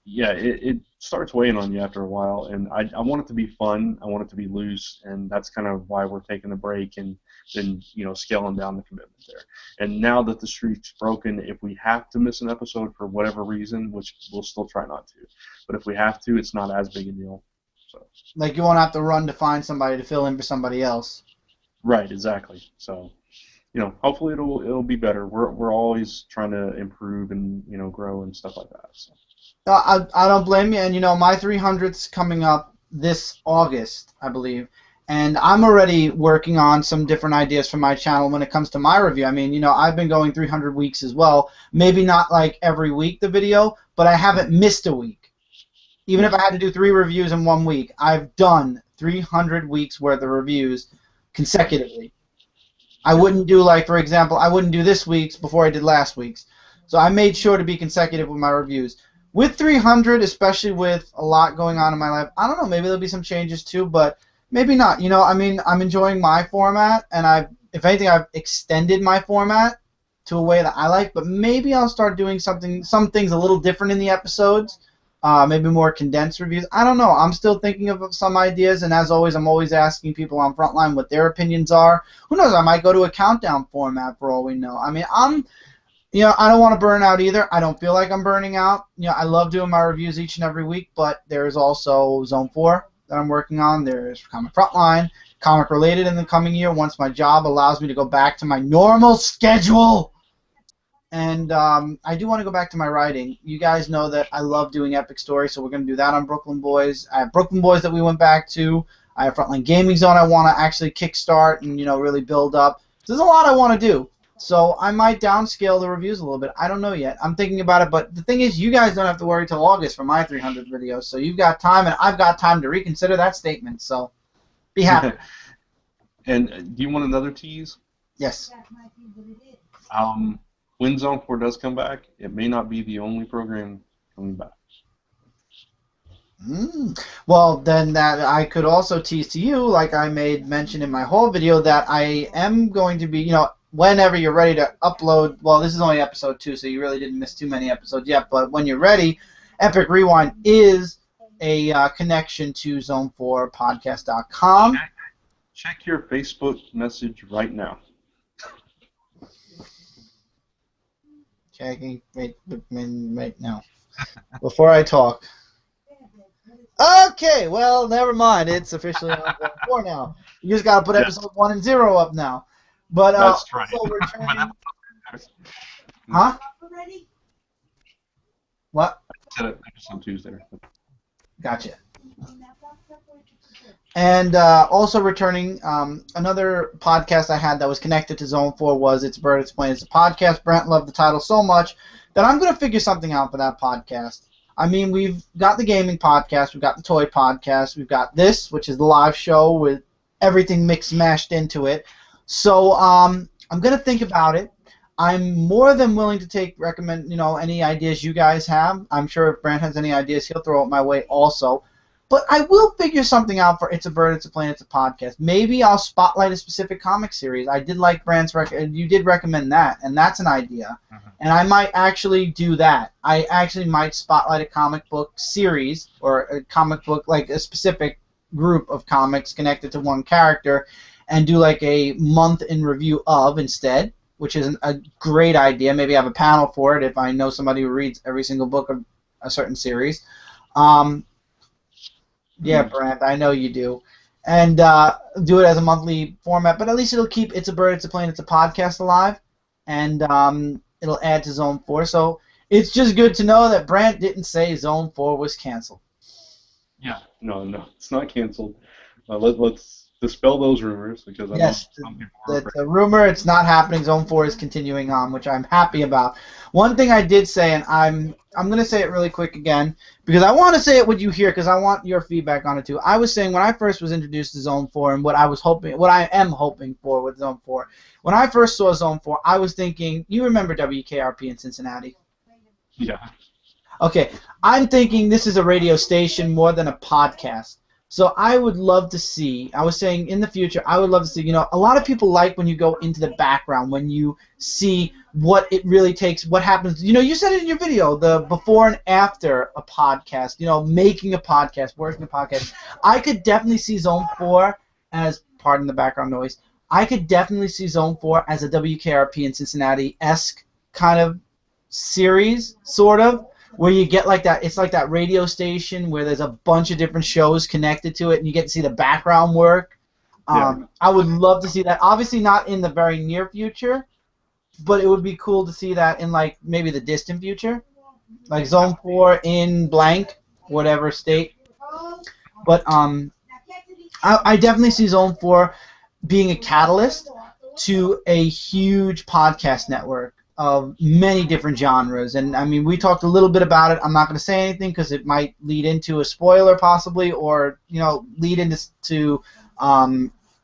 yeah, it starts weighing on you after a while. And I want it to be fun. I want it to be loose, and that's kind of why we're taking a break and then scaling down the commitment there. And now that the streak's broken, if we have to miss an episode for whatever reason, which we'll still try not to, but if we have to, it's not as big a deal. So. Like you won't have to run to find somebody to fill in for somebody else. Right, exactly. So, hopefully it'll be better. We're always trying to improve and grow and stuff like that. So. I don't blame you, and my 300th's coming up this August, I believe, and I'm already working on some different ideas for my channel when it comes to my review. I mean, I've been going 300 weeks as well. Maybe not like every week the video, but I haven't missed a week. Even if I had to do 3 reviews in 1 week, I've done 300 weeks worth of reviews consecutively. I wouldn't do, like, for example, I wouldn't do this week's before I did last week's. So I made sure to be consecutive with my reviews. With 300, especially with a lot going on in my life, I don't know, maybe there'll be some changes too, but maybe not. I mean, I'm enjoying my format, and if anything, I've extended my format to a way that I like, but maybe I'll start doing some things a little different in the episodes. Maybe more condensed reviews. I don't know. I'm still thinking of some ideas, and as always, I'm always asking people on Frontline what their opinions are. Who knows? I might go to a countdown format for all we know. I mean, I don't want to burn out either. I don't feel like I'm burning out. I love doing my reviews each and every week, but there is also Zone 4 that I'm working on. There's Comic Frontline, comic related in the coming year once my job allows me to go back to my normal schedule. And I do want to go back to my writing. You guys know that I love doing epic stories, so we're going to do that on Brooklyn Boys. I have Brooklyn Boys that we went back to. I have Frontline Gaming Zone I want to actually kickstart and really build up. So there's a lot I want to do. So I might downscale the reviews a little bit. I don't know yet. I'm thinking about it, but the thing is, you guys don't have to worry till August for my 300 videos. So you've got time, and I've got time to reconsider that statement. So be happy. And do you want another tease? Yes. When Zone 4 does come back, it may not be the only program coming back. Well, then that I could also tease to you, like I made mention in my whole video, that I am going to be, whenever you're ready to upload, well, this is only episode 2, so you really didn't miss too many episodes yet, but when you're ready, Epic Rewind is a connection to Zone4Podcast.com. Check your Facebook message right now. Checking, wait now. Before I talk. Okay, well, never mind. It's officially on 4 now. You just got to put episode 1 and 0 up now. But that's right. also returning... Huh? What? I said it episode Tuesday. Gotcha. And also returning, another podcast I had that was connected to Zone 4 was It's a Bird, It's a Plane, It's a Podcast. Brant loved the title so much that I'm going to figure something out for that podcast. I mean, we've got the gaming podcast, we've got the toy podcast, we've got this, which is the live show with everything mixed mashed into it. So I'm going to think about it. I'm more than willing to recommend any ideas you guys have. I'm sure if Brant has any ideas, he'll throw it my way also. But I will figure something out for It's a Bird, It's a Plane, It's a Podcast. Maybe I'll spotlight a specific comic series. I did like Brant's you did recommend that, and that's an idea. And I might actually do that. I actually might spotlight a comic book series or a comic book, like a specific group of comics connected to one character, and do like a month in review of instead, which is a great idea. Maybe have a panel for it if I know somebody who reads every single book of a certain series. Yeah, Brant, I know you do. And do it as a monthly format, but at least it'll keep It's a Bird, It's a Plane, It's a Podcast alive, and it'll add to Zone 4. So it's just good to know that Brant didn't say Zone 4 was canceled. Yeah, no, it's not canceled. Let's dispel those rumors, because I know some people are that's a rumor. It's not happening. Zone 4 is continuing on, which I'm happy about. One thing I did say, and I'm going to say it really quick again, because I want to say it when you hear, because I want your feedback on it too. I was saying when I first was introduced to Zone 4 and what I am hoping for with Zone 4, when I first saw Zone 4, I was thinking, you remember WKRP in Cincinnati? Yeah. Okay, I'm thinking this is a radio station more than a podcast. So I would love to see, I was saying in the future, I would love to see, a lot of people like when you go into the background, when you see what it really takes, what happens. You said it in your video, the before and after a podcast, making a podcast, working a podcast. I could definitely see Zone 4 as, pardon the background noise, I could definitely see Zone 4 as a WKRP in Cincinnati-esque kind of series, sort of. Where you get like that, it's like that radio station where there's a bunch of different shows connected to it, and you get to see the background work. I would love to see that. Obviously not in the very near future, but it would be cool to see that in like maybe the distant future, like Zone 4 in blank, whatever state. But I definitely see Zone 4 being a catalyst to a huge podcast network of many different genres. And I mean, we talked a little bit about it. I'm not going to say anything because it might lead into a spoiler possibly, or lead into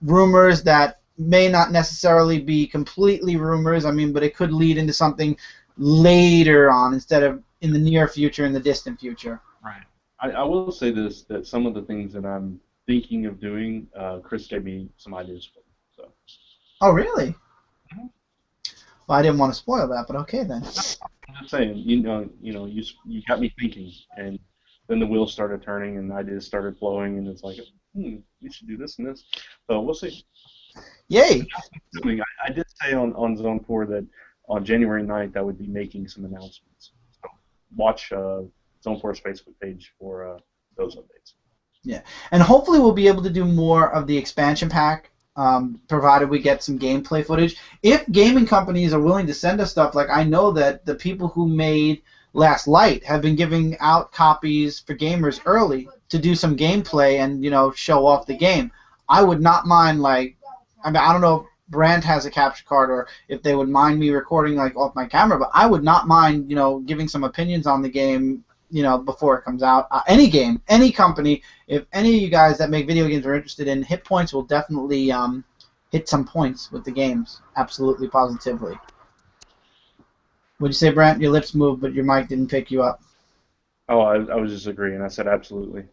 rumors that may not necessarily be completely rumors. I mean, but it could lead into something later on instead of in the near future, in the distant future. Right. I will say this, that some of the things that I'm thinking of doing, Chris gave me some ideas for. So. Oh, really? Well, I didn't want to spoil that, but okay then. I'm just saying, you got me thinking, and then the wheels started turning, and ideas started flowing, and it's like, we should do this and this. So we'll see. Yay! I did say on Zone 4 that on January 9th I would be making some announcements. So watch Zone 4's Facebook page for those updates. Yeah, and hopefully we'll be able to do more of the expansion pack provided we get some gameplay footage. If gaming companies are willing to send us stuff, like I know that the people who made Last Light have been giving out copies for gamers early to do some gameplay and show off the game. I would not mind, like, I mean, I don't know if Brant has a capture card or if they would mind me recording like off my camera, but I would not mind giving some opinions on the game before it comes out. Any game, any company, if any of you guys that make video games are interested in, Hit Points will definitely hit some points with the games. Absolutely, positively. What'd you say, Brant? Your lips moved, but your mic didn't pick you up. Oh, I was just agreeing. I said absolutely.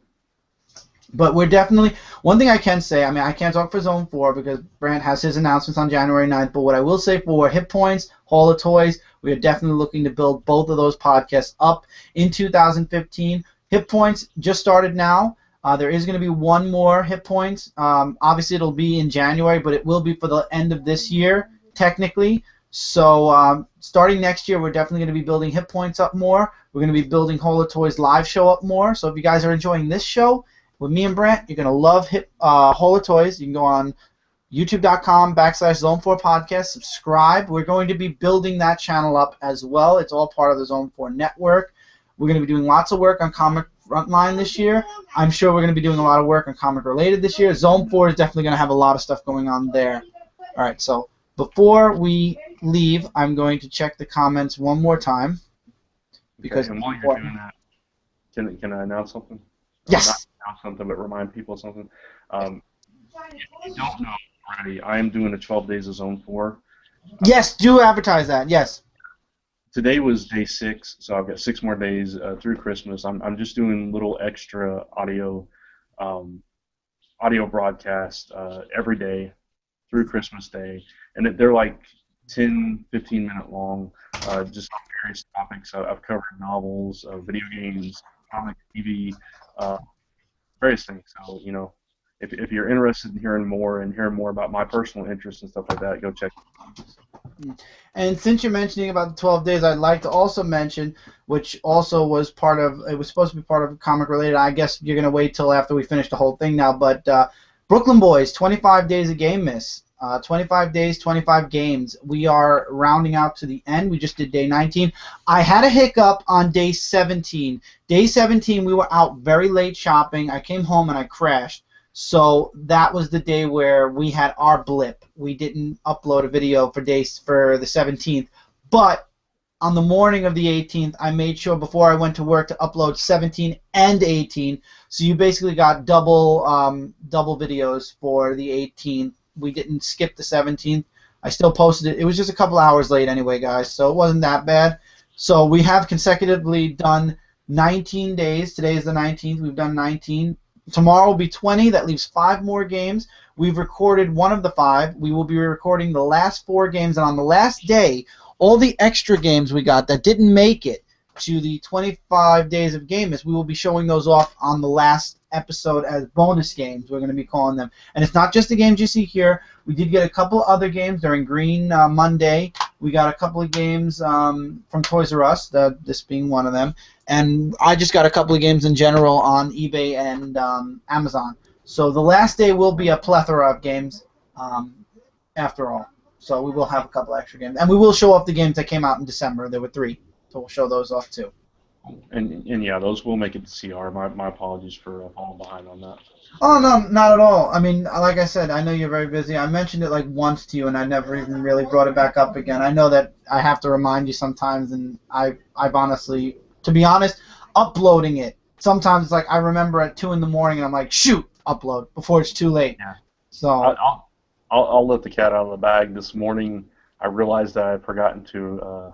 But we're definitely, one thing I can say, I mean, I can't talk for Zone 4 because Brant has his announcements on January 9th, but what I will say for Hit Points, Hall of Toys, we are definitely looking to build both of those podcasts up in 2015. Hit Points just started now. There is going to be one more Hit Points. Obviously, it'll be in January, but it will be for the end of this year, technically. So starting next year, we're definitely going to be building Hit Points up more. We're going to be building Hall of Toys live show up more. So if you guys are enjoying this show with me and Brant, you're going to love Hall of Toys. You can go on youtube.com/Zone4 Podcast, subscribe. We're going to be building that channel up as well. It's all part of the Zone 4 network. We're going to be doing lots of work on Comic Frontline this year. I'm sure we're going to be doing a lot of work on Comic Related this year. Zone 4 is definitely going to have a lot of stuff going on there. All right, so before we leave, I'm going to check the comments one more time. Because and while you're doing that, can I announce something? Yes. Not announce something, but remind people of something. If you don't know already, I am doing the 12 Days of Zone 4. Yes, do advertise that, yes. Today was day 6, so I've got 6 more days through Christmas. I'm just doing little extra audio broadcasts every day through Christmas Day, and they're like 10, 15-minute long, just on various topics. I've covered novels, video games, comic, TV, various things. So, if you're interested in hearing more about my personal interests and stuff like that, go check it out. And since you're mentioning about the 12 days, I'd like to also mention, which also was it was supposed to be part of Comic Related. I guess you're going to wait till after we finish the whole thing now, but Brooklyn Boys, 25 Days of Game Miss. 25 days, 25 games. We are rounding out to the end. We just did day 19. I had a hiccup on day 17. Day 17, we were out very late shopping. I came home and I crashed. So that was the day where we had our blip. We didn't upload a video for the 17th. But on the morning of the 18th, I made sure before I went to work to upload 17 and 18. So you basically got double videos for the 18th. We didn't skip the 17th. I still posted it. It was just a couple hours late anyway, guys, so it wasn't that bad. So we have consecutively done 19 days. Today is the 19th. We've done 19. Tomorrow will be 20. That leaves 5 more games. We've recorded one of the 5. We will be recording the last 4 games, and on the last day, all the extra games we got that didn't make it to the 25 Days of Game Miss, we will be showing those off on the last episode as bonus games, we're going to be calling them. And it's not just the games you see here. We did get a couple other games during Green Monday. We got a couple of games from Toys R Us, this being one of them. And I just got a couple of games in general on eBay and Amazon. So the last day will be a plethora of games after all. So we will have a couple extra games. And we will show off the games that came out in December. There were 3. So we'll show those off too. And yeah, those will make it to CR. My apologies for falling behind on that. Oh, no, not at all. I mean, like I said, I know you're very busy. I mentioned it like once to you, and I never even really brought it back up again. I know that I have to remind you sometimes, and I've honestly, to be honest, uploading it, sometimes it's like I remember at 2 in the morning, and I'm like, shoot, upload, before it's too late. Yeah. So I'll let the cat out of the bag. This morning, I realized that I had forgotten to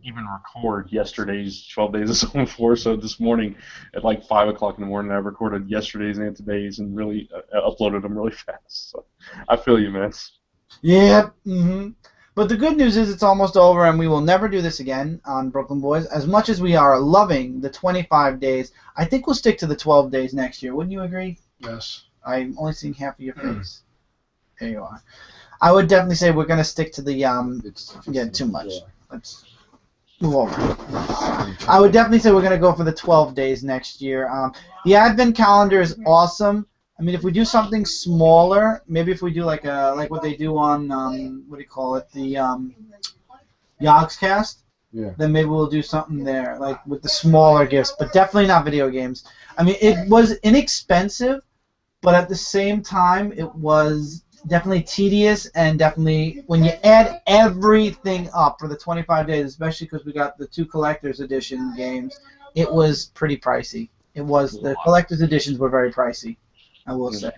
even record yesterday's 12 Days of Zone 4, so this morning at like 5 o'clock in the morning I recorded yesterday's and today's and really uploaded them really fast. So I feel you, man. Yep. But the good news is it's almost over, and we will never do this again on Brooklyn Boys. As much as we are loving the 25 days, I think we'll stick to the 12 days next year. Wouldn't you agree? Yes. I'm only seeing half of your face. There you are. I would definitely say we're going to stick to the, yeah, too much. Yeah. Let's move over. I would definitely say we're going to go for the 12 days next year. The Advent calendar is awesome, I mean, if we do something smaller, maybe if we do like what they do on what do you call it, the Yogscast, then maybe we'll do something there, like with the smaller gifts, but definitely not video games. I mean, it was inexpensive, but at the same time, it was definitely tedious, and definitely when you add everything up for the 25 days, especially because we got the 2 collector's edition games, it was pretty pricey. It was, the collector's editions were very pricey, I will say.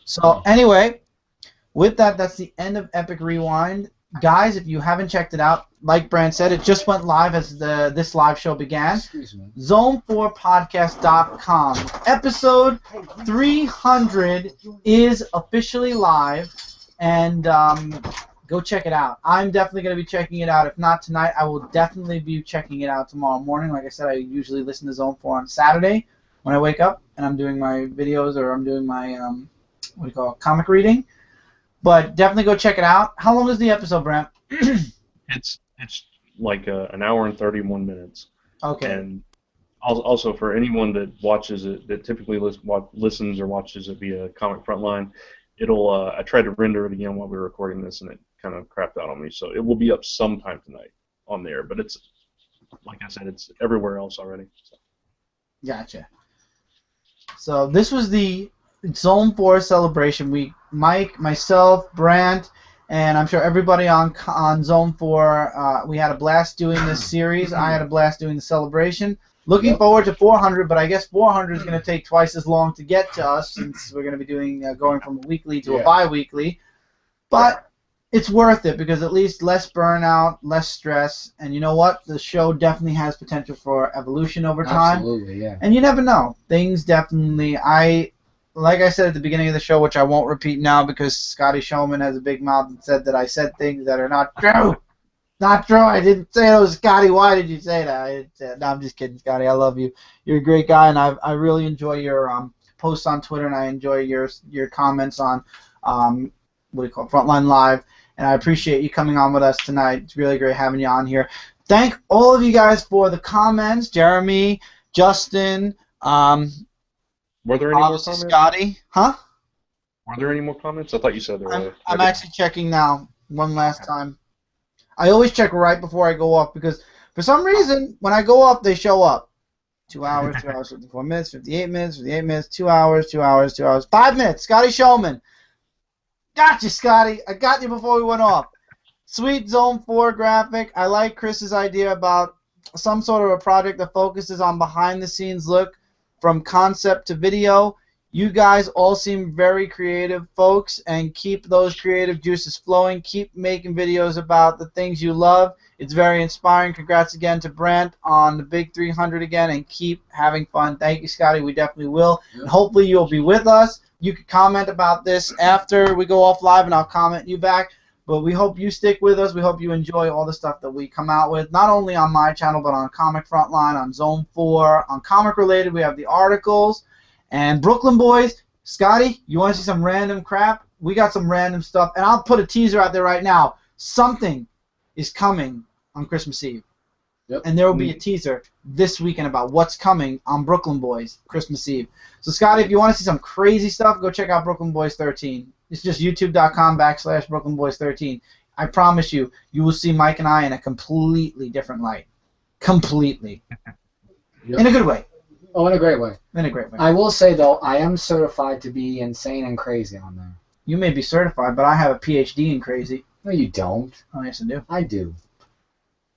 So anyway, with that, that's the end of Epic Rewind. Guys, if you haven't checked it out, like Brant said, it just went live as this live show began. Zone4podcast.com. Episode 300 is officially live, and go check it out. I'm definitely going to be checking it out. If not tonight, I will definitely be checking it out tomorrow morning. Like I said, I usually listen to Zone 4 on Saturday when I wake up and I'm doing my videos, or I'm doing my, what do you call it, comic reading. But definitely go check it out. How long is the episode, Brant? It's like an hour and 31 minutes. Okay. And also for anyone that watches it, that typically listens or watches it via Comic Frontline, it'll I tried to render it again while we were recording this, and it kind of crapped out on me. So it will be up sometime tonight on there. But it's, like I said, it's everywhere else already. So. Gotcha. So this was the Zone 4 celebration week. Mike, myself, Brant, and I'm sure everybody on Zone 4, we had a blast doing this series. I had a blast doing the celebration. Looking forward to 400, but I guess 400 is going to take twice as long to get to us, since we're going to be doing going from a weekly to a bi-weekly. But it's worth it, because at least less burnout, less stress, and you know what? The show definitely has potential for evolution over time. Absolutely, yeah. And you never know. Things definitely... Like I said at the beginning of the show, which I won't repeat now because Scotty Showman has a big mouth and said that I said things that are not true. Not true. I didn't say those, Scotty. Why did you say that? No, I'm just kidding, Scotty. I love you. You're a great guy, and I really enjoy your posts on Twitter, and I enjoy your comments on what do you call it, Frontline Live, and I appreciate you coming on with us tonight. It's really great having you on here. Thank all of you guys for the comments. Jeremy, Justin, Were there any more comments? Scotty, huh? Were there any more comments? I thought you said there were. I'm actually checking now, one last time. I always check right before I go off, because for some reason, when I go up, they show up. 2 hours, 2 hours, 54 minutes, 58 minutes, 58 minutes, 2 hours, 2 hours, 2 hours, 5 minutes. Scotty Showman. Got you, Scotty. I got you before we went off. Sweet Zone 4 graphic. I like Chris's idea about some sort of a project that focuses on behind-the-scenes look from concept to video. You guys all seem very creative folks, and keep those creative juices flowing. Keep making videos about the things you love. It's very inspiring. Congrats again to Brant on the big 300 again, and keep having fun. Thank you, Scotty. We definitely will. And hopefully you'll be with us. You can comment about this after we go off live, and I'll comment you back. But we hope you stick with us. We hope you enjoy all the stuff that we come out with, not only on my channel, but on Comic Frontline, on Zone 4, on Comic Related. We have the articles. And Brooklyn Boys, Scotty, you want to see some random crap? We got some random stuff. And I'll put a teaser out there right now. Something is coming on Christmas Eve. Yep. And there will be a teaser this weekend about what's coming on Brooklyn Boys Christmas Eve. So, Scotty, if you want to see some crazy stuff, go check out Brooklyn Boys 13. It's just youtube.com/Brooklyn Boys 13. I promise you, you will see Mike and I in a completely different light. Completely. Yep. In a good way. Oh, in a great way. In a great way. I will say, though, I am certified to be insane and crazy on there. You may be certified, but I have a PhD in crazy. No, you don't. Oh, yes, I do. I do.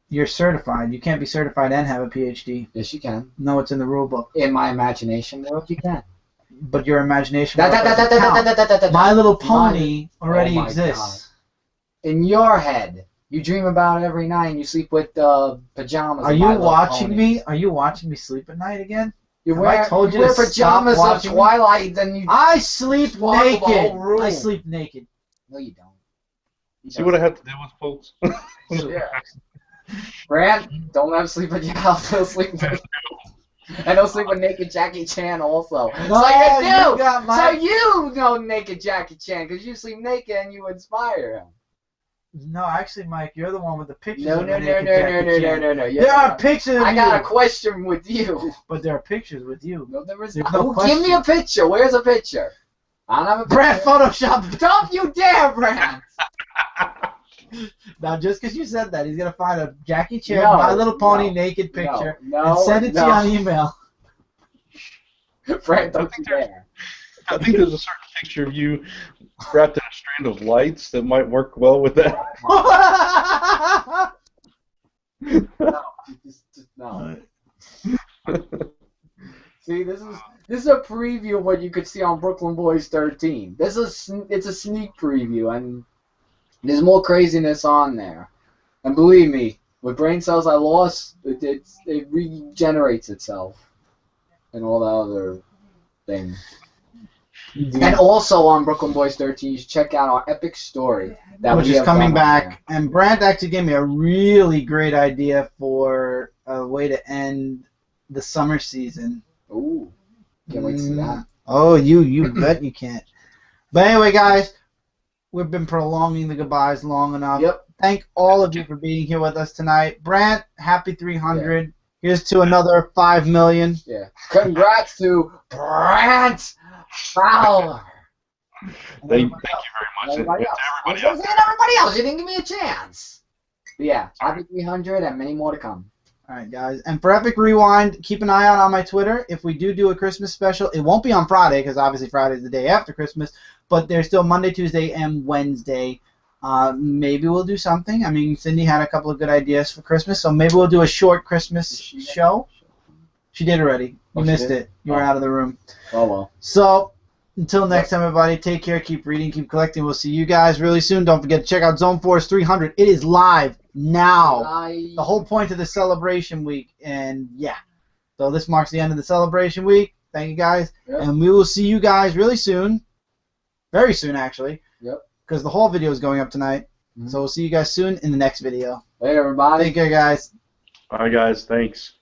You're certified. You can't be certified and have a PhD. Yes, you can. No, it's in the rule book. In my imagination world, you can. But your imagination world doesn't count. My Little Pony already exists. God. In your head. You dream about it every night, and you sleep with pajamas. Are you watching me? Are you watching me sleep at night again? You wear pajamas of Twilight, and you. I sleep naked. I sleep naked. No, you don't. See what I have to deal with, folks? Yeah. Brant, don't let him sleep with you. I'll still sleep naked. I don't sleep with Naked Jackie Chan also. No, so you do. You got So you know Naked Jackie Chan because you sleep naked and you inspire him. No, actually, Mike, you're the one with the pictures. No, of no, the no, naked no, no, Jackie no, no, Chan. no, no. There are pictures of I you. got a question with you. But there are pictures with you. No, there is There's not. no Give me a picture. Where's a picture? I don't have a picture. Brant photoshopped. Don't you dare, Brant! Now, just because you said that, he's gonna find a Jackie Chan, No, My Little Pony no, naked picture no, and send it to you on email. Brant, don't you dare. I think there's a certain picture of you wrapped in a strand of lights that might work well with that. No, just no. See, this is a preview of what you could see on Brooklyn Boys 13. It's a sneak preview, and there's more craziness on there. And believe me, with brain cells I lost, it regenerates itself, and all the other things. And also on Brooklyn Boys 13, you should check out our epic story that Which we is have coming done on back. And Brant actually gave me a really great idea for a way to end the summer season. there. Ooh, can't wait to see that. Oh, you bet you can't. But anyway, guys, we've been prolonging the goodbyes long enough. Yep. Thank all of you for being here with us tonight. Brant, happy 300. Here's to another 5 million. Yeah. Congrats to Brant Fowler. Thank you very much. Everybody And else. to I was everybody gonna else. say to everybody else. You didn't give me a chance. But yeah, happy 300 and many more to come. All right, guys. And for Epic Rewind, keep an eye out on my Twitter. If we do a Christmas special, it won't be on Friday because obviously Friday is the day after Christmas. But there's still Monday, Tuesday, and Wednesday. Maybe we'll do something. I mean, Cindy had a couple of good ideas for Christmas, so maybe we'll do a short Christmas show. She did already. You missed it. You were out of the room. Oh well. So, until next time, everybody, take care, keep reading, keep collecting. We'll see you guys really soon. Don't forget to check out Zone Force 300. It is live now. The whole point of the celebration week. And, yeah. So, this marks the end of the celebration week. Thank you, guys. Yep. And we will see you guys really soon. Very soon, actually. Yep. Because the whole video is going up tonight. Mhm. So, we'll see you guys soon in the next video. Later, everybody. Take care, guys. Bye, guys. Thanks.